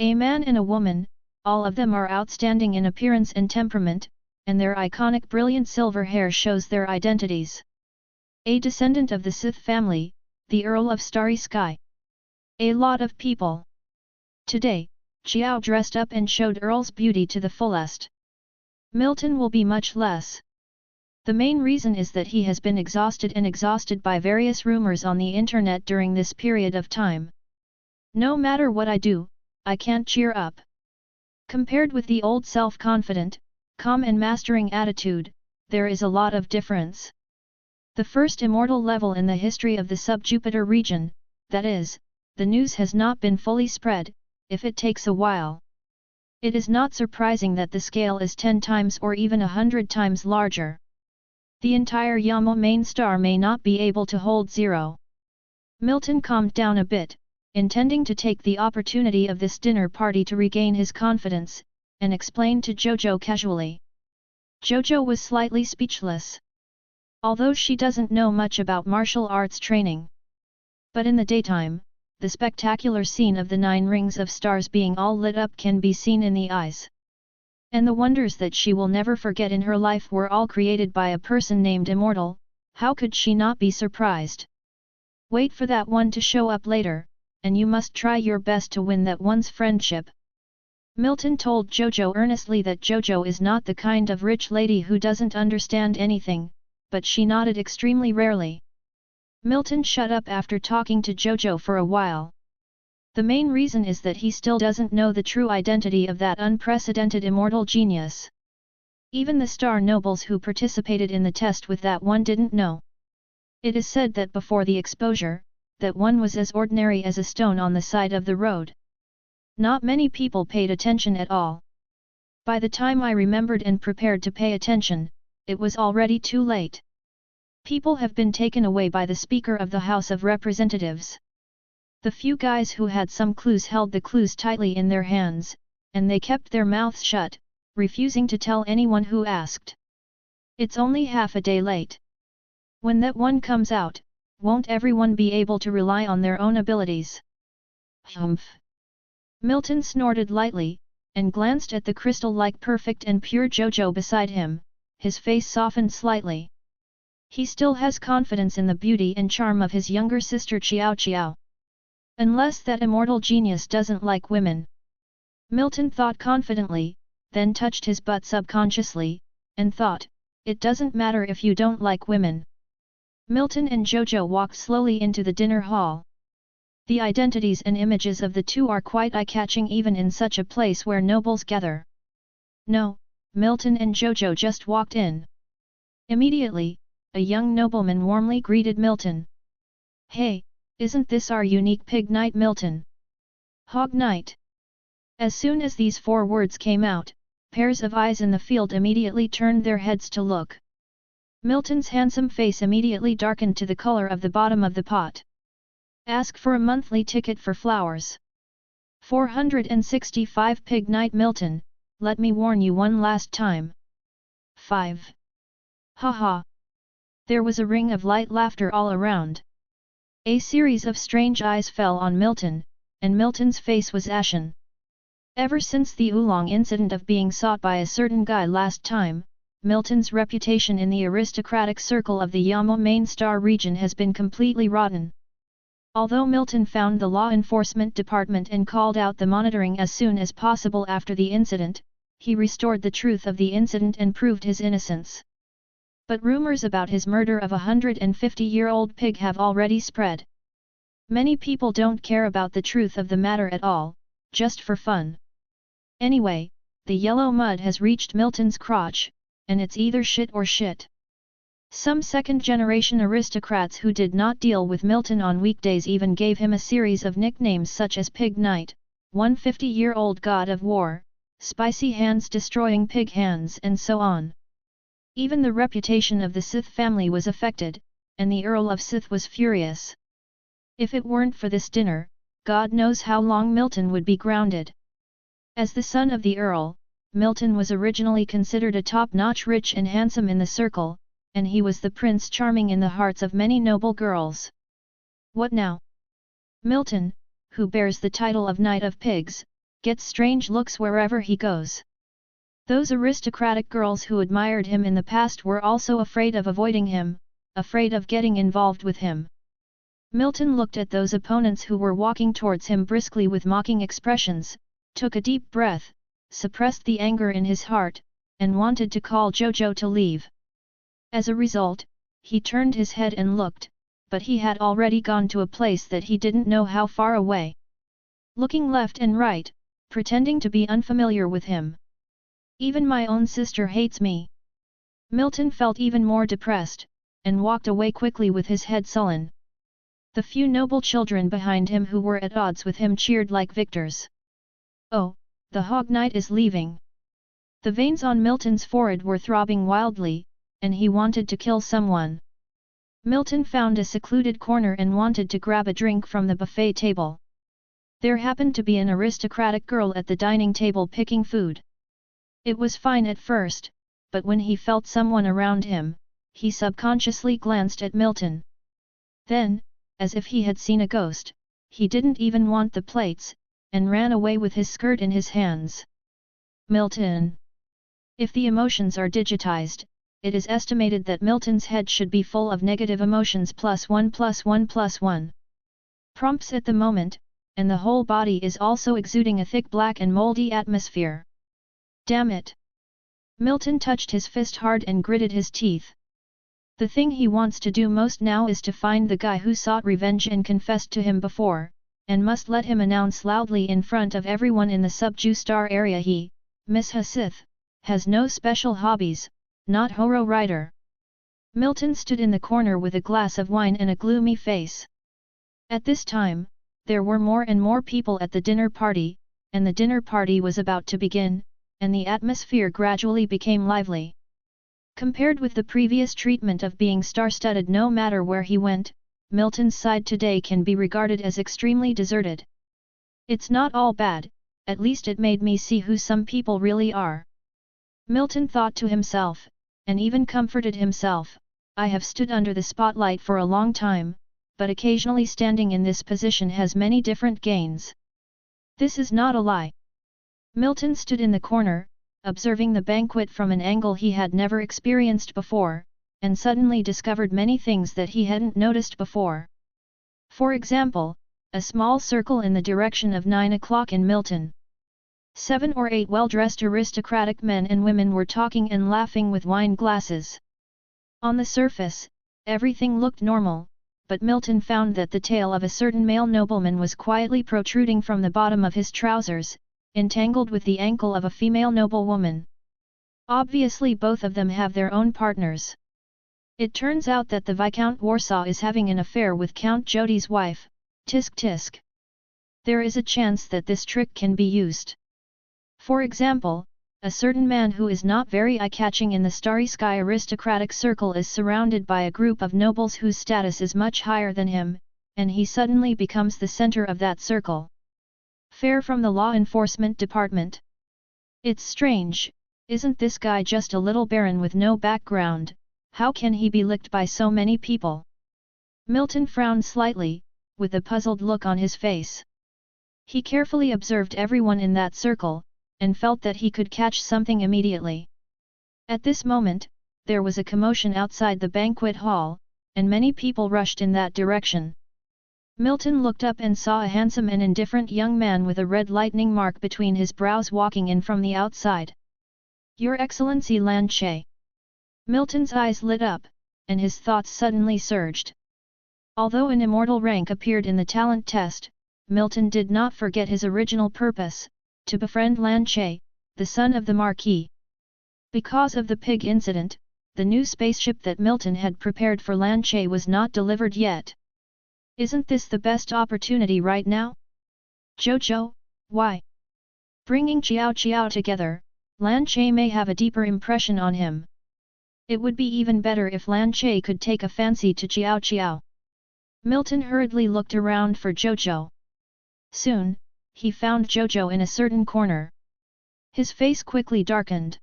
A man and a woman, all of them are outstanding in appearance and temperament, and their iconic brilliant silver hair shows their identities. A descendant of the Sith family, the Earl of Starry Sky. A lot of people. Today, Xiao dressed up and showed Earl's beauty to the fullest. Milton will be much less. The main reason is that he has been exhausted by various rumors on the internet during this period of time. No matter what I do, I can't cheer up. Compared with the old self-confident, calm and mastering attitude, there is a lot of difference. The first immortal level in the history of the sub-Jupiter region, that is, the news has not been fully spread, if it takes a while. It is not surprising that the scale is 10 times or even 100 times larger. The entire Yama main star may not be able to hold zero. Milton calmed down a bit, intending to take the opportunity of this dinner party to regain his confidence, and explained to Jojo casually. Jojo was slightly speechless. Although she doesn't know much about martial arts training. But in the daytime, the spectacular scene of the 9 rings of stars being all lit up can be seen in the eyes. And the wonders that she will never forget in her life were all created by a person named Immortal, how could she not be surprised? Wait for that one to show up later, and you must try your best to win that one's friendship. Milton told Jojo earnestly that Jojo is not the kind of rich lady who doesn't understand anything, but she nodded extremely rarely. Milton shut up after talking to Jojo for a while. The main reason is that he still doesn't know the true identity of that unprecedented immortal genius. Even the star nobles who participated in the test with that one didn't know. It is said that before the exposure, that one was as ordinary as a stone on the side of the road. Not many people paid attention at all. By the time I remembered and prepared to pay attention, it was already too late. People have been taken away by the Speaker of the House of Representatives. The few guys who had some clues held the clues tightly in their hands, and they kept their mouths shut, refusing to tell anyone who asked. It's only half a day late. When that one comes out, won't everyone be able to rely on their own abilities? Humph! Milton snorted lightly, and glanced at the crystal-like perfect and pure Jojo beside him, his face softened slightly. He still has confidence in the beauty and charm of his younger sister Xiao Xiao. Unless that immortal genius doesn't like women. Milton thought confidently, then touched his butt subconsciously, and thought, it doesn't matter if you don't like women. Milton and Jojo walked slowly into the dinner hall. The identities and images of the two are quite eye-catching even in such a place where nobles gather. No, Milton and Jojo just walked in. Immediately, a young nobleman warmly greeted Milton. Hey, isn't this our unique pig knight Milton? Hog knight. As soon as these 4 words came out, pairs of eyes in the field immediately turned their heads to look. Milton's handsome face immediately darkened to the color of the bottom of the pot. Ask for a monthly ticket for flowers. 465 Pig Knight Milton, let me warn you one last time. 5. Haha. There was a ring of light laughter all around. A series of strange eyes fell on Milton, and Milton's face was ashen. Ever since the oolong incident of being sought by a certain guy last time, Milton's reputation in the aristocratic circle of the Yama main star region has been completely rotten. Although Milton found the law enforcement department and called out the monitoring as soon as possible after the incident, he restored the truth of the incident and proved his innocence. But rumors about his murder of a 150-year-old pig have already spread. Many people don't care about the truth of the matter at all, just for fun. Anyway, the yellow mud has reached Milton's crotch, and it's either shit or shit. Some second-generation aristocrats who did not deal with Milton on weekdays even gave him a series of nicknames such as Pig Knight, 150-year-old God of War, Spicy Hands destroying pig hands and so on. Even the reputation of the Sith family was affected, and the Earl of Sith was furious. If it weren't for this dinner, God knows how long Milton would be grounded. As the son of the Earl, Milton was originally considered a top-notch rich and handsome in the circle, and he was the Prince Charming in the hearts of many noble girls. What now? Milton, who bears the title of Knight of Pigs, gets strange looks wherever he goes. Those aristocratic girls who admired him in the past were also afraid of avoiding him, afraid of getting involved with him. Milton looked at those opponents who were walking towards him briskly with mocking expressions, took a deep breath, suppressed the anger in his heart, and wanted to call Jojo to leave. As a result, he turned his head and looked, but he had already gone to a place that he didn't know how far away. Looking left and right, pretending to be unfamiliar with him. Even my own sister hates me. Milton felt even more depressed, and walked away quickly with his head sullen. The few noble children behind him who were at odds with him cheered like victors. Oh, the Hog Knight is leaving. The veins on Milton's forehead were throbbing wildly, and he wanted to kill someone. Milton found a secluded corner and wanted to grab a drink from the buffet table. There happened to be an aristocratic girl at the dining table picking food. It was fine at first, but when he felt someone around him, he subconsciously glanced at Milton. Then, as if he had seen a ghost, he didn't even want the plates, and ran away with his skirt in his hands. Milton. If the emotions are digitized, it is estimated that Milton's head should be full of negative emotions +1+1+1 prompts at the moment, and the whole body is also exuding a thick black and moldy atmosphere. Damn it! Milton touched his fist hard and gritted his teeth. The thing he wants to do most now is to find the guy who sought revenge and confessed to him before, and must let him announce loudly in front of everyone in the Sub-Ju-Star area he, Miss Hasith, has no special hobbies, not Horo Rider. Milton stood in the corner with a glass of wine and a gloomy face. At this time, there were more and more people at the dinner party, and the dinner party was about to begin, and the atmosphere gradually became lively. Compared with the previous treatment of being star-studded no matter where he went, Milton's side today can be regarded as extremely deserted. It's not all bad, at least it made me see who some people really are. Milton thought to himself, and even comforted himself, I have stood under the spotlight for a long time, but occasionally standing in this position has many different gains. This is not a lie. Milton stood in the corner, observing the banquet from an angle he had never experienced before, and suddenly discovered many things that he hadn't noticed before. For example, a small circle in the direction of 9 o'clock in Milton. 7 or 8 well-dressed aristocratic men and women were talking and laughing with wine glasses. On the surface, everything looked normal, but Milton found that the tail of a certain male nobleman was quietly protruding from the bottom of his trousers, entangled with the ankle of a female noblewoman. Obviously both of them have their own partners. It turns out that the Viscount Warsaw is having an affair with Count Jody's wife, Tisk Tisk. There is a chance that this trick can be used. For example, a certain man who is not very eye-catching in the starry sky aristocratic circle is surrounded by a group of nobles whose status is much higher than him, and he suddenly becomes the center of that circle. Fair from the law enforcement department. It's strange, isn't this guy just a little baron with no background? How can he be licked by so many people? Milton frowned slightly, with a puzzled look on his face. He carefully observed everyone in that circle, and felt that he could catch something immediately. At this moment, there was a commotion outside the banquet hall, and many people rushed in that direction. Milton looked up and saw a handsome and indifferent young man with a red lightning mark between his brows walking in from the outside. Your Excellency Lan Che. Milton's eyes lit up, and his thoughts suddenly surged. Although an immortal rank appeared in the talent test, Milton did not forget his original purpose, to befriend Lan Che, the son of the Marquis. Because of the pig incident, the new spaceship that Milton had prepared for Lan Che was not delivered yet. Isn't this the best opportunity right now? Jojo, why? Bringing Xiao Xiao together, Lan Che may have a deeper impression on him. It would be even better if Lan Che could take a fancy to Xiao Xiao. Milton hurriedly looked around for Jojo. Soon, he found Jojo in a certain corner. His face quickly darkened.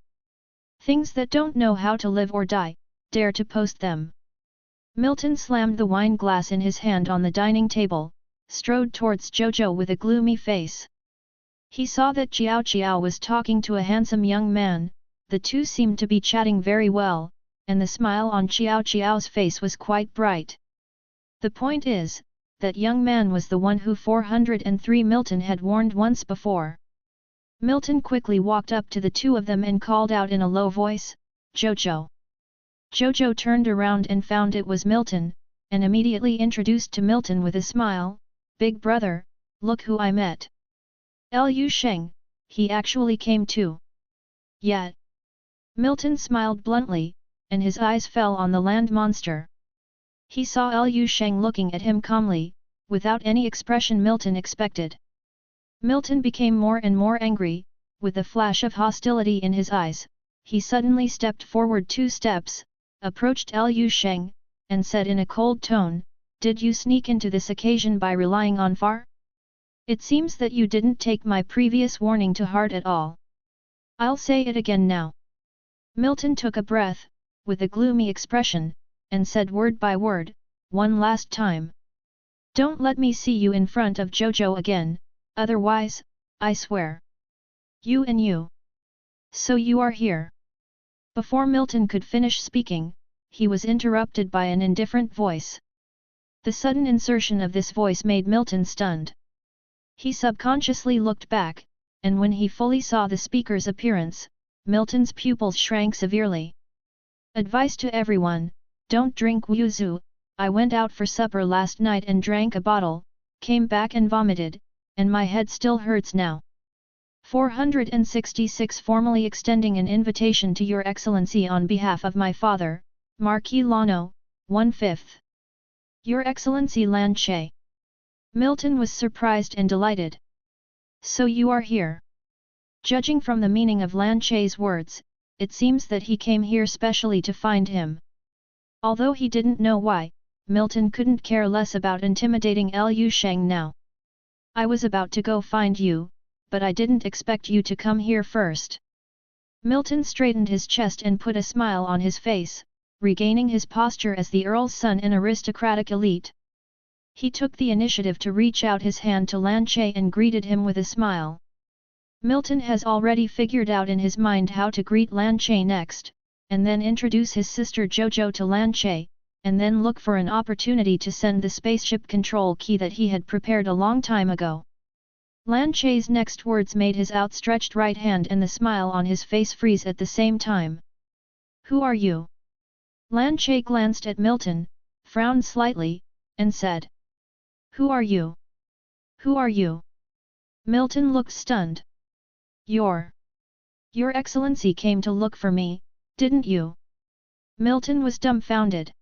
Things that don't know how to live or die, dare to post them. Milton slammed the wine glass in his hand on the dining table, strode towards Jojo with a gloomy face. He saw that Jiao Qiao was talking to a handsome young man, the two seemed to be chatting very well, and the smile on Jiao Qiao's face was quite bright. The point is, that young man was the one who 403 Milton had warned once before. Milton quickly walked up to the two of them and called out in a low voice, "Jojo." Jojo turned around and found it was Milton, and immediately introduced to Milton with a smile, "Big brother, look who I met. Lu Sheng, he actually came too." Yet. Milton smiled bluntly, and his eyes fell on the land monster. He saw Lu Sheng looking at him calmly, without any expression Milton expected. Milton became more and more angry, with a flash of hostility in his eyes. He suddenly stepped forward 2 steps, approached Lu Sheng, and said in a cold tone, "Did you sneak into this occasion by relying on far? It seems that you didn't take my previous warning to heart at all. I'll say it again now." Milton took a breath, with a gloomy expression, and said word by word, "One last time. Don't let me see you in front of Jojo again, otherwise, I swear. You and you. So you are here." Before Milton could finish speaking, he was interrupted by an indifferent voice. The sudden insertion of this voice made Milton stunned. He subconsciously looked back, and when he fully saw the speaker's appearance, Milton's pupils shrank severely. "Advice to everyone, don't drink wuzu. I went out for supper last night and drank a bottle, came back and vomited, and my head still hurts now." 466 Formally extending an invitation to Your Excellency on behalf of my father, Marquis Lano, 1/5. Your Excellency Lan Che. Milton was surprised and delighted. "So you are here." Judging from the meaning of Lan Che's words, it seems that he came here specially to find him. Although he didn't know why, Milton couldn't care less about intimidating Lu Sheng now. "I was about to go find you, but I didn't expect you to come here first." Milton straightened his chest and put a smile on his face, regaining his posture as the Earl's son in aristocratic elite. He took the initiative to reach out his hand to Lan Che and greeted him with a smile. Milton has already figured out in his mind how to greet Lan Che next, and then introduce his sister Jojo to Lan Che, and then look for an opportunity to send the spaceship control key that he had prepared a long time ago. Lan Che's next words made his outstretched right hand and the smile on his face freeze at the same time. "Who are you?" Lan Che glanced at Milton, frowned slightly, and said. "Who are you? Who are you?" Milton looked stunned. Your Excellency came to look for me, didn't you?" Milton was dumbfounded.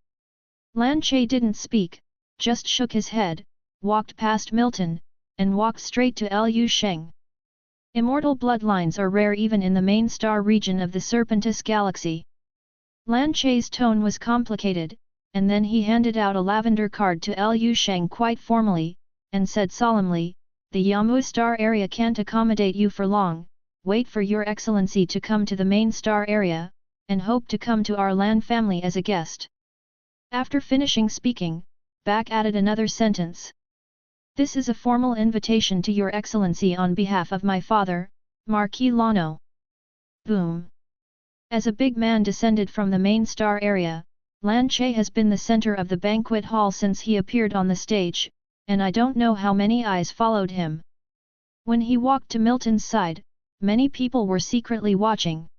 Lan Che didn't speak, just shook his head, walked past Milton, and walked straight to Lu Sheng. Immortal bloodlines are rare even in the main star region of the Serpentis Galaxy. Lan Che's tone was complicated, and then he handed out a lavender card to Lu Sheng quite formally, and said solemnly, "The Yamu star area can't accommodate you for long, wait for Your Excellency to come to the main star area, and hope to come to our Lan family as a guest." After finishing speaking, back added another sentence. "This is a formal invitation to Your Excellency on behalf of my father, Marquis Lano." Boom! As a big man descended from the main star area, Lan Che has been the center of the banquet hall since he appeared on the stage, and I don't know how many eyes followed him. When he walked to Milton's side, many people were secretly watching.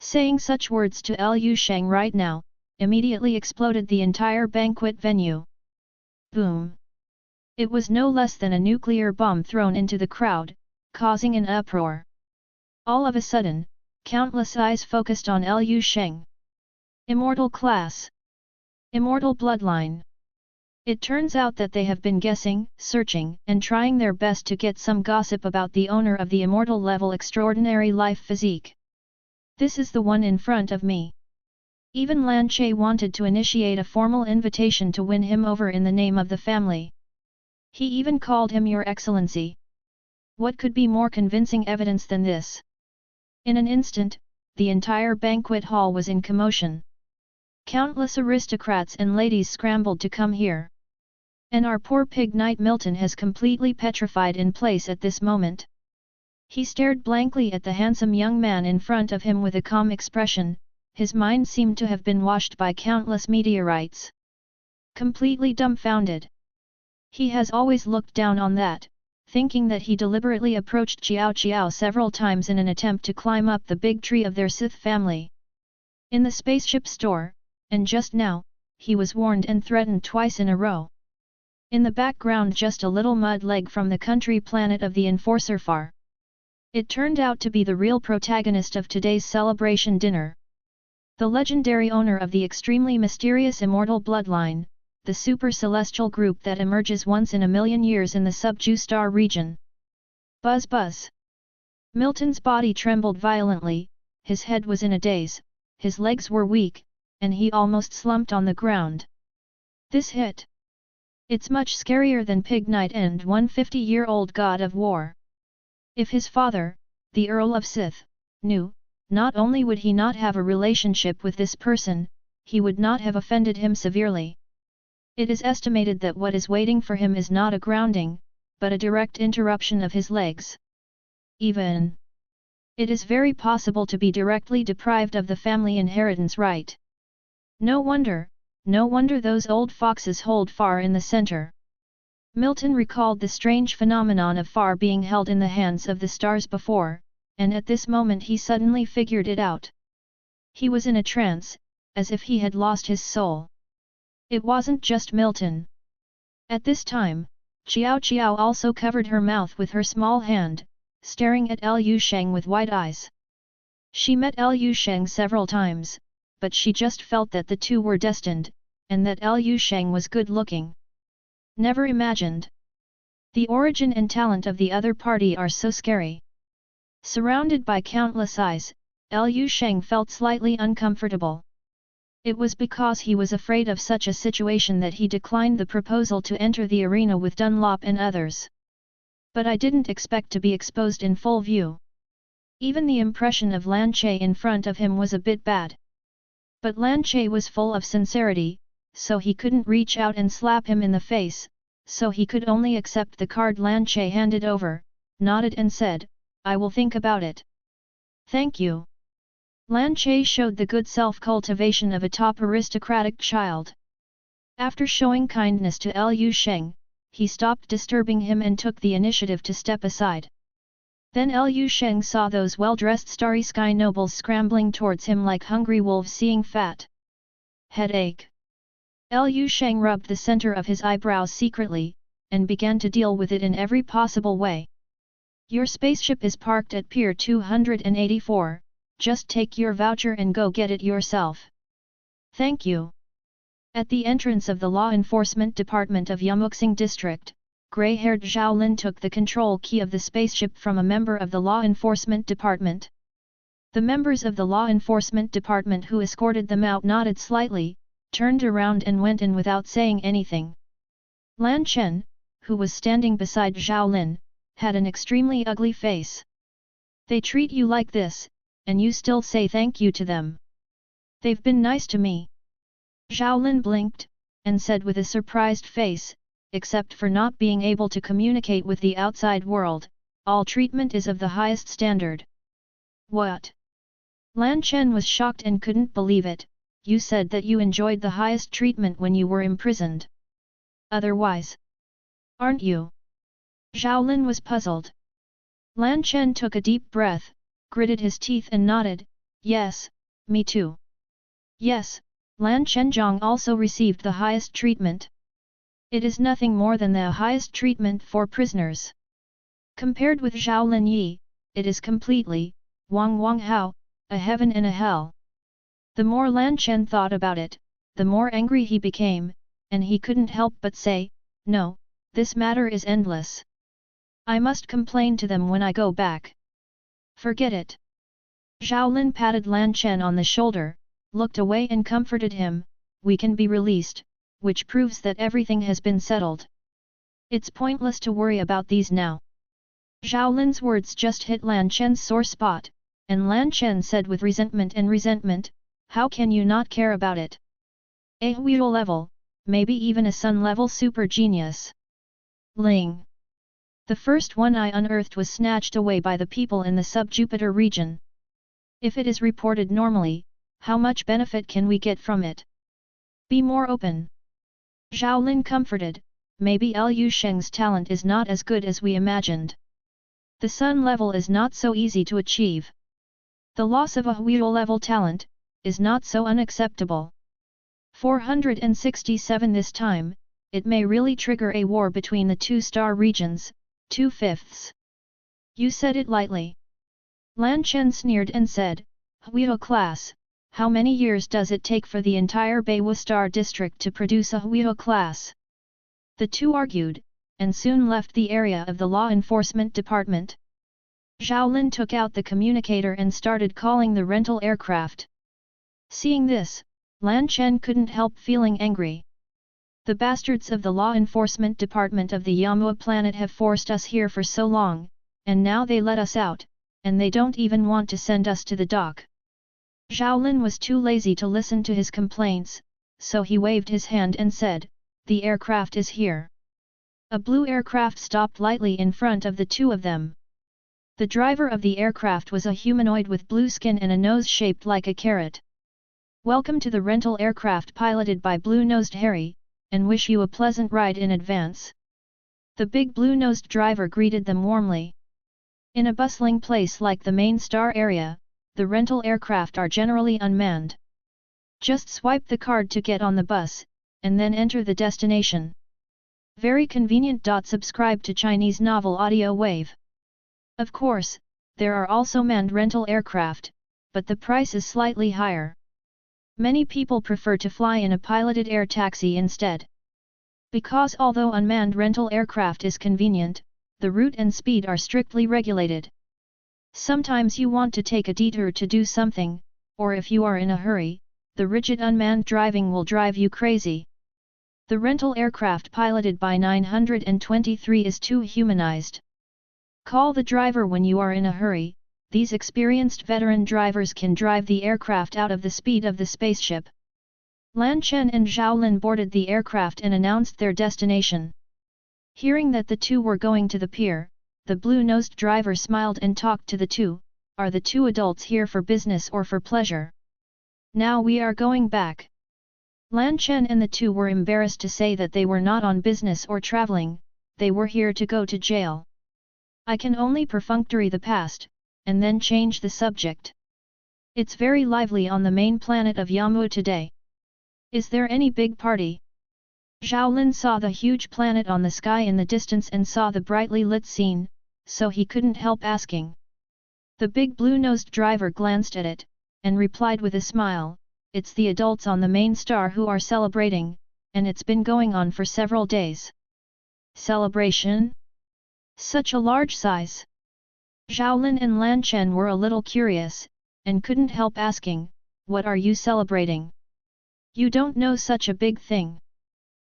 Saying such words to Lu Sheng right now, immediately exploded the entire banquet venue. Boom! It was no less than a nuclear bomb thrown into the crowd, causing an uproar. All of a sudden, countless eyes focused on Lu Sheng. Immortal class. Immortal bloodline. It turns out that they have been guessing, searching, and trying their best to get some gossip about the owner of the immortal level extraordinary life physique. This is the one in front of me. Even Lan Che wanted to initiate a formal invitation to win him over in the name of the family. He even called him Your Excellency. What could be more convincing evidence than this? In an instant, the entire banquet hall was in commotion. Countless aristocrats and ladies scrambled to come here. And our poor pig knight Milton has completely petrified in place at this moment. He stared blankly at the handsome young man in front of him with a calm expression, his mind seemed to have been washed by countless meteorites. Completely dumbfounded. He has always looked down on that, thinking that he deliberately approached Xiao Xiao several times in an attempt to climb up the big tree of their Sith family. In the spaceship store, and just now, he was warned and threatened twice in a row. In the background just a little mud leg from the country planet of the Enforcer Far. It turned out to be the real protagonist of today's celebration dinner. The legendary owner of the extremely mysterious immortal bloodline, the super celestial group that emerges once in a million years in the Sub-Ju star region. Buzz buzz. Milton's body trembled violently, his head was in a daze, his legs were weak, and he almost slumped on the ground. This hit. It's much scarier than Pig Knight and 150-year-old god of war. If his father, the Earl of Sith, knew, not only would he not have a relationship with this person, he would not have offended him severely. It is estimated that what is waiting for him is not a grounding, but a direct interruption of his legs. Even. It is very possible to be directly deprived of the family inheritance right. No wonder those old foxes hold Far in the center. Milton recalled the strange phenomenon of Far being held in the hands of the stars before, and at this moment he suddenly figured it out. He was in a trance, as if he had lost his soul. It wasn't just Milton. At this time, Xiao Xiao also covered her mouth with her small hand, staring at Liu Sheng with wide eyes. She met Liu Sheng several times, but she just felt that the two were destined, and that Liu Sheng was good-looking. Never imagined. The origin and talent of the other party are so scary. Surrounded by countless eyes, Liu Sheng felt slightly uncomfortable. It was because he was afraid of such a situation that he declined the proposal to enter the arena with Dunlop and others. But I didn't expect to be exposed in full view. Even the impression of Lan Che in front of him was a bit bad. But Lan Che was full of sincerity, so he couldn't reach out and slap him in the face, so he could only accept the card Lan Che handed over, nodded and said, "I will think about it." "Thank you." Lan Che showed the good self-cultivation of a top aristocratic child. After showing kindness to Liu Sheng, he stopped disturbing him and took the initiative to step aside. Then Liu Sheng saw those well-dressed starry sky nobles scrambling towards him like hungry wolves seeing fat. Headache. Liu Sheng rubbed the center of his eyebrows secretly, and began to deal with it in every possible way. "Your spaceship is parked at Pier 284, just take your voucher and go get it yourself." "Thank you." At the entrance of the Law Enforcement Department of Yamuxing District, grey-haired Zhao Lin took the control key of the spaceship from a member of the Law Enforcement Department. The members of the Law Enforcement Department who escorted them out nodded slightly, turned around and went in without saying anything. Lan Chen, who was standing beside Zhao Lin, had an extremely ugly face. "They treat you like this, and you still say thank you to them. They've been nice to me." Zhao Lin blinked, and said with a surprised face, "Except for not being able to communicate with the outside world, all treatment is of the highest standard." "What?" Lan Chen was shocked and couldn't believe it. "You said that you enjoyed the highest treatment when you were imprisoned. Otherwise, aren't you?" Zhao Lin was puzzled. Lan Chen took a deep breath, gritted his teeth and nodded, "Yes, me too." "Yes, Lan Chenjiang also received the highest treatment. It is nothing more than the highest treatment for prisoners. Compared with Zhao Lin Yi, it is completely, Wang Hao, a heaven and a hell." The more Lan Chen thought about it, the more angry he became, and he couldn't help but say, "No, this matter is endless. I must complain to them when I go back." "Forget it." Zhao Lin patted Lan Chen on the shoulder, looked away and comforted him, "We can be released, which proves that everything has been settled. It's pointless to worry about these now." Zhao Lin's words just hit Lan Chen's sore spot, and Lan Chen said with resentment, "How can you not care about it? A real level, maybe even a sun-level super genius. Ling. The first one I unearthed was snatched away by the people in the sub-Jupiter region. If it is reported normally, how much benefit can we get from it? Be more open. Zhao Lin comforted, maybe Lu Sheng's talent is not as good as we imagined. The sun level is not so easy to achieve. The loss of a Huido level talent is not so unacceptable. 467 This time, it may really trigger a war between the two star regions, 2/5. You said it lightly. Lan Chen sneered and said, Huido class, how many years does it take for the entire Beiwu Star district to produce a Huido class? The two argued, and soon left the area of the law enforcement department. Zhao Lin took out the communicator and started calling the rental aircraft. Seeing this, Lan Chen couldn't help feeling angry. The bastards of the law enforcement department of the Yamua planet have forced us here for so long, and now they let us out, and they don't even want to send us to the dock. Zhao Lin was too lazy to listen to his complaints, so he waved his hand and said, the aircraft is here. A blue aircraft stopped lightly in front of the two of them. The driver of the aircraft was a humanoid with blue skin and a nose shaped like a carrot. Welcome to the rental aircraft piloted by Blue-Nosed Harry, and wish you a pleasant ride in advance. The big blue-nosed driver greeted them warmly. In a bustling place like the main star area, the rental aircraft are generally unmanned. Just swipe the card to get on the bus, and then enter the destination. Very convenient. Subscribe to Chinese Novel Audio Wave. Of course, there are also manned rental aircraft, but the price is slightly higher. Many people prefer to fly in a piloted air taxi instead. Because although unmanned rental aircraft is convenient, the route and speed are strictly regulated. Sometimes you want to take a detour to do something, or if you are in a hurry, the rigid unmanned driving will drive you crazy. The rental aircraft piloted by 923 is too humanized. Call the driver when you are in a hurry. These experienced veteran drivers can drive the aircraft out of the speed of the spaceship. Lan Chen and Zhao Lin boarded the aircraft and announced their destination. Hearing that the two were going to the pier, the blue-nosed driver smiled and talked to the two, are the two adults here for business or for pleasure? Now we are going back. Lan Chen and the two were embarrassed to say that they were not on business or traveling, they were here to go to jail. I can only perfunctory the past, and then change the subject. It's very lively on the main planet of Yamua today. Is there any big party? Zhao Lin saw the huge planet on the sky in the distance and saw the brightly lit scene, so he couldn't help asking. The big blue-nosed driver glanced at it, and replied with a smile, it's the adults on the main star who are celebrating, and it's been going on for several days. Celebration? Such a large size. Zhao Lin and Lan Chen were a little curious, and couldn't help asking, what are you celebrating? You don't know such a big thing.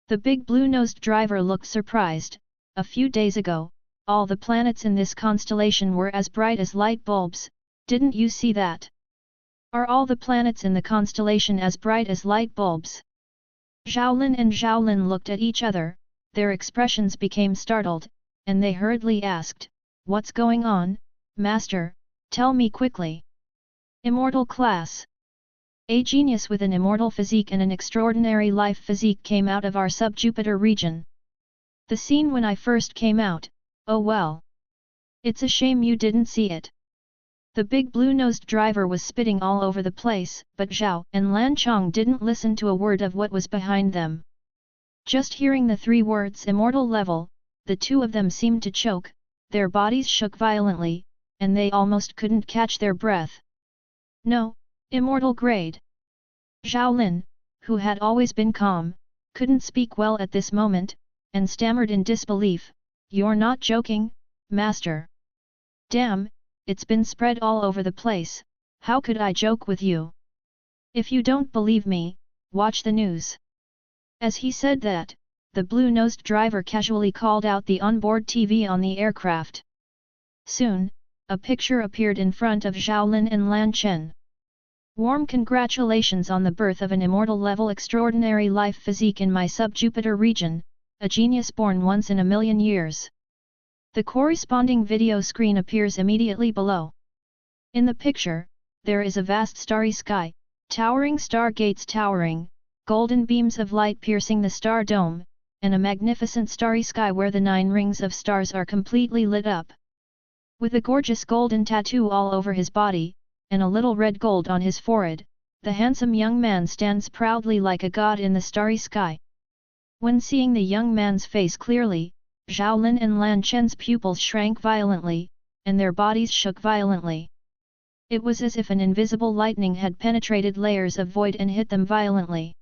The big blue-nosed driver looked surprised. A few days ago, all the planets in this constellation were as bright as light bulbs, didn't you see that? Are all the planets in the constellation as bright as light bulbs? Zhao Lin and Zhao Lin looked at each other, their expressions became startled, and they hurriedly asked, what's going on, Master? Tell me quickly. Immortal class. A genius with an immortal physique and an extraordinary life physique came out of our sub-Jupiter region. The scene when I first came out, oh well. It's a shame you didn't see it. The big blue-nosed driver was spitting all over the place, but Zhao and Lan Chong didn't listen to a word of what was behind them. Just hearing the three words immortal level, the two of them seemed to choke, their bodies shook violently, and they almost couldn't catch their breath. No, immortal grade. Zhao Lin, who had always been calm, couldn't speak well at this moment, and stammered in disbelief, you're not joking, Master. Damn, it's been spread all over the place, how could I joke with you? If you don't believe me, watch the news. As he said that, the blue-nosed driver casually called out the onboard TV on the aircraft. Soon, a picture appeared in front of Zhao Lin and Lan Chen. Warm congratulations on the birth of an immortal-level extraordinary life physique in my sub-Jupiter region, a genius born once in a million years. The corresponding video screen appears immediately below. In the picture, there is a vast starry sky, towering stargates towering, golden beams of light piercing the star dome, and a magnificent starry sky where the 9 rings of stars are completely lit up. With a gorgeous golden tattoo all over his body, and a little red gold on his forehead, the handsome young man stands proudly like a god in the starry sky. When seeing the young man's face clearly, Zhao Lin and Lan Chen's pupils shrank violently, and their bodies shook violently. It was as if an invisible lightning had penetrated layers of void and hit them violently.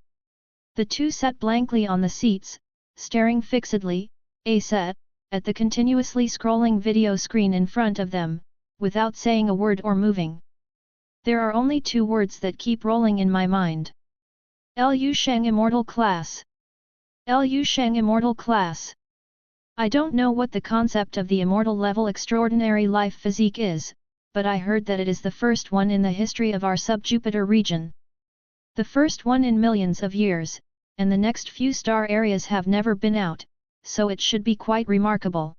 The two sat blankly on the seats, staring fixedly, at the continuously scrolling video screen in front of them, without saying a word or moving. There are only 2 words that keep rolling in my mind. Lu Sheng Immortal Class. Lu Sheng Immortal Class. I don't know what the concept of the immortal level extraordinary life physique is, but I heard that it is the first one in the history of our sub-Jupiter region. The first one in millions of years, and the next few star areas have never been out, so it should be quite remarkable.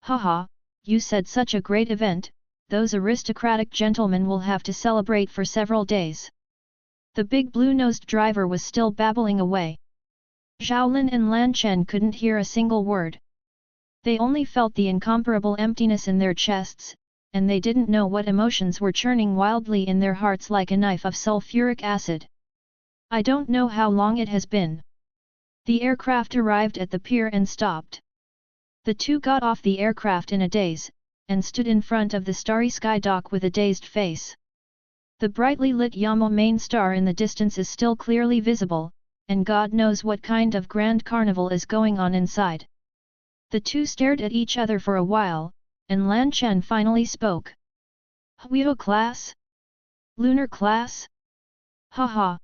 Haha, you said such a great event, those aristocratic gentlemen will have to celebrate for several days. The big blue-nosed driver was still babbling away. Zhao Lin and Lan Chen couldn't hear a single word. They only felt the incomparable emptiness in their chests, and they didn't know what emotions were churning wildly in their hearts like a knife of sulfuric acid. I don't know how long it has been. The aircraft arrived at the pier and stopped. The two got off the aircraft in a daze, and stood in front of the starry sky dock with a dazed face. The brightly lit Yama main star in the distance is still clearly visible, and God knows what kind of grand carnival is going on inside. The two stared at each other for a while, and Lan Chen finally spoke. Huio class? Lunar class? Haha.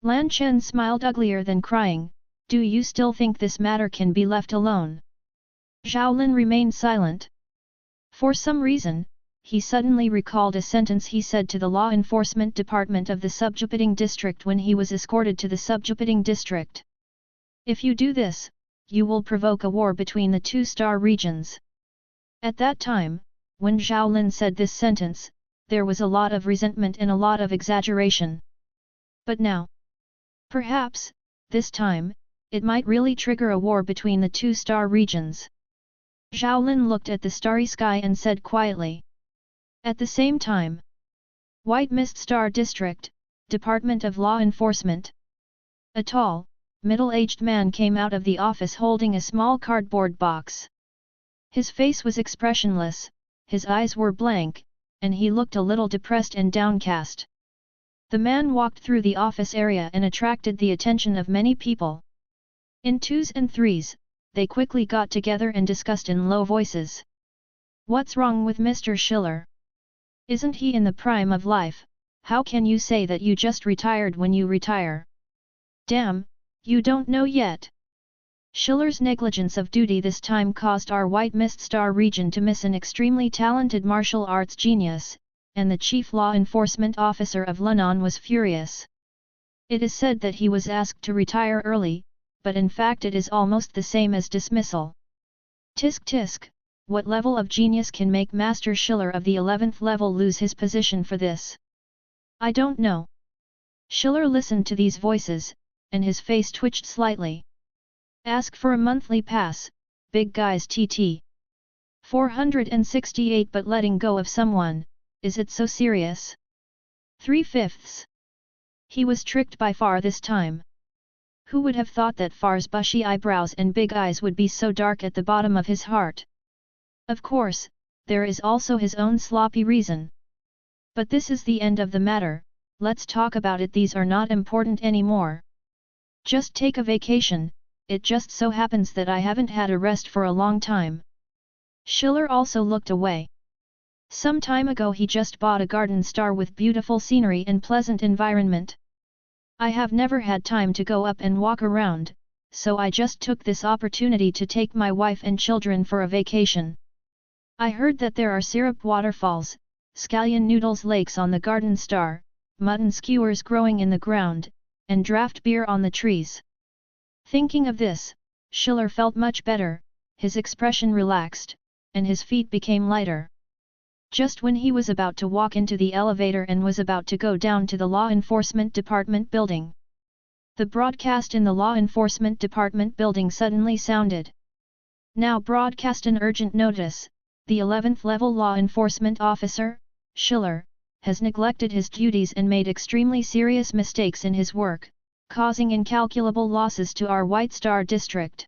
Lan Chen smiled uglier than crying. Do you still think this matter can be left alone? Zhao Lin remained silent. For some reason, he suddenly recalled a sentence he said to the law enforcement department of the subjupiting district when he was escorted to the subjupiting district. If you do this, you will provoke a war between the 2 star regions. At that time, when Zhao Lin said this sentence, there was a lot of resentment and a lot of exaggeration. But now, perhaps, this time, it might really trigger a war between the 2 star regions. Zhao Lin looked at the starry sky and said quietly. At the same time, White Mist Star District, Department of Law Enforcement. A tall, middle-aged man came out of the office holding a small cardboard box. His face was expressionless, his eyes were blank, and he looked a little depressed and downcast. The man walked through the office area and attracted the attention of many people. In 2s and 3s, they quickly got together and discussed in low voices. What's wrong with Mr. Schiller? Isn't he in the prime of life? How can you say that you just retired when you retire? Damn, you don't know yet. Schiller's negligence of duty this time caused our White Mist Star region to miss an extremely talented martial arts genius, and the chief law enforcement officer of Lunan was furious. It is said that he was asked to retire early, but in fact it is almost the same as dismissal. Tisk tisk, what level of genius can make Master Schiller of the 11th level lose his position for this? I don't know. Schiller listened to these voices, and his face twitched slightly. Ask for a monthly pass, big guys TT. 468 but letting go of someone, is it so serious? 3/5. He was tricked by Far this time. Who would have thought that Far's bushy eyebrows and big eyes would be so dark at the bottom of his heart? Of course, there is also his own sloppy reason. But this is the end of the matter, let's talk about it. These are not important anymore. Just take a vacation, it just so happens that I haven't had a rest for a long time. Schiller also looked away. Some time ago he just bought a garden star with beautiful scenery and pleasant environment. I have never had time to go up and walk around, so I just took this opportunity to take my wife and children for a vacation. I heard that there are syrup waterfalls, scallion noodles lakes on the garden star, mutton skewers growing in the ground, and draft beer on the trees. Thinking of this, Schiller felt much better, his expression relaxed, and his feet became lighter. Just when he was about to walk into the elevator and was about to go down to the Law Enforcement Department building, the broadcast in the Law Enforcement Department building suddenly sounded. Now broadcast an urgent notice, the 11th level law enforcement officer, Schiller, has neglected his duties and made extremely serious mistakes in his work, causing incalculable losses to our White Star district.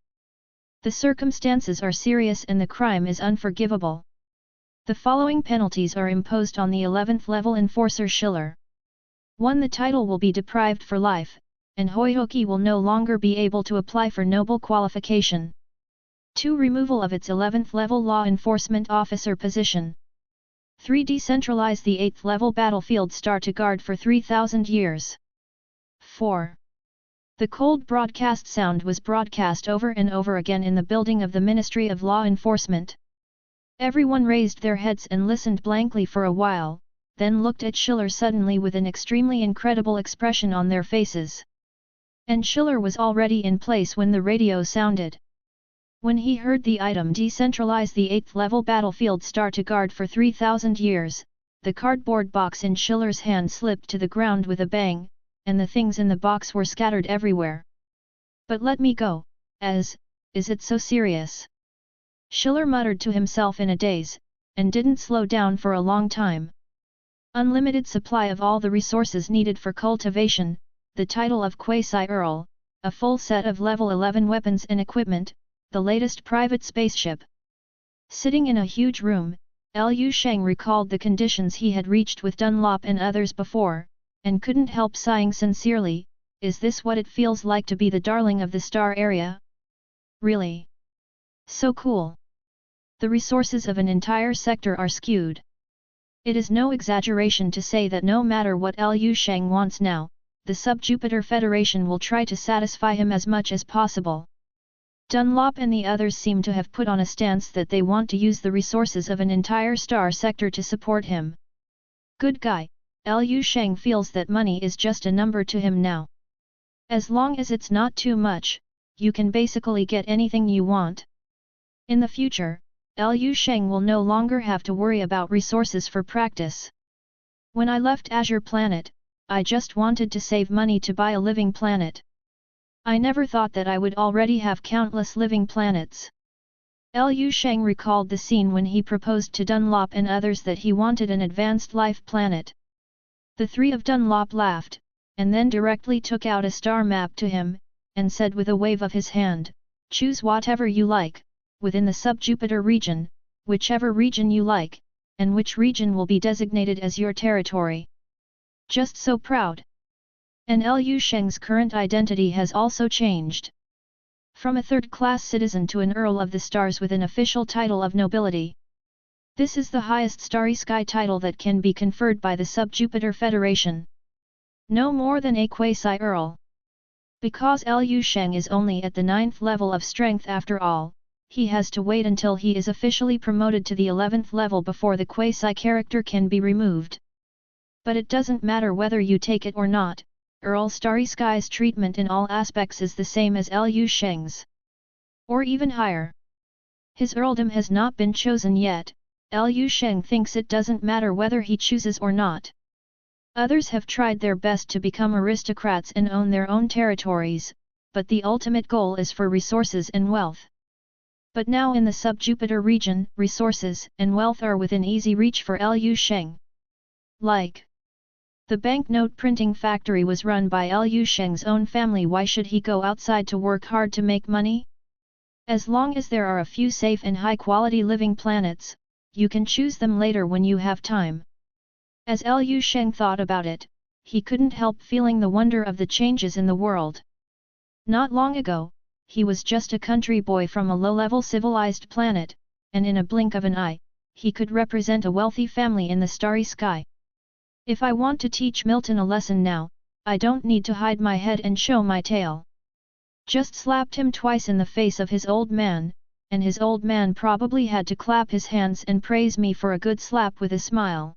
The circumstances are serious and the crime is unforgivable. The following penalties are imposed on the 11th level enforcer Schiller. 1. The title will be deprived for life, and Hoihoki will no longer be able to apply for noble qualification. 2. Removal of its 11th level law enforcement officer position. 3. Decentralize the 8th level battlefield star to guard for 3,000 years. 4. The cold broadcast sound was broadcast over and over again in the building of the Ministry of Law Enforcement. Everyone raised their heads and listened blankly for a while, then looked at Schiller suddenly with an extremely incredible expression on their faces. And Schiller was already in place when the radio sounded. When he heard the item decentralize the 8th level battlefield star to guard for 3,000 years, the cardboard box in Schiller's hand slipped to the ground with a bang, and the things in the box were scattered everywhere. But let me go, is it so serious? Schiller muttered to himself in a daze, and didn't slow down for a long time. Unlimited supply of all the resources needed for cultivation, the title of Quasi-Earl, a full set of level 11 weapons and equipment, the latest private spaceship. Sitting in a huge room, Sheng recalled the conditions he had reached with Dunlop and others before, and couldn't help sighing sincerely, is this what it feels like to be the darling of the star area? Really? So cool. The resources of an entire sector are skewed. It is no exaggeration to say that no matter what Sheng wants now, the Sub-Jupiter Federation will try to satisfy him as much as possible. Dunlop and the others seem to have put on a stance that they want to use the resources of an entire star sector to support him. Good guy, Sheng feels that money is just a number to him now. As long as it's not too much, you can basically get anything you want. In the future, Sheng will no longer have to worry about resources for practice. When I left Azure Planet, I just wanted to save money to buy a living planet. I never thought that I would already have countless living planets. Sheng recalled the scene when he proposed to Dunlop and others that he wanted an advanced life planet. The three of Dunlop laughed, and then directly took out a star map to him, and said with a wave of his hand, "Choose whatever you like, within the Sub-Jupiter region, whichever region you like, and which region will be designated as your territory." Just so proud. And Sheng's current identity has also changed. From a third-class citizen to an Earl of the Stars with an official title of nobility. This is the highest starry sky title that can be conferred by the Sub-Jupiter Federation. No more than a quasi-Earl. Because Sheng is only at the 9th level of strength after all, he has to wait until he is officially promoted to the 11th level before the quasi-character can be removed. But it doesn't matter whether you take it or not, Earl Starry Sky's treatment in all aspects is the same as Sheng's. Or even higher. His earldom has not been chosen yet, Sheng thinks it doesn't matter whether he chooses or not. Others have tried their best to become aristocrats and own their own territories, but the ultimate goal is for resources and wealth. But now in the Sub-Jupiter region, resources and wealth are within easy reach for Sheng. Like the banknote printing factory was run by Sheng's own family. Why should he go outside to work hard to make money? As long as there are a few safe and high-quality living planets, you can choose them later when you have time. As Sheng thought about it, he couldn't help feeling the wonder of the changes in the world. Not long ago, he was just a country boy from a low-level civilized planet, and in a blink of an eye, he could represent a wealthy family in the starry sky. If I want to teach Milton a lesson now, I don't need to hide my head and show my tail. Just slapped him twice in the face of his old man, and his old man probably had to clap his hands and praise me for a good slap with a smile.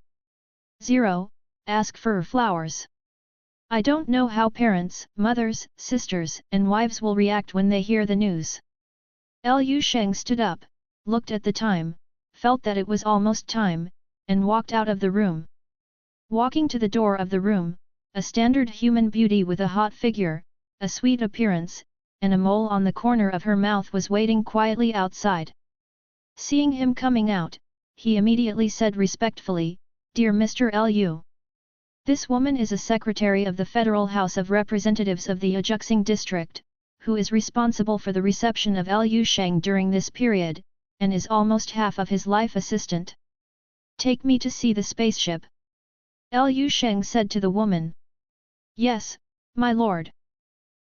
0. ask for flowers. I don't know how parents, mothers, sisters, and wives will react when they hear the news. Lu Sheng stood up, looked at the time, felt that it was almost time, and walked out of the room. Walking to the door of the room, a standard human beauty with a hot figure, a sweet appearance, and a mole on the corner of her mouth was waiting quietly outside. Seeing him coming out, he immediately said respectfully, "Dear Mr. Lu. This woman is a secretary of the Federal House of Representatives of the Ajuxing District, who is responsible for the reception of Lu Sheng during this period, and is almost half of his life assistant. Take me to see the spaceship." Lu Sheng said to the woman. "Yes, my lord."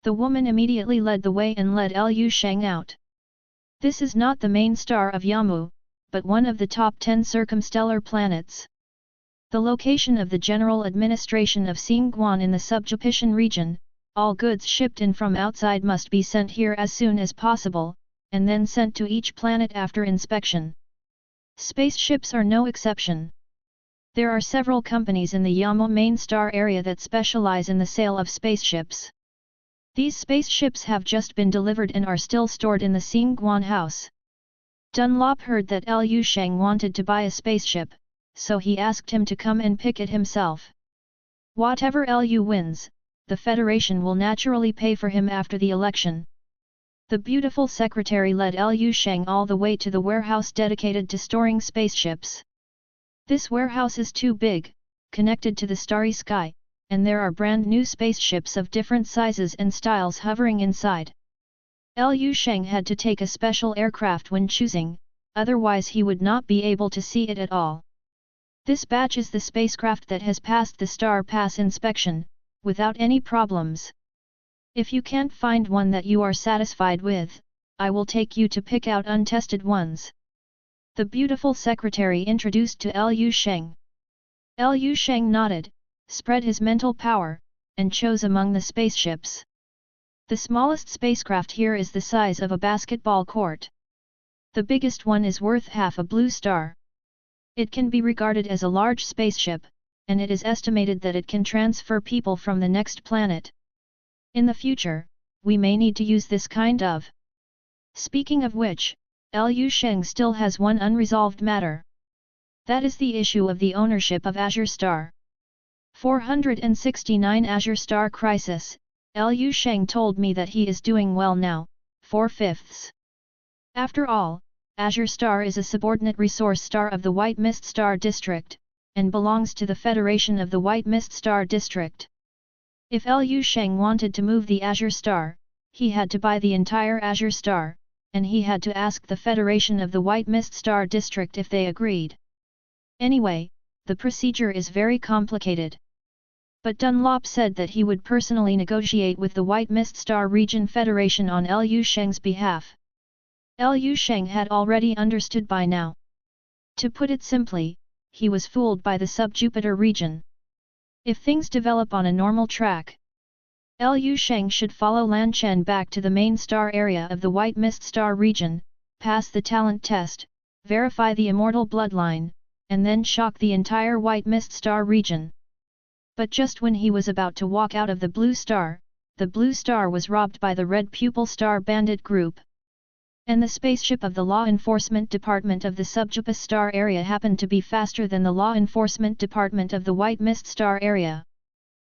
The woman immediately led the way and led Lu Sheng out. This is not the main star of Yamu, but one of the top 10 circumstellar planets. The location of the general administration of Xingguan in the Subtropical region, all goods shipped in from outside must be sent here as soon as possible, and then sent to each planet after inspection. Spaceships are no exception. There are several companies in the Yamu main star area that specialize in the sale of spaceships. These spaceships have just been delivered and are still stored in the Xingguan house. Dunlop heard that Lu Sheng wanted to buy a spaceship, so he asked him to come and pick it himself. Whatever Lu wins, the Federation will naturally pay for him after the election. The beautiful secretary led Lu Sheng all the way to the warehouse dedicated to storing spaceships. This warehouse is too big, connected to the starry sky, and there are brand new spaceships of different sizes and styles hovering inside. Lu Sheng had to take a special aircraft when choosing, otherwise he would not be able to see it at all. This batch is the spacecraft that has passed the Star Pass inspection, without any problems. If you can't find one that you are satisfied with, I will take you to pick out untested ones. The beautiful secretary introduced to Lu Sheng. Lu Sheng nodded, spread his mental power, and chose among the spaceships. The smallest spacecraft here is the size of a basketball court. The biggest one is worth half a blue star. It can be regarded as a large spaceship, and it is estimated that it can transfer people from the next planet. In the future, we may need to use this kind of. Speaking of which, Lu Sheng still has one unresolved matter. That is the issue of the ownership of Azure Star. 469 Azure Star Crisis. Lu Sheng told me that he is doing well now, 4/5. After all, Azure Star is a subordinate resource star of the White Mist Star District, and belongs to the Federation of the White Mist Star District. If Lu Sheng wanted to move the Azure Star, he had to buy the entire Azure Star, and he had to ask the Federation of the White Mist Star District if they agreed. Anyway, the procedure is very complicated. But Dunlop said that he would personally negotiate with the White Mist Star Region Federation on Lu Sheng's behalf. Lu Sheng had already understood by now. To put it simply, he was fooled by the sub-Jupiter region. If things develop on a normal track, Lu Sheng should follow Lan Chen back to the main star area of the White Mist Star region, pass the talent test, verify the immortal bloodline, and then shock the entire White Mist Star region. But just when he was about to walk out of the Blue Star was robbed by the Red Pupil Star Bandit Group. And the spaceship of the Law Enforcement Department of the Subjupa Star area happened to be faster than the Law Enforcement Department of the White Mist Star area.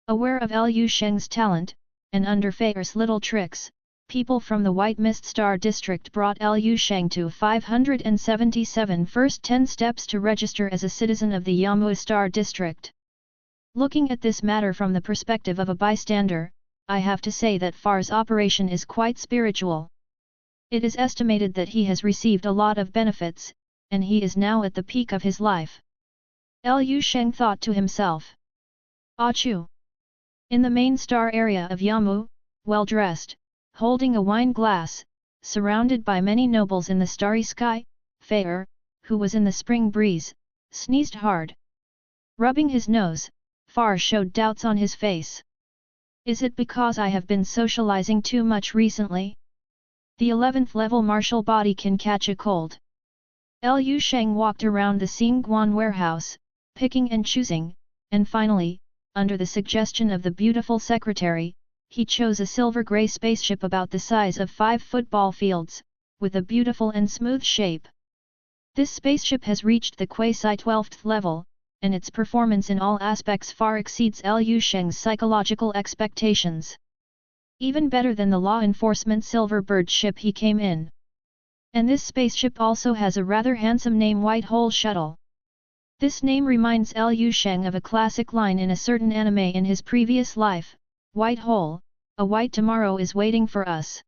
Aware of Lu Sheng's talent, and under Fair's little tricks, people from the White Mist Star District brought Lu Sheng to 577 first 10 steps to register as a citizen of the Yamu Star District. Looking at this matter from the perspective of a bystander, I have to say that Far's operation is quite spiritual. It is estimated that he has received a lot of benefits, and he is now at the peak of his life. Lu Sheng thought to himself. Achoo! In the main star area of Yamu, well dressed, holding a wine glass, surrounded by many nobles in the starry sky, Fair, who was in the spring breeze, sneezed hard. Rubbing his nose, Far showed doubts on his face. Is it because I have been socializing too much recently? The 11th level martial body can catch a cold. Lu Sheng walked around the Xingguan warehouse, picking and choosing, and finally, under the suggestion of the beautiful secretary, he chose a silver-grey spaceship about the size of 5 football fields, with a beautiful and smooth shape. This spaceship has reached the quasi-12th level, and its performance in all aspects far exceeds Liu Sheng's psychological expectations. Even better than the law enforcement Silver Bird ship he came in. And this spaceship also has a rather handsome name, White Hole Shuttle. This name reminds Liu Sheng of a classic line in a certain anime in his previous life, White Hole, a white tomorrow is waiting for us.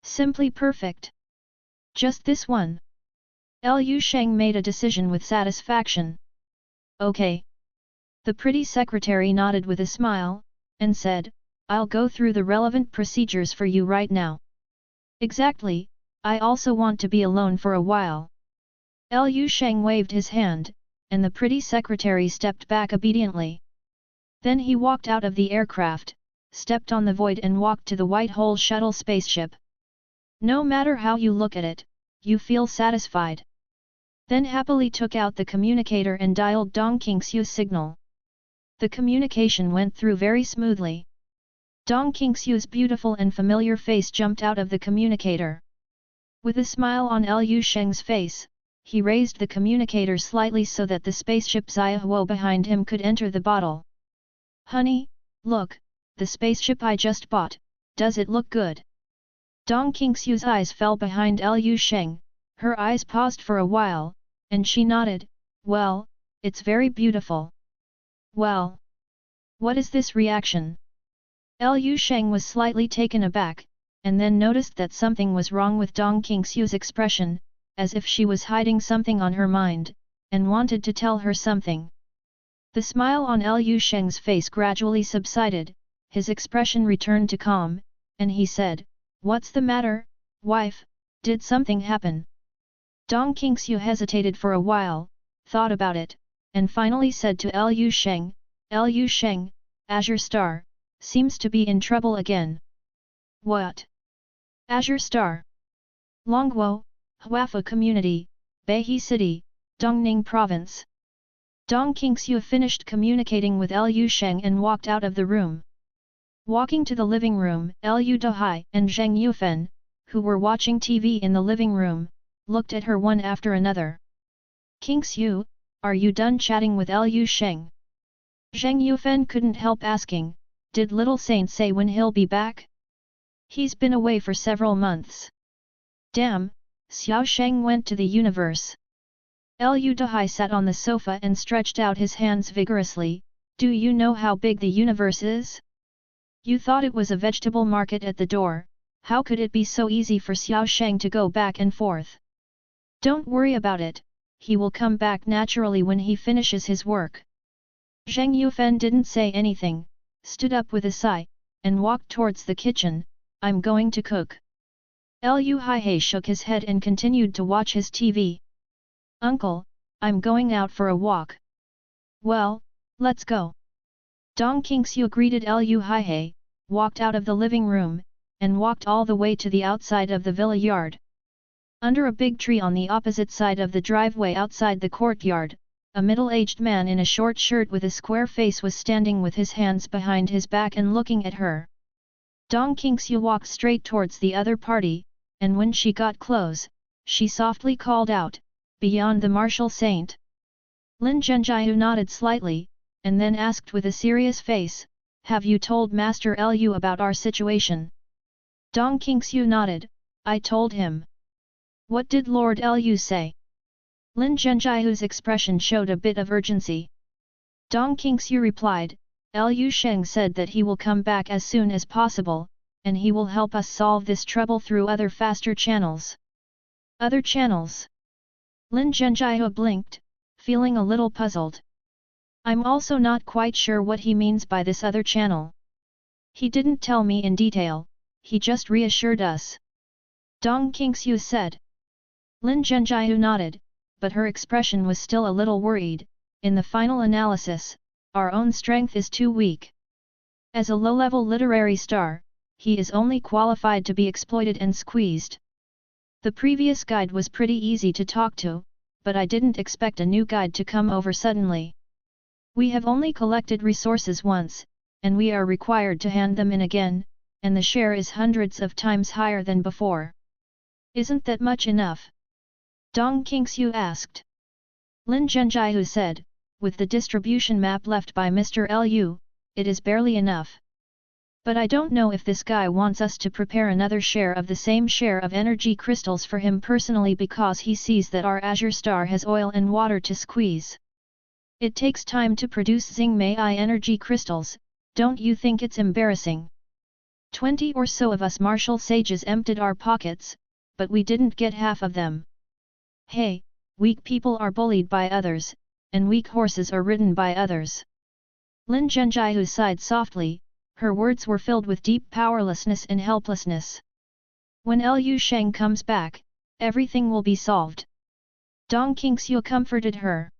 Simply perfect. Just this one. Liu Sheng made a decision with satisfaction. Okay. The pretty secretary nodded with a smile, and said, I'll go through the relevant procedures for you right now. Exactly, I also want to be alone for a while. Liu Sheng waved his hand, and the pretty secretary stepped back obediently. Then he walked out of the aircraft, stepped on the void and walked to the White Hole Shuttle spaceship. No matter how you look at it, you feel satisfied. Then happily took out the communicator and dialed Dong Qingxiu's signal. The communication went through very smoothly. Dong Qingxiu's beautiful and familiar face jumped out of the communicator. With a smile on Liu Sheng's face, he raised the communicator slightly so that the spaceship Xiaohuo behind him could enter the bottle. Honey, look, the spaceship I just bought, does it look good? Dong Qingxiu's eyes fell behind Liu Sheng, her eyes paused for a while, and she nodded, well, it's very beautiful. Well, what is this reaction? Liu Sheng was slightly taken aback, and then noticed that something was wrong with Dong Qingxiu's expression, as if she was hiding something on her mind, and wanted to tell her something. The smile on Liu Sheng's face gradually subsided, his expression returned to calm, and he said, What's the matter, wife, did something happen? Dong Qingxiu hesitated for a while, thought about it, and finally said to Liu Sheng, Azure Star, seems to be in trouble again. What? Azure Star? Longguo, Huafa Community, Beihe City, Dongning Province. Dong Qingxiu finished communicating with Liu Sheng and walked out of the room. Walking to the living room, Liu Dahai and Zheng Yufen, who were watching TV in the living room, looked at her one after another. Qingxiu, are you done chatting with Liu Sheng? Zheng Yufen couldn't help asking, did little saint say when he'll be back? He's been away for several months. Damn, Xiao Sheng went to the universe. Liu Dahai sat on the sofa and stretched out his hands vigorously, do you know how big the universe is? You thought it was a vegetable market at the door, how could it be so easy for Xiao Sheng to go back and forth? Don't worry about it, he will come back naturally when he finishes his work. Zheng Yufen didn't say anything, stood up with a sigh, and walked towards the kitchen, I'm going to cook. Liu Haihei shook his head and continued to watch his TV. Uncle, I'm going out for a walk. Well, let's go. Dong Qingxiu greeted Liu Haihei, walked out of the living room, and walked all the way to the outside of the villa yard. Under a big tree on the opposite side of the driveway outside the courtyard, a middle-aged man in a short shirt with a square face was standing with his hands behind his back and looking at her. Dong Qingxiu walked straight towards the other party, and when she got close, she softly called out, beyond the martial saint. Lin Zhenjiu nodded slightly, and then asked with a serious face, have you told Master Liu about our situation? Dong Qingxiu nodded, I told him. What did Lord Liu say? Lin Zhenjiu's expression showed a bit of urgency. Dong Qingxiu replied, Liu Sheng said that he will come back as soon as possible, and he will help us solve this trouble through other faster channels. Other channels? Lin Zhenjiu blinked, feeling a little puzzled. I'm also not quite sure what he means by this other channel. He didn't tell me in detail, he just reassured us. Dong Qingxiu said. Lin Zhenjiu nodded, but her expression was still a little worried. In the final analysis, our own strength is too weak. As a low-level literary star, he is only qualified to be exploited and squeezed. The previous guide was pretty easy to talk to, but I didn't expect a new guide to come over suddenly. We have only collected resources once, and we are required to hand them in again, and the share is hundreds of times higher than before. Isn't that much enough? Dong Qingxiu asked. Lin Zhenjiahu said, with the distribution map left by Mr. Lu, it is barely enough. But I don't know if this guy wants us to prepare another share of the same share of energy crystals for him personally because he sees that our Azure Star has oil and water to squeeze. It takes time to produce Xingmei energy crystals, don't you think it's embarrassing? 20 or so of us martial sages emptied our pockets, but we didn't get half of them. Hey, weak people are bullied by others, and weak horses are ridden by others. Lin Zhenjiahu sighed softly, her words were filled with deep powerlessness and helplessness. When Lu Sheng comes back, everything will be solved. Dong Qingxiu comforted her.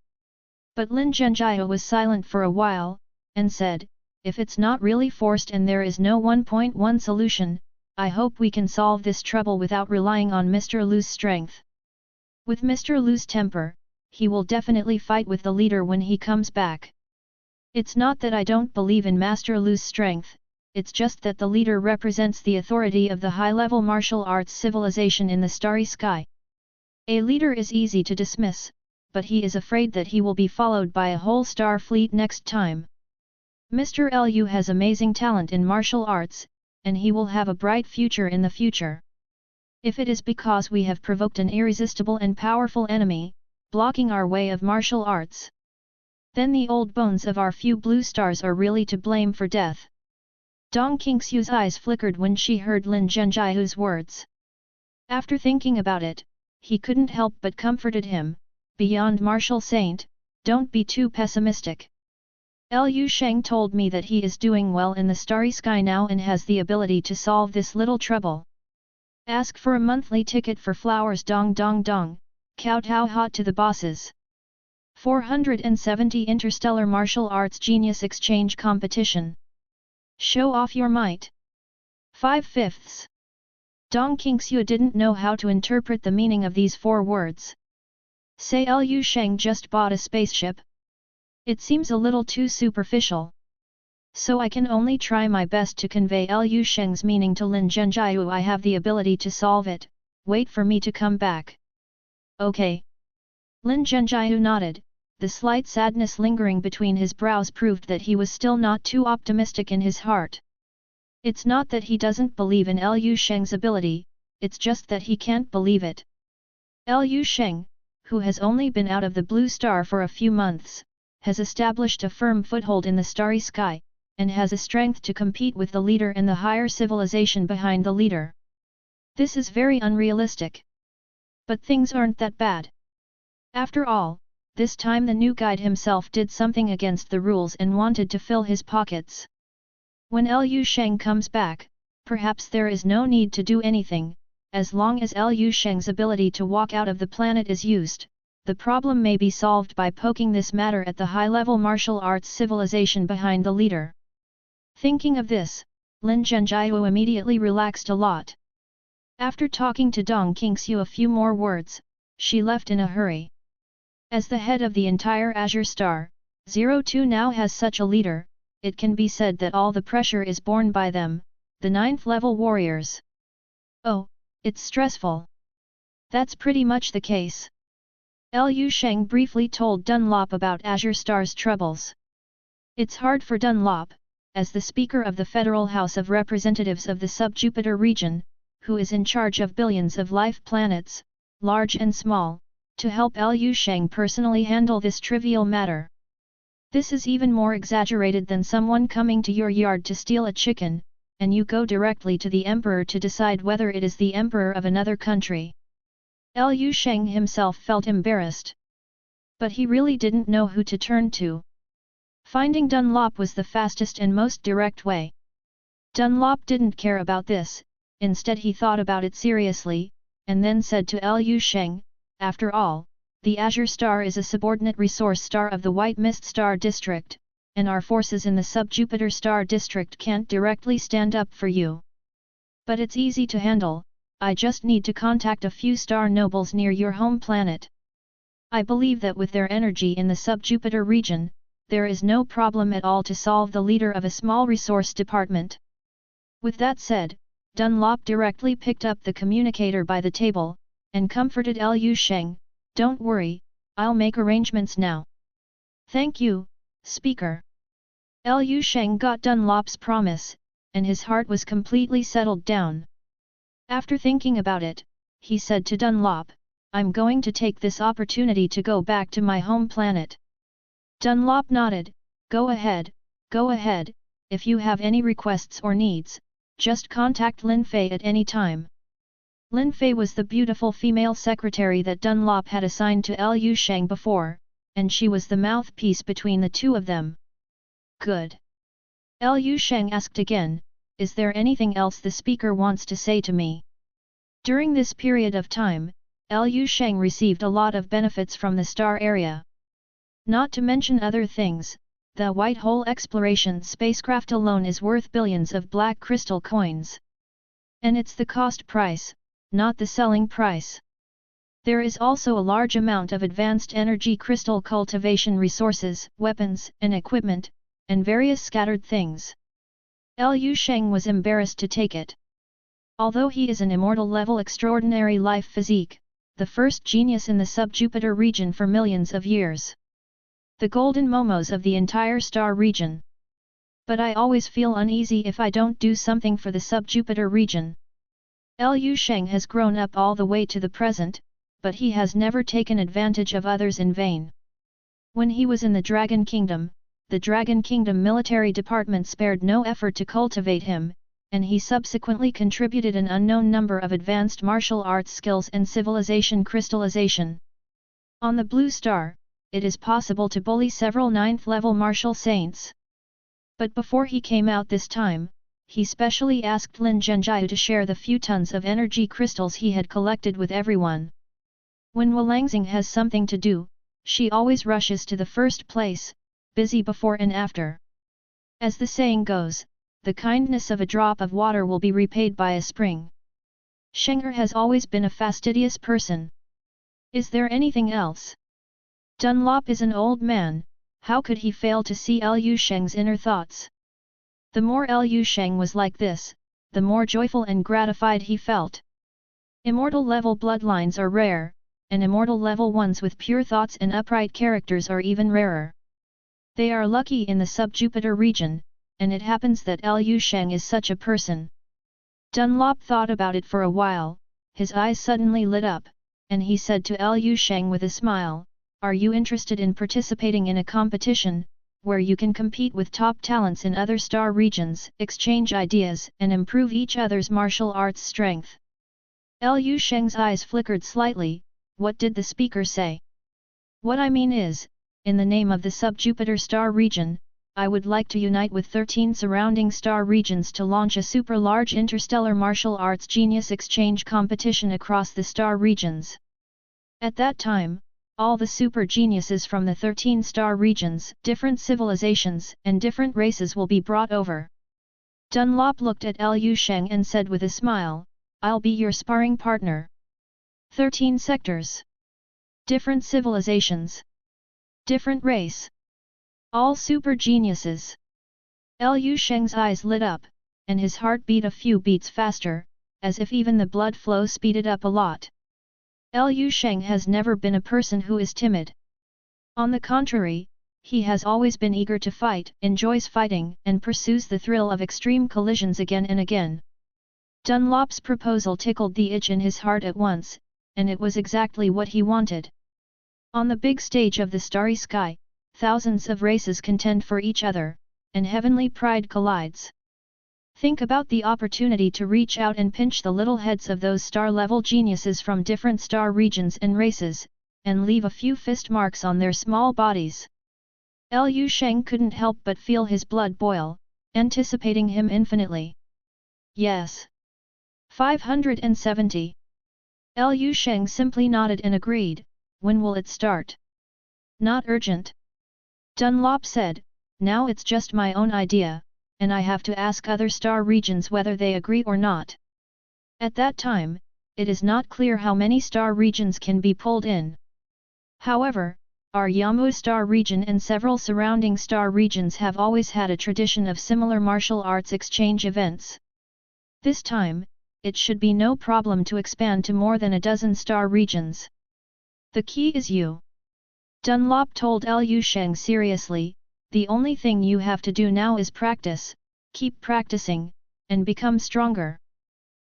But Lin Zhenjiahu was silent for a while, and said, if it's not really forced and there is no 1.1 solution, I hope we can solve this trouble without relying on Mr. Lu's strength. With Mr. Lu's temper, he will definitely fight with the leader when he comes back. It's not that I don't believe in Master Lu's strength, it's just that the leader represents the authority of the high-level martial arts civilization in the starry sky. A leader is easy to dismiss, but he is afraid that he will be followed by a whole star fleet next time. Mr. Lu has amazing talent in martial arts, and he will have a bright future in the future. If it is because we have provoked an irresistible and powerful enemy, blocking our way of martial arts, then the old bones of our few blue stars are really to blame for death. Dong Qingxiu's eyes flickered when she heard Lin Zhenjiahu's words. After thinking about it, he couldn't help but comforted him, beyond martial saint, don't be too pessimistic. Lu Sheng told me that he is doing well in the starry sky now and has the ability to solve this little trouble. Ask for a monthly ticket for flowers dong dong dong, kowtow hot to the bosses. 470 Interstellar Martial Arts Genius Exchange Competition. Show off your might. 5/5. Dong Qingxiu didn't know how to interpret the meaning of these 4 words. Say Lu Sheng just bought a spaceship? It seems a little too superficial. So I can only try my best to convey Lu Sheng's meaning to Lin Zhenjiahu. I have the ability to solve it, wait for me to come back. Okay. Lin Zhenjiahu nodded, the slight sadness lingering between his brows proved that he was still not too optimistic in his heart. It's not that he doesn't believe in Lu Sheng's ability, it's just that he can't believe it. Lu Sheng, who has only been out of the blue star for a few months, has established a firm foothold in the starry sky, and has a strength to compete with the leader and the higher civilization behind the leader. This is very unrealistic. But things aren't that bad. After all, this time the new guide himself did something against the rules and wanted to fill his pockets. When Lu Sheng comes back, perhaps there is no need to do anything, as long as Lu Sheng's ability to walk out of the planet is used, the problem may be solved by poking this matter at the high-level martial arts civilization behind the leader. Thinking of this, Lin Zhenjiahu immediately relaxed a lot. After talking to Dong Qingxiu a few more words, she left in a hurry. As the head of the entire Azure Star, 02 now has such a leader, it can be said that all the pressure is borne by them, the 9th level warriors. Oh, it's stressful. That's pretty much the case. Lu Sheng briefly told Dunlop about Azure Star's troubles. It's hard for Dunlop, as the Speaker of the Federal House of Representatives of the Sub-Jupiter region, who is in charge of billions of life planets, large and small, to help Lu Sheng personally handle this trivial matter. This is even more exaggerated than someone coming to your yard to steal a chicken, and you go directly to the emperor to decide whether it is the emperor of another country. Lu Sheng himself felt embarrassed. But he really didn't know who to turn to. Finding Dunlop was the fastest and most direct way. Dunlop didn't care about this, instead he thought about it seriously, and then said to Lu Sheng, after all, the Azure Star is a subordinate resource star of the White Mist Star District, and our forces in the Sub-Jupiter Star District can't directly stand up for you. But it's easy to handle, I just need to contact a few star nobles near your home planet. I believe that with their energy in the Sub-Jupiter region, there is no problem at all to solve the leader of a small resource department. With that said, Dunlop directly picked up the communicator by the table, and comforted Lu Sheng, "Don't worry, I'll make arrangements now." "Thank you, speaker." Lu Sheng got Dunlop's promise, and his heart was completely settled down. After thinking about it, he said to Dunlop, "I'm going to take this opportunity to go back to my home planet." Dunlop nodded, go ahead, if you have any requests or needs, just contact Lin Fei at any time." Lin Fei was the beautiful female secretary that Dunlop had assigned to Lu Sheng before, and she was the mouthpiece between the two of them. "Good." Lu Sheng asked again, "Is there anything else the speaker wants to say to me?" During this period of time, Lu Sheng received a lot of benefits from the star area. Not to mention other things, the White Hole exploration spacecraft alone is worth billions of black crystal coins. And it's the cost price, not the selling price. There is also a large amount of advanced energy crystal cultivation resources, weapons and equipment, and various scattered things. Lu Sheng was embarrassed to take it. Although he is an immortal level extraordinary life physique, the first genius in the sub-Jupiter region for millions of years. The golden momos of the entire star region. But I always feel uneasy if I don't do something for the sub-Jupiter region. Lu Sheng has grown up all the way to the present, but he has never taken advantage of others in vain. When he was in the Dragon Kingdom military department spared no effort to cultivate him, and he subsequently contributed an unknown number of advanced martial arts skills and civilization crystallization. On the Blue Star, it is possible to bully several 9th-level martial saints. But before he came out this time, he specially asked Lin Zhenjiu to share the few tons of energy crystals he had collected with everyone. When Wulangxing has something to do, she always rushes to the first place, busy before and after. As the saying goes, the kindness of a drop of water will be repaid by a spring. Sheng has always been a fastidious person. Is there anything else? Dunlop is an old man, how could he fail to see Lu Sheng's inner thoughts? The more Lu Sheng was like this, the more joyful and gratified he felt. Immortal level bloodlines are rare, and immortal level ones with pure thoughts and upright characters are even rarer. They are lucky in the sub-Jupiter region, and it happens that Lu Sheng is such a person. Dunlop thought about it for a while, his eyes suddenly lit up, and he said to Lu Sheng with a smile, "Are you interested in participating in a competition, where you can compete with top talents in other star regions, exchange ideas and improve each other's martial arts strength?" Lu Sheng's eyes flickered slightly. What did the speaker say? "What I mean is, in the name of the sub-Jupiter star region, I would like to unite with 13 surrounding star regions to launch a super-large interstellar martial arts genius exchange competition across the star regions. At that time, all the super geniuses from the 13 star regions, different civilizations and different races will be brought over." Dunlop looked at Lu Sheng and said with a smile, "I'll be your sparring partner." 13 sectors. Different civilizations. Different race. All super geniuses. Lu Sheng's eyes lit up, and his heart beat a few beats faster, as if even the blood flow speeded up a lot. Lu Sheng has never been a person who is timid. On the contrary, he has always been eager to fight, enjoys fighting, and pursues the thrill of extreme collisions again and again. Dunlop's proposal tickled the itch in his heart at once, and it was exactly what he wanted. On the big stage of the starry sky, thousands of races contend for each other, and heavenly pride collides. Think about the opportunity to reach out and pinch the little heads of those star-level geniuses from different star regions and races, and leave a few fist marks on their small bodies. Lu Sheng couldn't help but feel his blood boil, anticipating him infinitely. Yes. 570. Lu Sheng simply nodded and agreed. When will it start? Not urgent. Dunlop said, now it's just my own idea, and I have to ask other star regions whether they agree or not. At that time, it is not clear how many star regions can be pulled in. However, our Yamu star region and several surrounding star regions have always had a tradition of similar martial arts exchange events. This time, it should be no problem to expand to more than a dozen star regions. The key is you. Dunlop told Liu Sheng seriously, the only thing you have to do now is practice, keep practicing, and become stronger.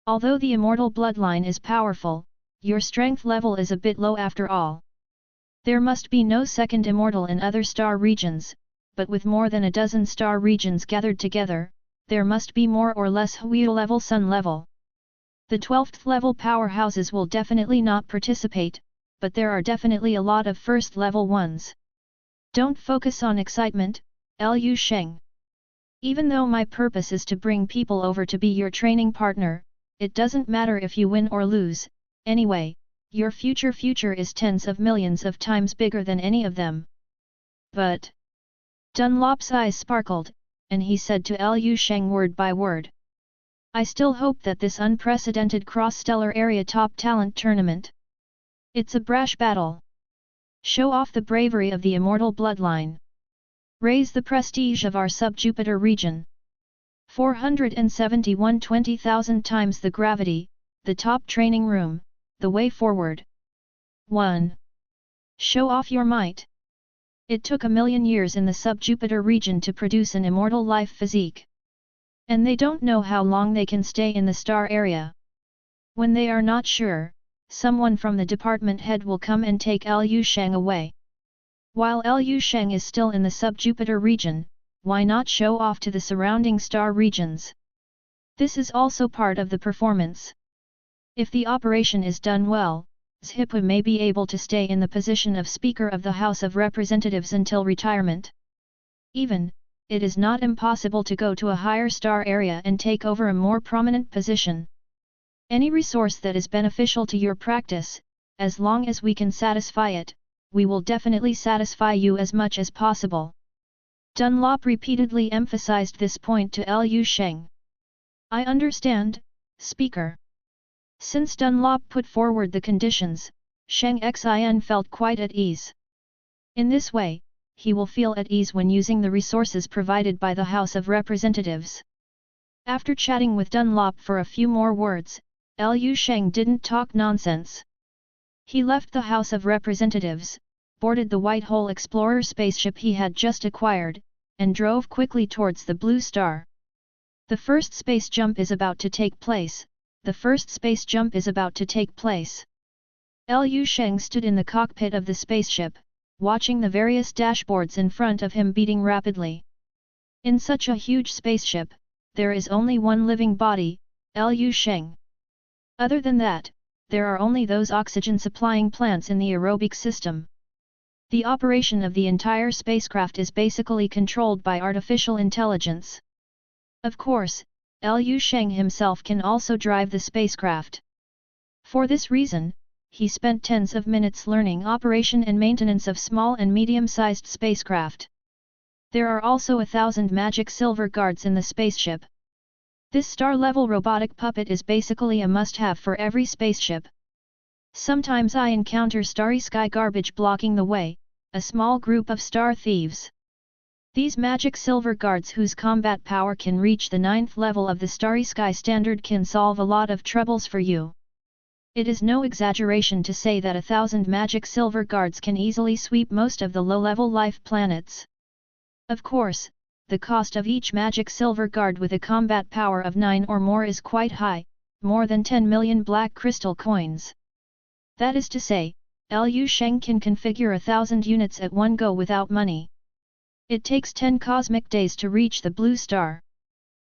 Although the immortal bloodline is powerful, your strength level is a bit low after all. There must be no second immortal in other star regions, but with more than a dozen star regions gathered together, there must be more or less Hui level Sun level. The 12th level powerhouses will definitely not participate, but there are definitely a lot of first level ones. Don't focus on excitement, Liu Sheng. Even though my purpose is to bring people over to be your training partner, it doesn't matter if you win or lose, anyway, your future is tens of millions of times bigger than any of them. But Dunlop's eyes sparkled, and he said to Liu Sheng word by word. I still hope that this unprecedented cross-stellar area top talent tournament. It's a brash battle. Show off the bravery of the immortal bloodline. Raise the prestige of our sub-Jupiter region. 471 20,000 times the gravity, the top training room, the way forward. 1. Show off your might. It took a million years in the sub-Jupiter region to produce an immortal life physique. And they don't know how long they can stay in the star area. When they are not sure, someone from the department head will come and take Liu Sheng away. While Liu Sheng is still in the sub-Jupiter region, why not show off to the surrounding star regions? This is also part of the performance. If the operation is done well, Zhipu may be able to stay in the position of Speaker of the House of Representatives until retirement. Even, it is not impossible to go to a higher star area and take over a more prominent position. Any resource that is beneficial to your practice, as long as we can satisfy it, we will definitely satisfy you as much as possible. Dunlop repeatedly emphasized this point to Liu Sheng. I understand, Speaker. Since Dunlop put forward the conditions, Sheng Xin felt quite at ease. In this way, he will feel at ease when using the resources provided by the House of Representatives. After chatting with Dunlop for a few more words, Liu Sheng didn't talk nonsense. He left the House of Representatives, boarded the White Hole Explorer spaceship he had just acquired, and drove quickly towards the Blue Star. The first space jump is about to take place. Liu Sheng stood in the cockpit of the spaceship, watching the various dashboards in front of him beating rapidly. In such a huge spaceship, there is only one living body, Liu Sheng. Other than that, there are only those oxygen-supplying plants in the aerobic system. The operation of the entire spacecraft is basically controlled by artificial intelligence. Of course, Liu Sheng himself can also drive the spacecraft. For this reason, he spent tens of minutes learning operation and maintenance of small and medium-sized spacecraft. There are also 1,000 magic silver guards in the spaceship. This star-level robotic puppet is basically a must-have for every spaceship. Sometimes I encounter starry sky garbage blocking the way, a small group of star thieves. These magic silver guards whose combat power can reach the 9th level of the starry sky standard can solve a lot of troubles for you. It is no exaggeration to say that 1,000 magic silver guards can easily sweep most of the low-level life planets. Of course, the cost of each magic silver guard with a combat power of 9 or more is quite high, more than 10 million black crystal coins. That is to say, Liu Sheng can configure 1,000 units at one go without money. It takes 10 cosmic days to reach the Blue Star.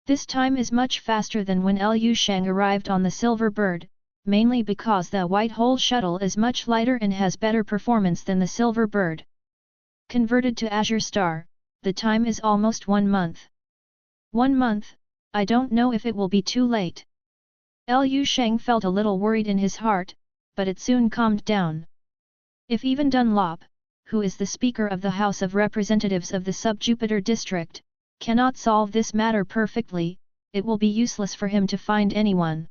This time is much faster than when Liu Sheng arrived on the Silver Bird, mainly because the White Hole shuttle is much lighter and has better performance than the Silver Bird. Converted to Azure Star, the time is almost 1 month. 1 month, I don't know if it will be too late. Liu Sheng felt a little worried in his heart, but it soon calmed down. If even Dunlop, who is the Speaker of the House of Representatives of the Sub-Jupiter District, cannot solve this matter perfectly, it will be useless for him to find anyone.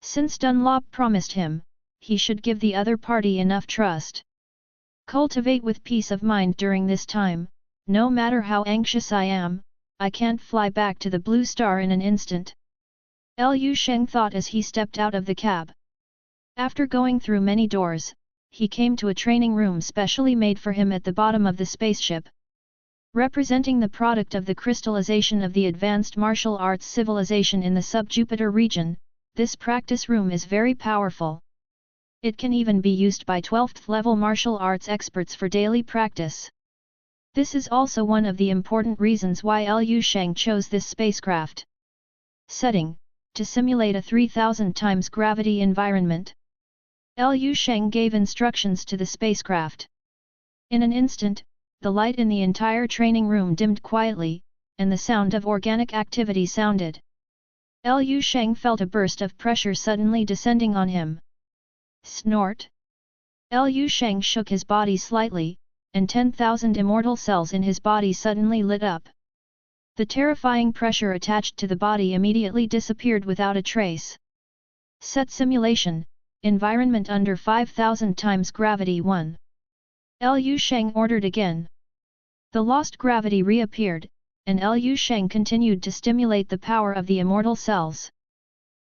Since Dunlop promised him, he should give the other party enough trust. Cultivate with peace of mind during this time. No matter how anxious I am, I can't fly back to the blue star in an instant. Liu Sheng thought as he stepped out of the cab. After going through many doors, he came to a training room specially made for him at the bottom of the spaceship. Representing the product of the crystallization of the advanced martial arts civilization in the sub-Jupiter region, this practice room is very powerful. It can even be used by 12th level martial arts experts for daily practice. This is also one of the important reasons why Liu Sheng chose this spacecraft. Setting: to simulate a 3000 times gravity environment. Liu Sheng gave instructions to the spacecraft. In an instant, the light in the entire training room dimmed quietly, and the sound of organic activity sounded. Liu Sheng felt a burst of pressure suddenly descending on him. Snort! Liu Sheng shook his body slightly, and 10,000 immortal cells in his body suddenly lit up. The terrifying pressure attached to the body immediately disappeared without a trace. Set simulation, environment under 5000 times gravity 1. Liu Sheng ordered again. The lost gravity reappeared, and Liu Sheng continued to stimulate the power of the immortal cells.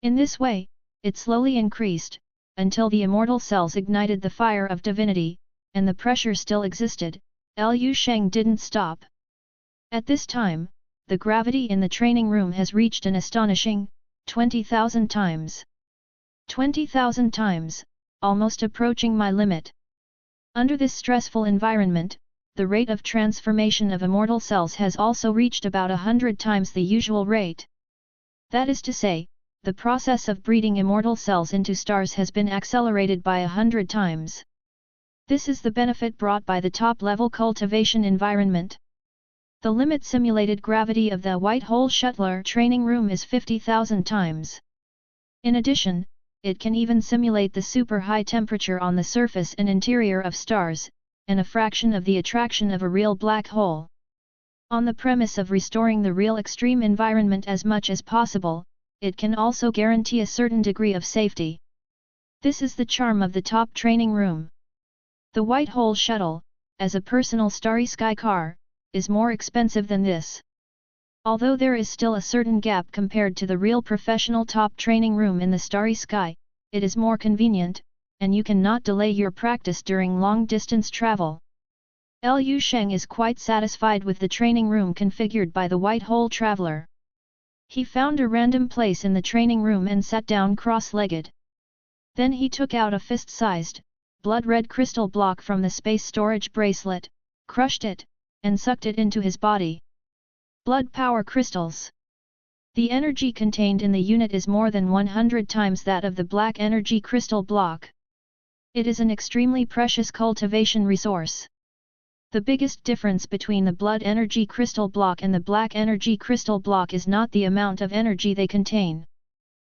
In this way, it slowly increased, until the immortal cells ignited the fire of divinity, and the pressure still existed. Liu Sheng didn't stop. At this time, the gravity in the training room has reached an astonishing 20,000 times. 20,000 times, almost approaching my limit. Under this stressful environment, the rate of transformation of immortal cells has also reached about 100 times the usual rate. That is to say, the process of breeding immortal cells into stars has been accelerated by 100 times. This is the benefit brought by the top-level cultivation environment. The limit simulated gravity of the White Hole Shuttler training room is 50,000 times. In addition, it can even simulate the super high temperature on the surface and interior of stars, and a fraction of the attraction of a real black hole. On the premise of restoring the real extreme environment as much as possible, it can also guarantee a certain degree of safety. This is the charm of the top training room. The White Hole Shuttle, as a personal starry sky car, is more expensive than this. Although there is still a certain gap compared to the real professional top training room in the starry sky, it is more convenient, and you cannot delay your practice during long-distance travel. Liu Sheng is quite satisfied with the training room configured by the White Hole Traveler. He found a random place in the training room and sat down cross-legged. Then he took out a fist-sized, blood-red crystal block from the space storage bracelet, crushed it, and sucked it into his body. Blood power crystals. The energy contained in the unit is more than 100 times that of the black energy crystal block. It is an extremely precious cultivation resource. The biggest difference between the blood energy crystal block and the black energy crystal block is not the amount of energy they contain.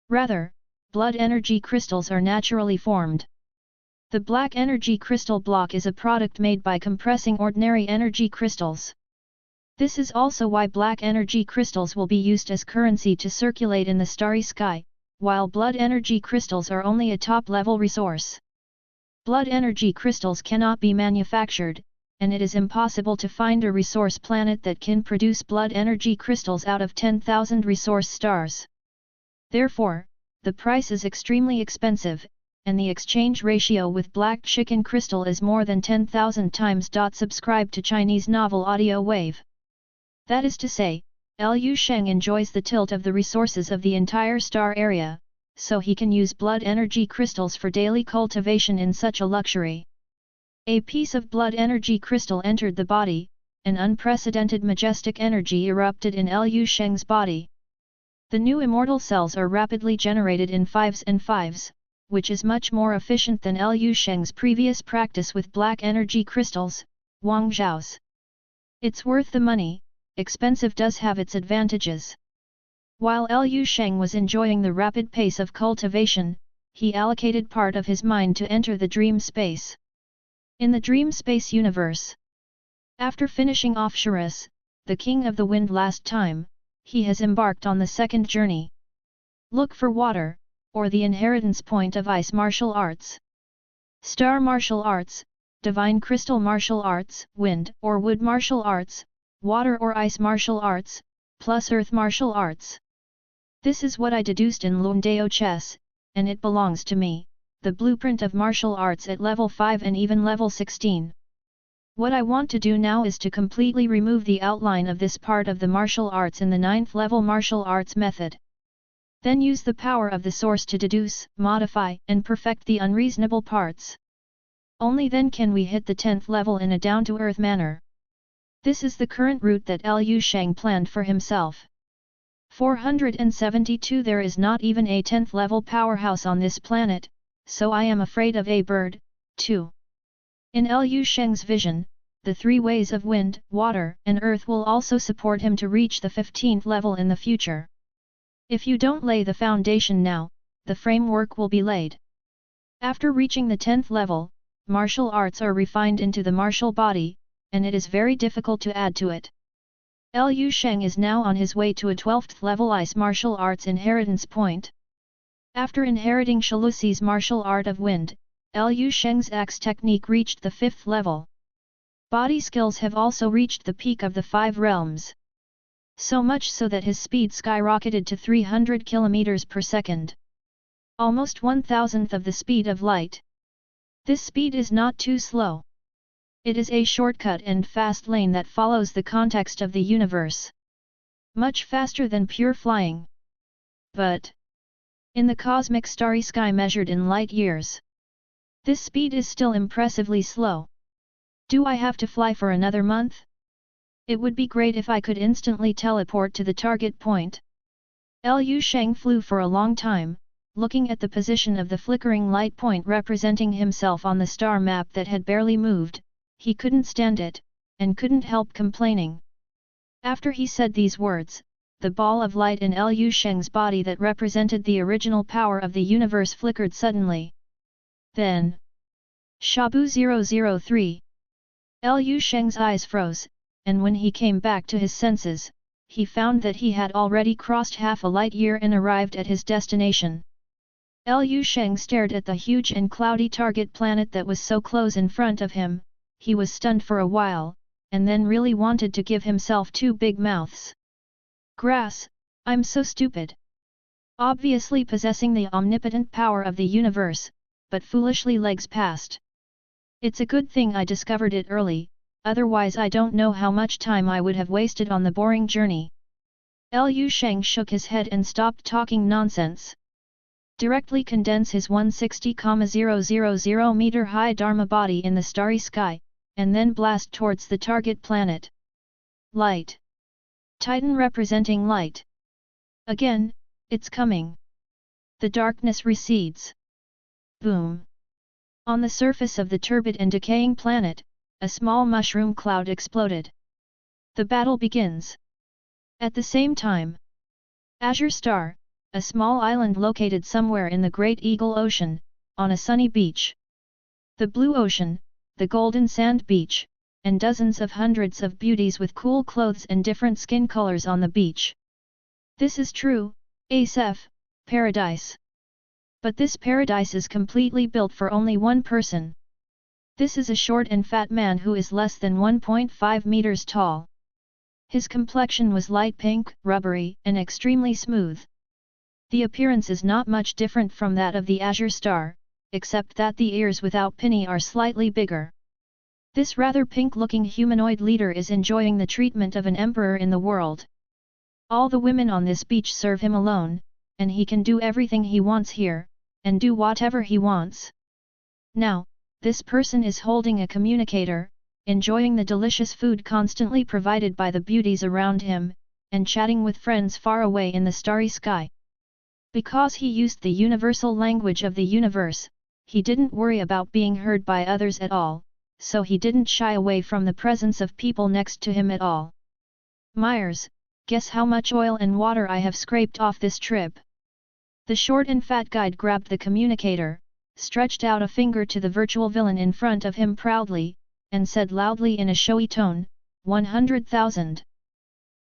Rather, blood energy crystals are naturally formed. The black energy crystal block is a product made by compressing ordinary energy crystals. This is also why black energy crystals will be used as currency to circulate in the starry sky, while blood energy crystals are only a top-level resource. Blood energy crystals cannot be manufactured, and it is impossible to find a resource planet that can produce blood energy crystals out of 10,000 resource stars. Therefore, the price is extremely expensive, and the exchange ratio with black chicken crystal is more than 10,000 times. Subscribe to Chinese Novel Audio Wave. That is to say, Liu Sheng enjoys the tilt of the resources of the entire star area, so he can use blood energy crystals for daily cultivation in such a luxury. A piece of blood energy crystal entered the body, an unprecedented majestic energy erupted in Liu Sheng's body. The new immortal cells are rapidly generated in 5s and 5s, which is much more efficient than Liu Sheng's previous practice with black energy crystals, Wang Zhao's. It's worth the money, expensive does have its advantages. While Liu Sheng was enjoying the rapid pace of cultivation, he allocated part of his mind to enter the dream space. In the dream space universe, after finishing off Shurus, the King of the Wind last time, he has embarked on the second journey. Look for water, or the inheritance point of ice martial arts. Star martial arts, divine crystal martial arts, wind or wood martial arts, water or ice martial arts, plus earth martial arts. This is what I deduced in Luandeo chess, and it belongs to me, the blueprint of martial arts at level 5 and even level 16. What I want to do now is to completely remove the outline of this part of the martial arts in the 9th level martial arts method. Then use the power of the source to deduce, modify, and perfect the unreasonable parts. Only then can we hit the 10th level in a down-to-earth manner. This is the current route that Liu Sheng planned for himself. 472 There is not even a 10th level powerhouse on this planet, so I am afraid of a bird, too. In Liu Sheng's vision, the 3 ways of wind, water, and earth will also support him to reach the 15th level in the future. If you don't lay the foundation now, the framework will be laid. After reaching the 10th level, martial arts are refined into the martial body, and it is very difficult to add to it. Liu Sheng is now on his way to a 12th level ice martial arts inheritance point. After inheriting Shaluxi's martial art of wind, Liu Sheng's axe technique reached the 5th level. Body skills have also reached the peak of the 5 realms. So much so that his speed skyrocketed to 300 km per second. Almost 1,000th of the speed of light. This speed is not too slow. It is a shortcut and fast lane that follows the context of the universe. Much faster than pure flying. But in the cosmic starry sky measured in light years, this speed is still impressively slow. Do I have to fly for another month? It would be great if I could instantly teleport to the target point. Liu Sheng flew for a long time, looking at the position of the flickering light point representing himself on the star map that had barely moved. He couldn't stand it, and couldn't help complaining. After he said these words, the ball of light in Liu Sheng's body that represented the original power of the universe flickered suddenly. Then, Shabu 003. Liu Sheng's eyes froze, and when he came back to his senses, he found that he had already crossed half a light year and arrived at his destination. Liu Sheng stared at the huge and cloudy target planet that was so close in front of him. He was stunned for a while, and then really wanted to give himself 2 big mouths. Grass, I'm so stupid. Obviously possessing the omnipotent power of the universe, but foolishly legs past. It's a good thing I discovered it early, otherwise I don't know how much time I would have wasted on the boring journey. Liu Sheng shook his head and stopped talking nonsense. Directly condense his 160,000 meter high Dharma body in the starry sky, and then blast towards the target planet. Light. Titan representing light. Again, it's coming. The darkness recedes. Boom. On the surface of the turbid and decaying planet, a small mushroom cloud exploded. The battle begins. At the same time, Azure Star, a small island located somewhere in the Great Eagle Ocean, on a sunny beach. The blue ocean, the golden sand beach, and dozens of hundreds of beauties with cool clothes and different skin colors on the beach. This is true, ASF, paradise. But this paradise is completely built for only one person. This is a short and fat man who is less than 1.5 meters tall. His complexion was light pink, rubbery, and extremely smooth. The appearance is not much different from that of the Azure Star, except that the ears without pinny are slightly bigger. This rather pink-looking humanoid leader is enjoying the treatment of an emperor in the world. All the women on this beach serve him alone, and he can do everything he wants here, and do whatever he wants. Now, this person is holding a communicator, enjoying the delicious food constantly provided by the beauties around him, and chatting with friends far away in the starry sky. Because he used the universal language of the universe, he didn't worry about being heard by others at all, so he didn't shy away from the presence of people next to him at all. Myers, guess how much oil and water I have scraped off this trip? The short and fat guide grabbed the communicator, stretched out a finger to the virtual villain in front of him proudly, and said loudly in a showy tone, 100,000.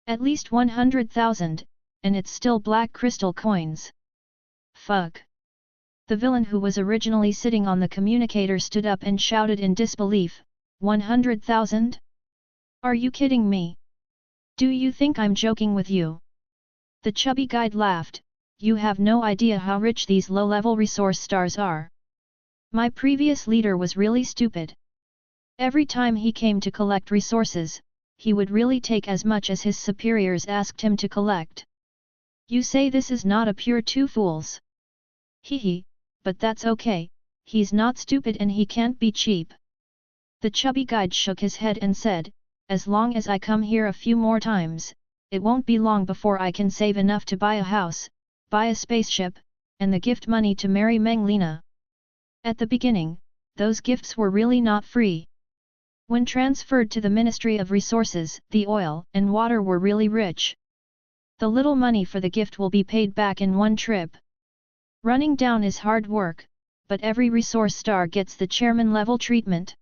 At least 100,000, and it's still black crystal coins. Fuck. The villain who was originally sitting on the communicator stood up and shouted in disbelief, 100,000? Are you kidding me? Do you think I'm joking with you? The chubby guide laughed, you have no idea how rich these low-level resource stars are. My previous leader was really stupid. Every time he came to collect resources, he would really take as much as his superiors asked him to collect. You say this is not a pure two fools. Hee, but that's okay, he's not stupid and he can't be cheap. The chubby guide shook his head and said, as long as I come here a few more times, it won't be long before I can save enough to buy a house, buy a spaceship, and the gift money to marry Meng Lina. At the beginning, those gifts were really not free. When transferred to the Ministry of Resources, the oil and water were really rich. The little money for the gift will be paid back in one trip. Running down is hard work, but every resource star gets the chairman-level treatment.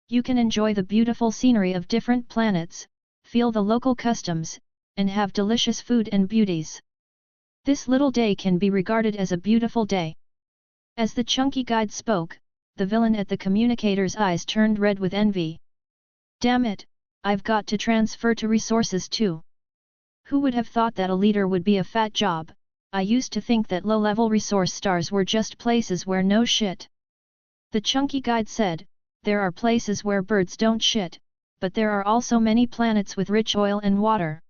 You can enjoy the beautiful scenery of different planets, feel the local customs, and have delicious food and beauties. This little day can be regarded as a beautiful day. As the chunky guide spoke, the villain at the communicator's eyes turned red with envy. Damn it, I've got to transfer to resources too. Who would have thought that a leader would be a fat job? I used to think that low-level resource stars were just places where no shit. The chunky guide said, there are places where birds don't shit, but there are also many planets with rich oil and water.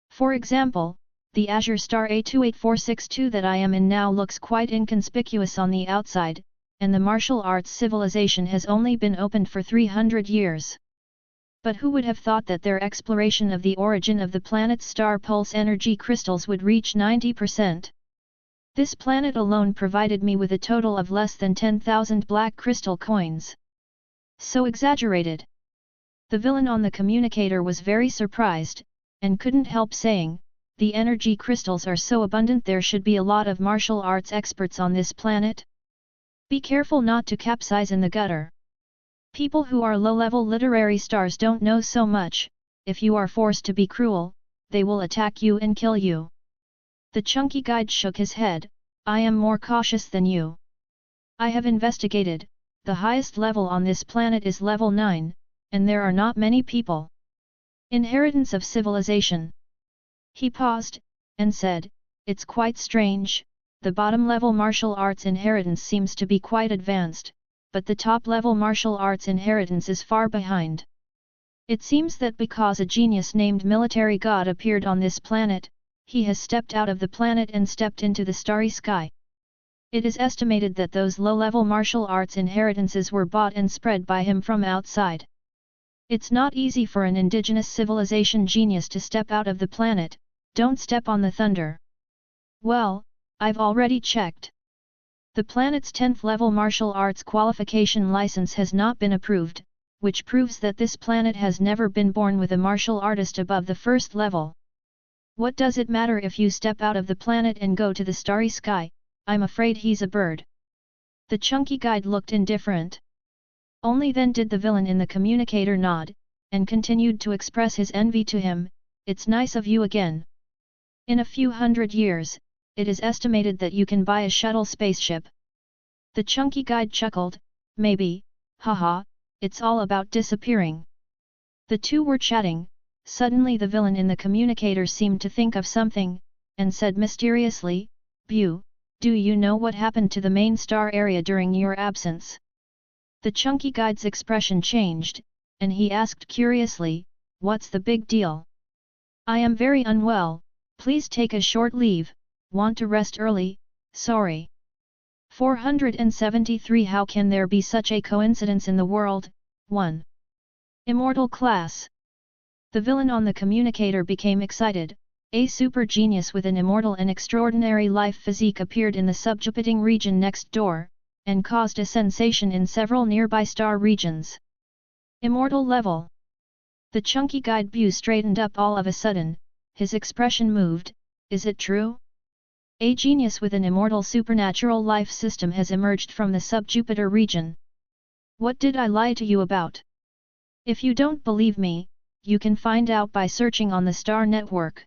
For example, the Azure star A28462 that I am in now looks quite inconspicuous on the outside, and the martial arts civilization has only been opened for 300 years. But who would have thought that their exploration of the origin of the planet's star pulse energy crystals would reach 90%? This planet alone provided me with a total of less than 10,000 black crystal coins. So exaggerated. The villain on the communicator was very surprised, and couldn't help saying, the energy crystals are so abundant there should be a lot of martial arts experts on this planet. Be careful not to capsize in the gutter. People who are low-level literary stars don't know so much, if you are forced to be cruel, they will attack you and kill you. The chunky guide shook his head, I am more cautious than you. I have investigated, the highest level on this planet is level 9, and there are not many people. Inheritance of civilization. He paused, and said, it's quite strange, the bottom-level martial arts inheritance seems to be quite advanced, but the top-level martial arts inheritance is far behind. It seems that because a genius named Military God appeared on this planet, he has stepped out of the planet and stepped into the starry sky. It is estimated that those low-level martial arts inheritances were bought and spread by him from outside. It's not easy for an indigenous civilization genius to step out of the planet, don't step on the thunder. Well, I've already checked. The planet's 10th level martial arts qualification license has not been approved, which proves that this planet has never been born with a martial artist above the first level. What does it matter if you step out of the planet and go to the starry sky? I'm afraid he's a bird. The chunky guide looked indifferent. Only then did the villain in the communicator nod, and continued to express his envy to him, it's nice of you again. In a few hundred years, it is estimated that you can buy a shuttle spaceship. The chunky guide chuckled, maybe, haha, it's all about disappearing. The two were chatting, suddenly the villain in the communicator seemed to think of something, and said mysteriously, Bu, do you know what happened to the main star area during your absence? The chunky guide's expression changed, and he asked curiously, what's the big deal? I am very unwell, please take a short leave, want to rest early, sorry. 473 How can there be such a coincidence in the world? 1. Immortal class. The villain on the communicator became excited. A super genius with an immortal and extraordinary life physique appeared in the subjupiting region next door, and caused a sensation in several nearby star regions. Immortal level. The chunky guide Bu straightened up all of a sudden, his expression moved, is it true? A genius with an immortal supernatural life system has emerged from the sub-Jupiter region. What did I lie to you about? If you don't believe me, you can find out by searching on the star network.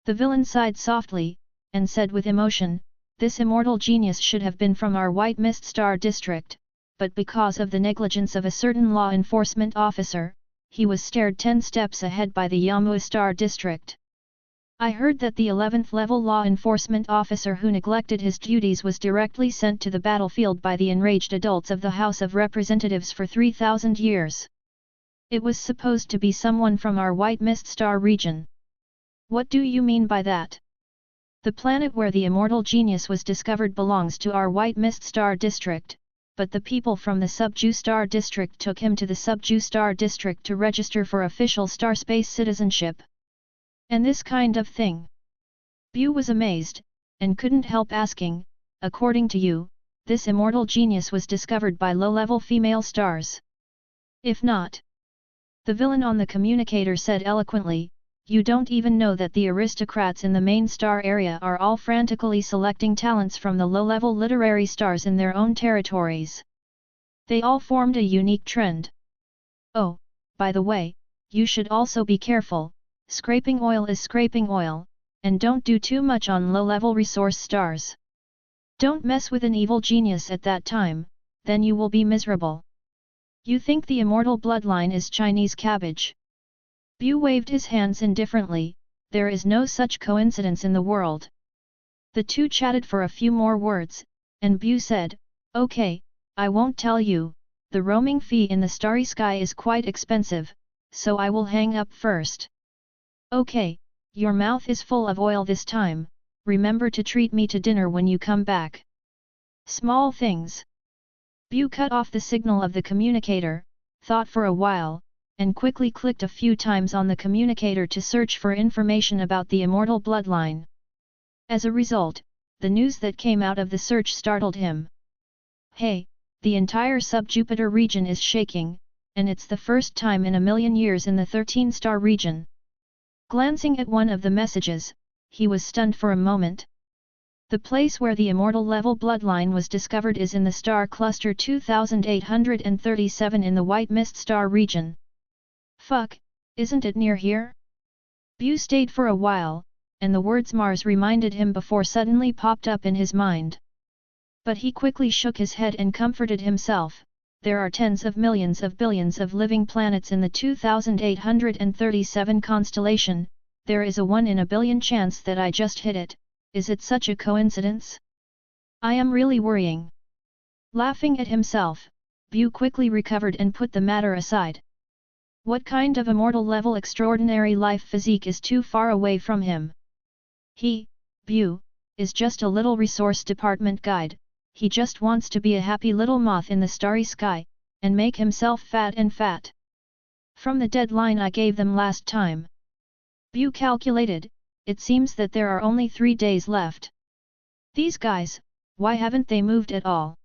The villain sighed softly, and said with emotion, This immortal genius should have been from our White Mist Star district, but because of the negligence of a certain law enforcement officer, he was stared 10 steps ahead by the Yamua Star district. I heard that the 11th level law enforcement officer who neglected his duties was directly sent to the battlefield by the enraged adults of the House of Representatives for 3,000 years. It was supposed to be someone from our White Mist Star region. What do you mean by that? The planet where the immortal genius was discovered belongs to our White Mist Star district, but the people from the Subju Star district took him to the Subju Star district to register for official star space citizenship. And this kind of thing? Bu was amazed, and couldn't help asking, according to you, this immortal genius was discovered by low-level female stars? If not, the villain on the communicator said eloquently, you don't even know that the aristocrats in the main star area are all frantically selecting talents from the low-level literary stars in their own territories. They all formed a unique trend. Oh, by the way, you should also be careful, scraping oil is scraping oil, and don't do too much on low-level resource stars. Don't mess with an evil genius at that time, then you will be miserable. You think the immortal bloodline is Chinese cabbage? Bu waved his hands indifferently, there is no such coincidence in the world. The two chatted for a few more words, and Bu said, okay, I won't tell you, the roaming fee in the starry sky is quite expensive, so I will hang up first. Okay, your mouth is full of oil this time, remember to treat me to dinner when you come back. Small things. Bu cut off the signal of the communicator, thought for a while, and quickly clicked a few times on the communicator to search for information about the immortal bloodline. As a result, the news that came out of the search startled him. Hey, the entire sub-Jupiter region is shaking, and it's the first time in a million years in the 13-star region. Glancing at one of the messages, he was stunned for a moment. The place where the immortal level bloodline was discovered is in the star cluster 2837 in the White Mist Star region. Fuck, isn't it near here? Bu stayed for a while, and the words Mars reminded him before suddenly popped up in his mind. But he quickly shook his head and comforted himself, there are tens of millions of billions of living planets in the 2837 constellation, there is a 1 in a billion chance that I just hit it, is it such a coincidence? I am really worrying. Laughing at himself, Bu quickly recovered and put the matter aside. What kind of immortal level extraordinary life physique is too far away from him? He, Bu, is just a little resource department guide, he just wants to be a happy little moth in the starry sky, and make himself fat and fat. From the deadline I gave them last time. Bu calculated, it seems that there are only 3 days left. These guys, why haven't they moved at all?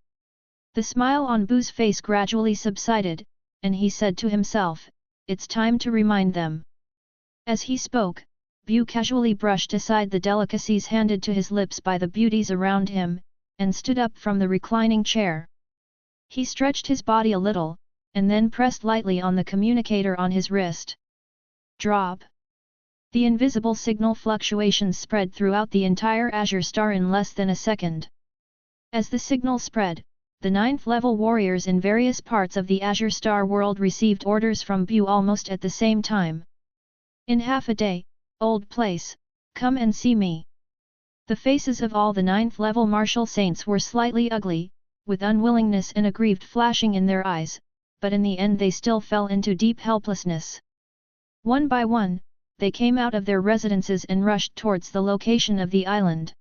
The smile on Bu's face gradually subsided, and he said to himself, it's time to remind them. As he spoke, Bu casually brushed aside the delicacies handed to his lips by the beauties around him, and stood up from the reclining chair. He stretched his body a little, and then pressed lightly on the communicator on his wrist. Drop. The invisible signal fluctuations spread throughout the entire Azure Star in less than a second. As the signal spread, the 9th-level warriors in various parts of the Azure Star world received orders from Bu almost at the same time. In half a day, old place, come and see me. The faces of all the 9th-level martial saints were slightly ugly, with unwillingness and aggrieved flashing in their eyes, but in the end they still fell into deep helplessness. One by one, they came out of their residences and rushed towards the location of the island.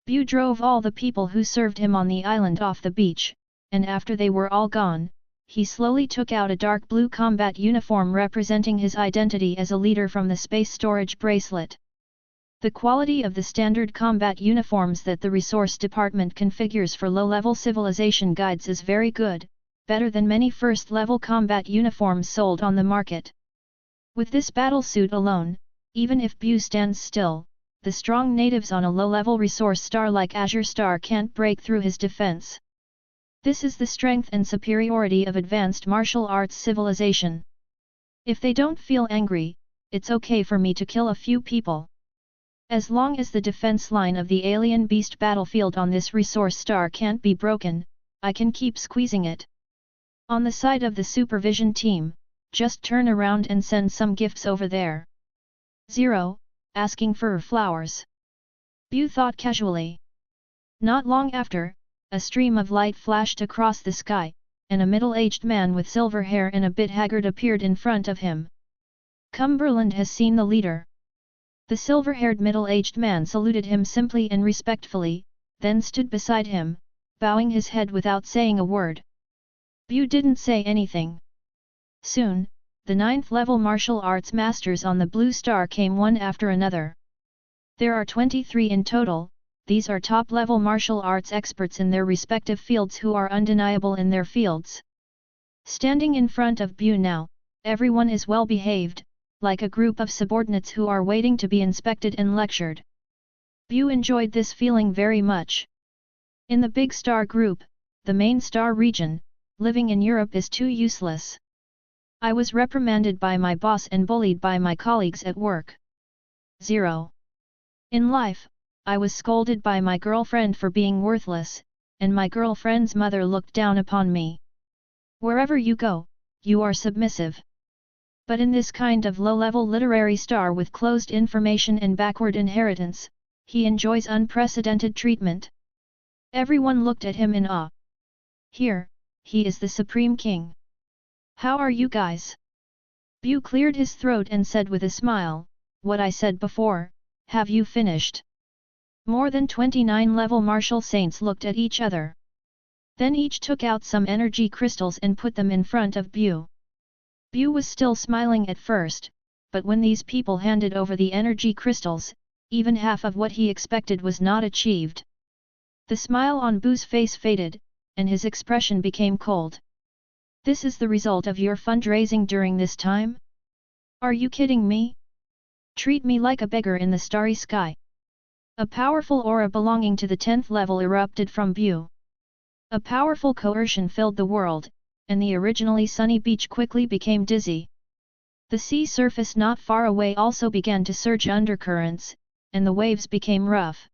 Bu drove all the people who served him on the island off the beach, and after they were all gone, he slowly took out a dark blue combat uniform representing his identity as a leader from the space storage bracelet. The quality of the standard combat uniforms that the resource department configures for low-level civilization guides is very good, better than many first-level combat uniforms sold on the market. With this battlesuit alone, even if Bu stands still, the strong natives on a low-level resource star like Azure Star can't break through his defense. This is the strength and superiority of advanced martial arts civilization. If they don't feel angry, it's okay for me to kill a few people. As long as the defense line of the alien beast battlefield on this resource star can't be broken, I can keep squeezing it. On the side of the supervision team, just turn around and send some gifts over there. 0. Asking for flowers. Bu thought casually. Not long after, a stream of light flashed across the sky, and a middle-aged man with silver hair and a bit haggard appeared in front of him. Cumberland has seen the leader. The silver-haired middle-aged man saluted him simply and respectfully, then stood beside him, bowing his head without saying a word. Bu didn't say anything. Soon, the 9th-level martial arts masters on the Blue Star came one after another. There are 23 in total. These are top-level martial arts experts in their respective fields who are undeniable in their fields. Standing in front of Bu now, everyone is well behaved, like a group of subordinates who are waiting to be inspected and lectured. Bu enjoyed this feeling very much. In the Big Star Group, the main star region, living in Europe is too useless. I was reprimanded by my boss and bullied by my colleagues at work. 0. In life, I was scolded by my girlfriend for being worthless, and my girlfriend's mother looked down upon me. Wherever you go, you are submissive. But in this kind of low-level literary star with closed information and backward inheritance, he enjoys unprecedented treatment. Everyone looked at him in awe. Here, he is the Supreme King. How are you guys? Bu cleared his throat and said with a smile, what I said before, have you finished? More than 29 level martial saints looked at each other. Then each took out some energy crystals and put them in front of Bu. Bu was still smiling at first, but when these people handed over the energy crystals, even half of what he expected was not achieved. The smile on Bu's face faded, and his expression became cold. This is the result of your fundraising during this time? Are you kidding me? Treat me like a beggar in the starry sky. A powerful aura belonging to the 10th level erupted from Bu. A powerful coercion filled the world, and the originally sunny beach quickly became dizzy. The sea surface not far away also began to surge undercurrents, and the waves became rough.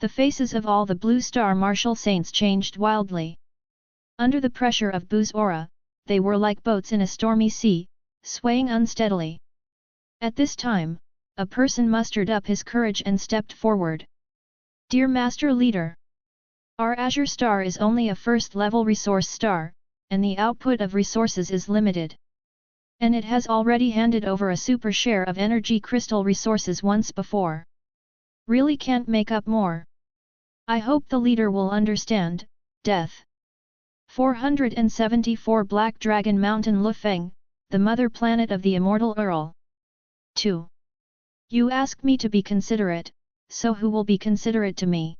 The faces of all the Blue Star martial saints changed wildly. Under the pressure of Bu's aura, they were like boats in a stormy sea, swaying unsteadily. At this time, a person mustered up his courage and stepped forward. Dear Master Leader, our Azure Star is only a first-level resource star, and the output of resources is limited. And it has already handed over a super share of energy crystal resources once before. Really can't make up more. I hope the leader will understand. Death. 474 Black Dragon Mountain Lufeng, the mother planet of the immortal Earl. 2. You ask me to be considerate, so who will be considerate to me?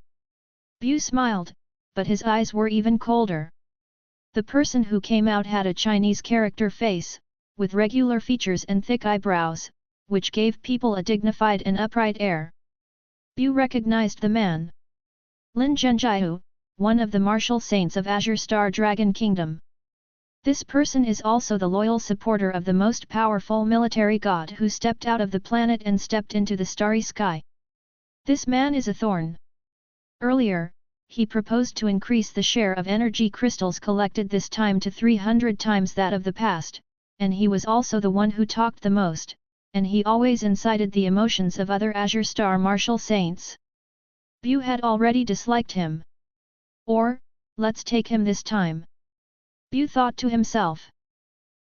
Bu smiled, but his eyes were even colder. The person who came out had a Chinese character face, with regular features and thick eyebrows, which gave people a dignified and upright air. Bu recognized the man. Lin Zhenjiu, one of the martial saints of Azure Star Dragon Kingdom. This person is also the loyal supporter of the most powerful military god who stepped out of the planet and stepped into the starry sky. This man is a thorn. Earlier, he proposed to increase the share of energy crystals collected this time to 300 times that of the past, and he was also the one who talked the most, and he always incited the emotions of other Azure Star martial saints. Bu had already disliked him. Or, let's take him this time. Bu thought to himself.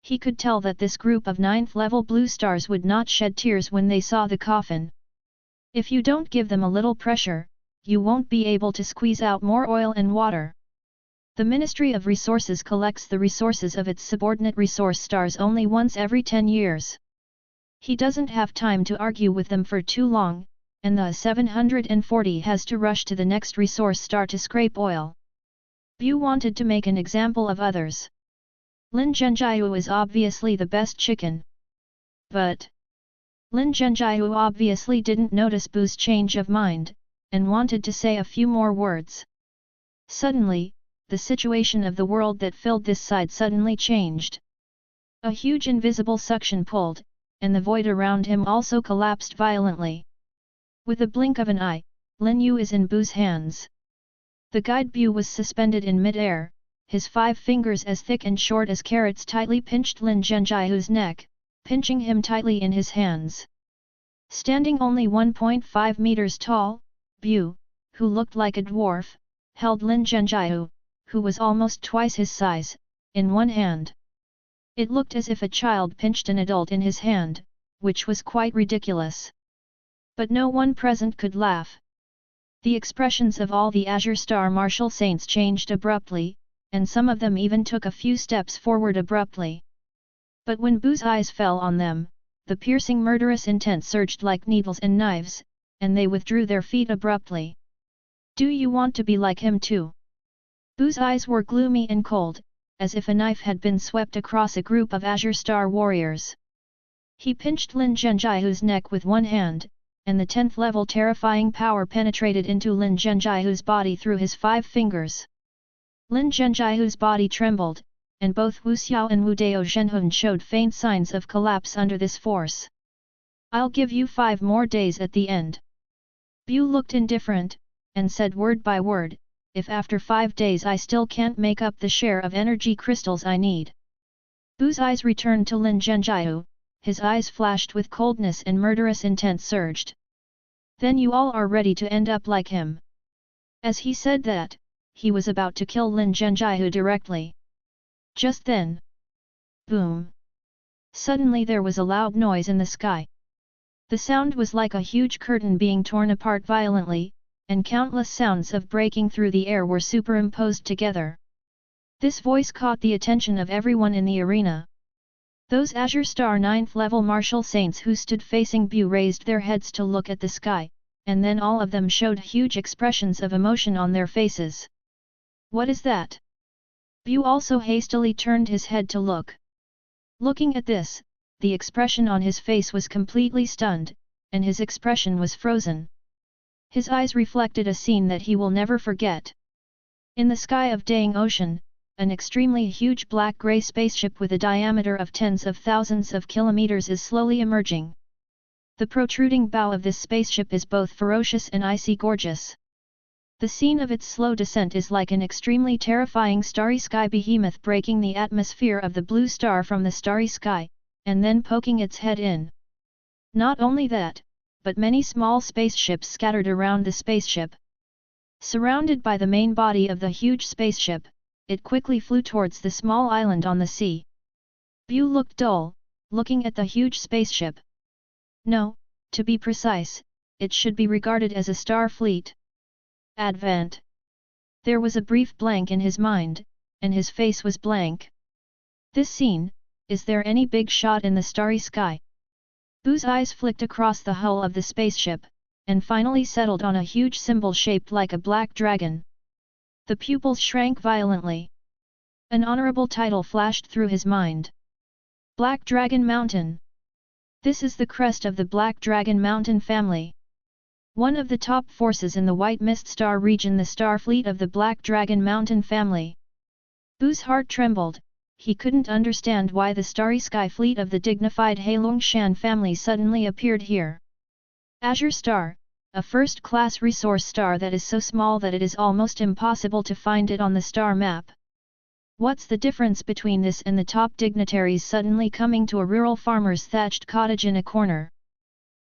He could tell that this group of 9th-level blue stars would not shed tears when they saw the coffin. If you don't give them a little pressure, you won't be able to squeeze out more oil and water. The Ministry of Resources collects the resources of its subordinate resource stars only once every 10 years. He doesn't have time to argue with them for too long, and the 740 has to rush to the next resource star to scrape oil. Bu wanted to make an example of others. Lin Zhenjiu is obviously the best chicken. But Lin Zhenjiu obviously didn't notice Bu's change of mind, and wanted to say a few more words. Suddenly, the situation of the world that filled this side suddenly changed. A huge invisible suction pulled, and the void around him also collapsed violently. With a blink of an eye, Lin Yu is in Bu's hands. The guide Bu was suspended in mid-air, his 5 fingers as thick and short as carrots tightly pinched Lin Zhenjiahu's neck, pinching him tightly in his hands. Standing only 1.5 meters tall, Bu, who looked like a dwarf, held Lin Zhenjiahu, who was almost twice his size, in one hand. It looked as if a child pinched an adult in his hand, which was quite ridiculous. But no one present could laugh. The expressions of all the Azure Star martial saints changed abruptly, and some of them even took a few steps forward abruptly. But when Bu's eyes fell on them, the piercing murderous intent surged like needles and knives, and they withdrew their feet abruptly. Do you want to be like him too? Bu's eyes were gloomy and cold, as if a knife had been swept across a group of Azure Star warriors. He pinched Lin Zhenjiahu's neck with one hand, and the 10th level terrifying power penetrated into Lin Zhenjiahu's body through his 5 fingers. Lin Zhenjiahu's body trembled, and both Wu Xiao and Wu Dao Zhenhun showed faint signs of collapse under this force. I'll give you 5 more days at the end. Bu looked indifferent, and said word by word, if after 5 days I still can't make up the share of energy crystals I need. Bu's eyes returned to Lin Zhenjiahu, his eyes flashed with coldness and murderous intent surged. Then you all are ready to end up like him. As he said that, he was about to kill Lin Zhenjiahu directly. Just then. Boom! Suddenly there was a loud noise in the sky. The sound was like a huge curtain being torn apart violently, and countless sounds of breaking through the air were superimposed together. This voice caught the attention of everyone in the arena. Those Azure Star 9th level martial saints who stood facing Bu raised their heads to look at the sky, and then all of them showed huge expressions of emotion on their faces. What is that? Bu also hastily turned his head to look. Looking at this, the expression on his face was completely stunned, and his expression was frozen. His eyes reflected a scene that he will never forget. In the sky of Dang Ocean, an extremely huge black-grey spaceship with a diameter of tens of thousands of kilometers is slowly emerging. The protruding bow of this spaceship is both ferocious and icy gorgeous. The scene of its slow descent is like an extremely terrifying starry sky behemoth breaking the atmosphere of the blue star from the starry sky, and then poking its head in. Not only that, but many small spaceships scattered around the spaceship. Surrounded by the main body of the huge spaceship, it quickly flew towards the small island on the sea. Bu looked dull, looking at the huge spaceship. No, to be precise, it should be regarded as a star fleet. Advent. There was a brief blank in his mind, and his face was blank. This scene, is there any big shot in the starry sky? Bu's eyes flicked across the hull of the spaceship, and finally settled on a huge symbol shaped like a black dragon. The pupils shrank violently. An honorable title flashed through his mind. Black Dragon Mountain. This is the crest of the Black Dragon Mountain family. One of the top forces in the White Mist Star region, the star fleet of the Black Dragon Mountain family. Bu's heart trembled, he couldn't understand why the Starry Sky fleet of the dignified Heilong-shan family suddenly appeared here. Azure Star, a first-class resource star that is so small that it is almost impossible to find it on the star map. What's the difference between this and the top dignitaries suddenly coming to a rural farmer's thatched cottage in a corner?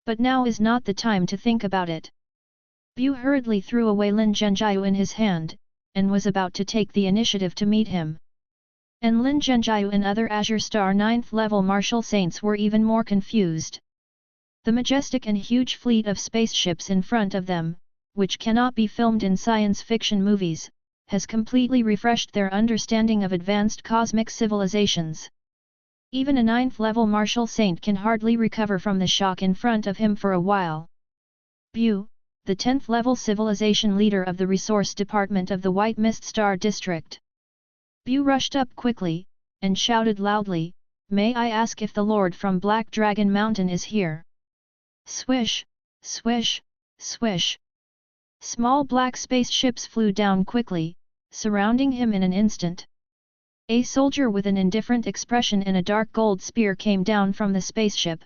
But now is not the time to think about it. Bu hurriedly threw away Lin Zhenjiahu in his hand, and was about to take the initiative to meet him. And Lin Zhenjiahu and other Azure Star 9th level martial saints were even more confused. The majestic and huge fleet of spaceships in front of them, which cannot be filmed in science fiction movies, has completely refreshed their understanding of advanced cosmic civilizations. Even a 9th level martial saint can hardly recover from the shock in front of him for a while. Bu, the 10th level civilization leader of the resource department of the White Mist Star district. Bu rushed up quickly, and shouted loudly, "May I ask if the Lord from Black Dragon Mountain is here?" Swish, swish, swish. Small black spaceships flew down quickly, surrounding him in an instant. A soldier with an indifferent expression and a dark gold spear came down from the spaceship.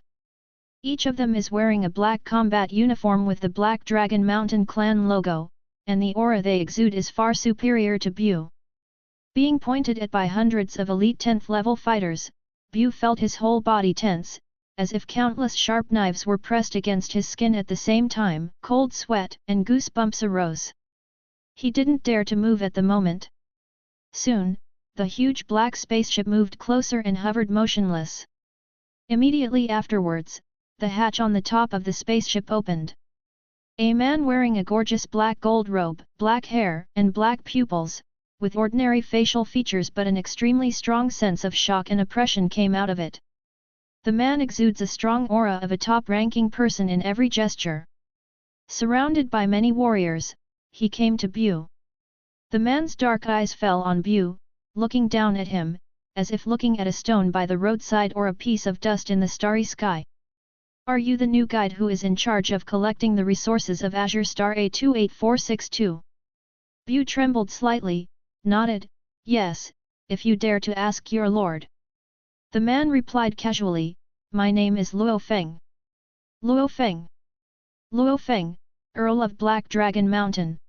Each of them is wearing a black combat uniform with the Black Dragon Mountain clan logo, and the aura they exude is far superior to Bu. Being pointed at by hundreds of elite 10th level fighters, Bu felt his whole body tense, as if countless sharp knives were pressed against his skin at the same time. Cold sweat and goosebumps arose. He didn't dare to move at the moment. Soon, the huge black spaceship moved closer and hovered motionless. Immediately afterwards, the hatch on the top of the spaceship opened. A man wearing a gorgeous black gold robe, black hair, and black pupils, with ordinary facial features but an extremely strong sense of shock and oppression came out of it. The man exudes a strong aura of a top-ranking person in every gesture. Surrounded by many warriors, he came to Bu. The man's dark eyes fell on Bu, looking down at him, as if looking at a stone by the roadside or a piece of dust in the starry sky. Are you the new guide who is in charge of collecting the resources of Azure Star A28462? Bu trembled slightly, nodded, yes, if you dare to ask your lord. The man replied casually, my name is Luo Feng. Luo Feng. Luo Feng, Earl of Black Dragon Mountain.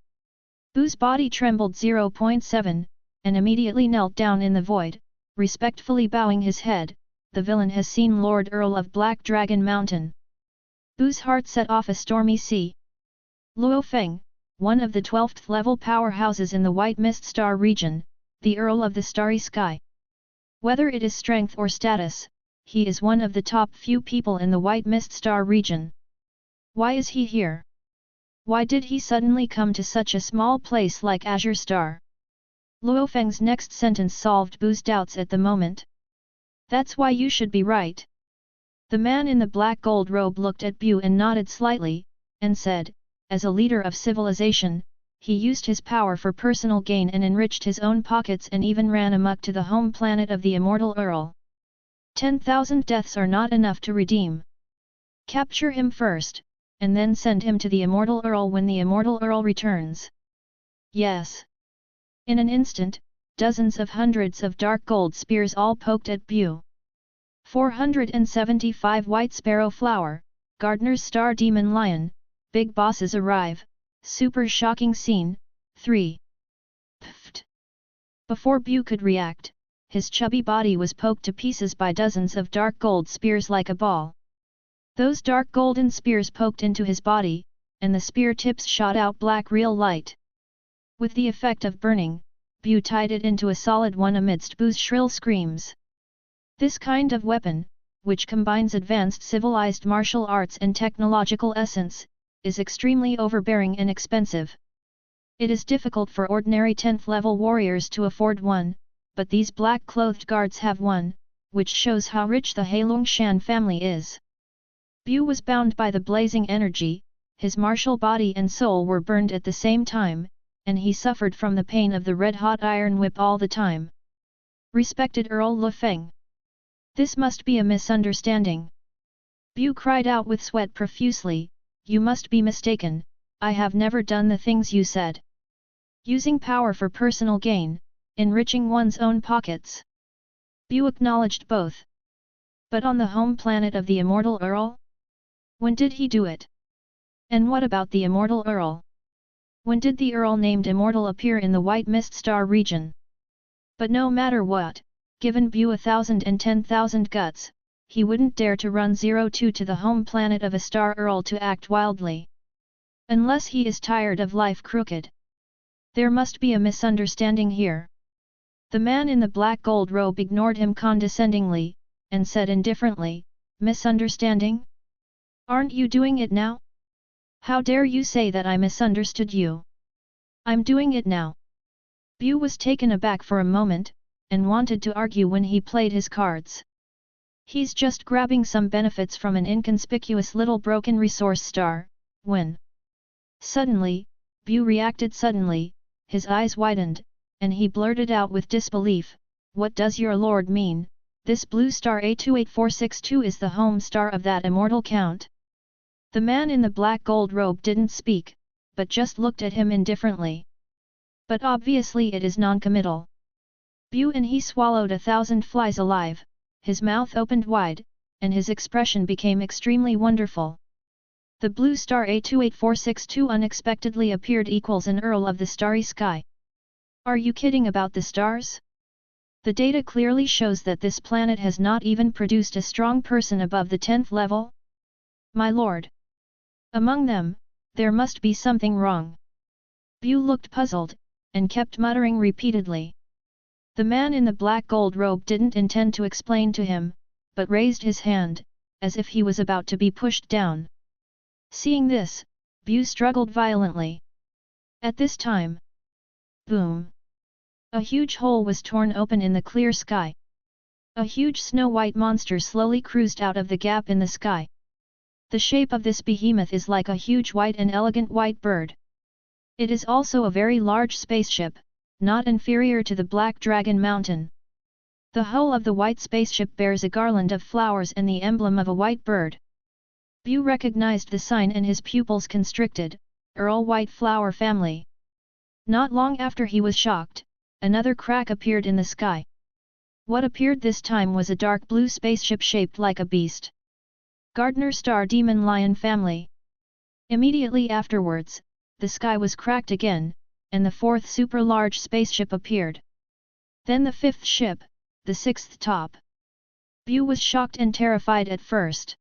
Bu's body trembled 0.7, and immediately knelt down in the void, respectfully bowing his head. The villain has seen Lord Earl of Black Dragon Mountain. Bu's heart set off a stormy sea. Luo Feng, one of the 12th level powerhouses in the White Mist Star region, the Earl of the Starry Sky. Whether it is strength or status, he is one of the top few people in the White Mist Star region. Why is he here? Why did he suddenly come to such a small place like Azure Star? Luo Feng's next sentence solved Bu's doubts at the moment. That's why you should be right. The man in the black gold robe looked at Bu and nodded slightly, and said, as a leader of civilization, he used his power for personal gain and enriched his own pockets and even ran amok to the home planet of the immortal Earl. 10,000 deaths are not enough to redeem. Capture him first, and then send him to the immortal Earl when the immortal Earl returns. Yes. In an instant, dozens of hundreds of dark gold spears all poked at Bu. 475 White Sparrow Flower, Gardener's Star Demon Lion, Big Bosses Arrive, Super Shocking Scene, 3. Pfft. Before Bu could react, his chubby body was poked to pieces by dozens of dark gold spears like a ball. Those dark golden spears poked into his body, and the spear tips shot out black real light. With the effect of burning, Bu tied it into a solid one amidst Bu's shrill screams. This kind of weapon, which combines advanced civilized martial arts and technological essence, is extremely overbearing and expensive. It is difficult for ordinary 10th level warriors to afford one, but these black-clothed guards have one, which shows how rich the Heilong family is. Bu was bound by the blazing energy, his martial body and soul were burned at the same time, and he suffered from the pain of the red-hot iron whip all the time. Respected Earl Lu Feng. This must be a misunderstanding. Bu cried out with sweat profusely, you must be mistaken, I have never done the things you said. Using power for personal gain, enriching one's own pockets. Bu acknowledged both. But on the home planet of the immortal Earl? When did he do it? And what about the immortal Earl? When did the Earl named Immortal appear in the White Mist Star region? But no matter what, given Bu 1,000 and 10,000 guts, he wouldn't dare to run 02 to the home planet of a Star Earl to act wildly. Unless he is tired of life crooked. There must be a misunderstanding here. The man in the black gold robe ignored him condescendingly, and said indifferently, misunderstanding? Aren't you doing it now? How dare you say that I misunderstood you? I'm doing it now. Bu was taken aback for a moment, and wanted to argue when he played his cards. He's just grabbing some benefits from an inconspicuous little broken resource star, when... Suddenly, Bu reacted suddenly, his eyes widened, and he blurted out with disbelief, what does your lord mean, this blue star A28462 is the home star of that immortal count? The man in the black gold robe didn't speak, but just looked at him indifferently. But obviously it is non-committal. Bu and he swallowed 1,000 flies alive, his mouth opened wide, and his expression became extremely wonderful. The blue star A28462 unexpectedly appeared equals an Earl of the starry sky. Are you kidding about the stars? The data clearly shows that this planet has not even produced a strong person above the 10th level? My lord! Among them, there must be something wrong. Bu looked puzzled, and kept muttering repeatedly. The man in the black gold robe didn't intend to explain to him, but raised his hand, as if he was about to be pushed down. Seeing this, Bu struggled violently. At this time, boom! A huge hole was torn open in the clear sky. A huge snow-white monster slowly cruised out of the gap in the sky. The shape of this behemoth is like a huge white and elegant white bird. It is also a very large spaceship, not inferior to the Black Dragon Mountain. The hull of the white spaceship bears a garland of flowers and the emblem of a white bird. Bu recognized the sign and his pupils constricted, Earl White Flower Family. Not long after he was shocked, another crack appeared in the sky. What appeared this time was a dark blue spaceship shaped like a beast. Gardener Star Demon Lion Family. Immediately afterwards, the sky was cracked again, and the fourth super-large spaceship appeared. Then the fifth ship, the sixth top. Bu was shocked and terrified at first.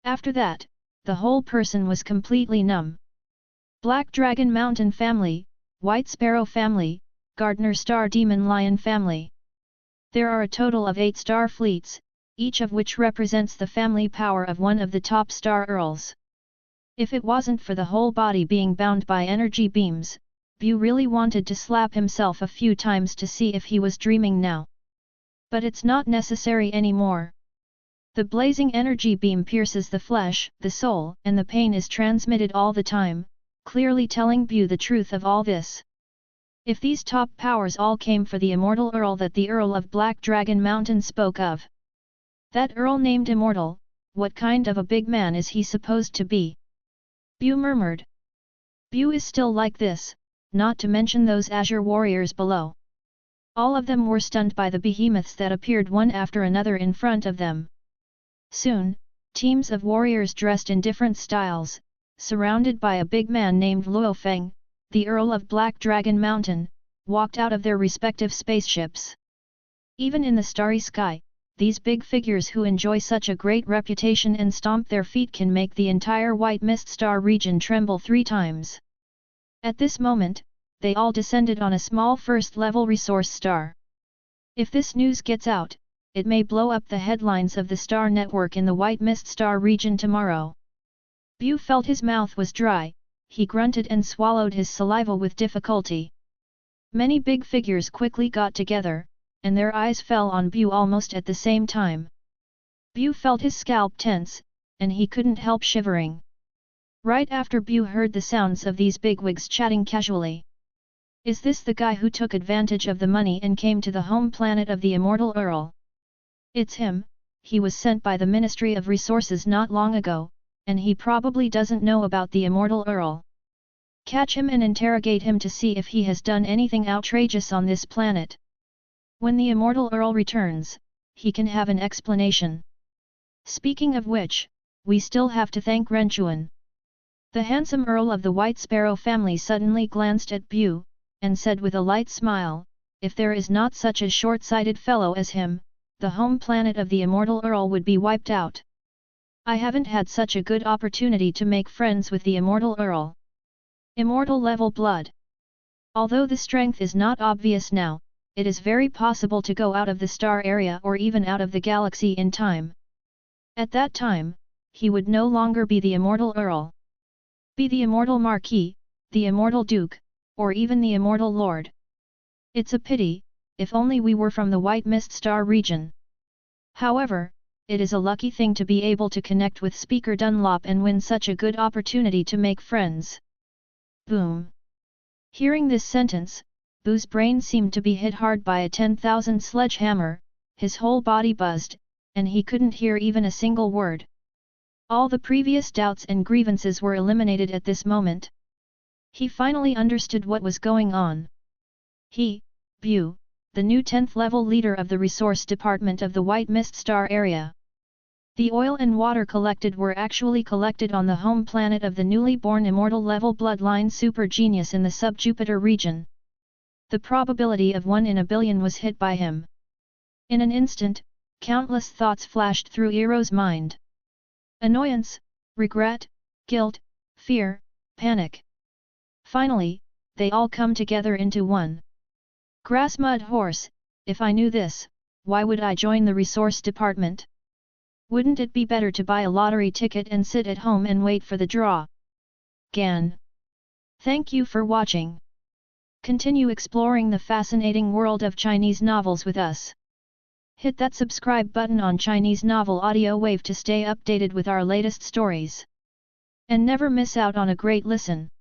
After that, the whole person was completely numb. Black Dragon Mountain Family, White Sparrow Family, Gardener Star Demon Lion Family. There are a total of 8 star fleets, each of which represents the family power of one of the top star earls. If it wasn't for the whole body being bound by energy beams, Bu really wanted to slap himself a few times to see if he was dreaming now. But it's not necessary anymore. The blazing energy beam pierces the flesh, the soul, and the pain is transmitted all the time, clearly telling Bu the truth of all this. If these top powers all came for the immortal Earl that the Earl of Black Dragon Mountain spoke of. That Earl named Immortal, what kind of a big man is he supposed to be? Bu murmured. Bu is still like this, not to mention those azure warriors below. All of them were stunned by the behemoths that appeared one after another in front of them. Soon, teams of warriors dressed in different styles, surrounded by a big man named Luo Feng, the Earl of Black Dragon Mountain, walked out of their respective spaceships. Even in the starry sky, these big figures who enjoy such a great reputation and stomp their feet can make the entire White Mist Star region tremble 3 times. At this moment, they all descended on a small first-level resource star. If this news gets out, it may blow up the headlines of the star network in the White Mist Star region tomorrow. Bu felt his mouth was dry, he grunted and swallowed his saliva with difficulty. Many big figures quickly got together, and their eyes fell on Bu almost at the same time. Bu felt his scalp tense, and he couldn't help shivering. Right after Bu heard the sounds of these bigwigs chatting casually. Is this the guy who took advantage of the money and came to the home planet of the Immortal Earl? It's him, he was sent by the Ministry of Resources not long ago, and he probably doesn't know about the Immortal Earl. Catch him and interrogate him to see if he has done anything outrageous on this planet. When the Immortal Earl returns, he can have an explanation. Speaking of which, we still have to thank Renchuan. The handsome Earl of the White Sparrow family suddenly glanced at Bu, and said with a light smile, if there is not such a short-sighted fellow as him, the home planet of the Immortal Earl would be wiped out. I haven't had such a good opportunity to make friends with the Immortal Earl. Immortal level blood. Although the strength is not obvious now, it is very possible to go out of the star area or even out of the galaxy in time. At that time, he would no longer be the Immortal Earl. Be the Immortal Marquis, the Immortal Duke, or even the Immortal Lord. It's a pity, if only we were from the White Mist Star region. However, it is a lucky thing to be able to connect with Speaker Dunlop and win such a good opportunity to make friends. Boom! Hearing this sentence, Bu's brain seemed to be hit hard by a 10,000 sledgehammer, his whole body buzzed, and he couldn't hear even a single word. All the previous doubts and grievances were eliminated at this moment. He finally understood what was going on. He, Bu, the new 10th level leader of the resource department of the White Mist Star area. The oil and water collected were actually collected on the home planet of the newly born immortal level bloodline super genius in the sub-Jupiter region. The probability of 1 in a billion was hit by him. In an instant, countless thoughts flashed through Eero's mind. Annoyance, regret, guilt, fear, panic. Finally, they all come together into one. Grass mud horse, if I knew this, why would I join the resource department? Wouldn't it be better to buy a lottery ticket and sit at home and wait for the draw? Gan. Thank you for watching. Continue exploring the fascinating world of Chinese novels with us. Hit that subscribe button on Chinese Novel Audio Wave to stay updated with our latest stories. And never miss out on a great listen.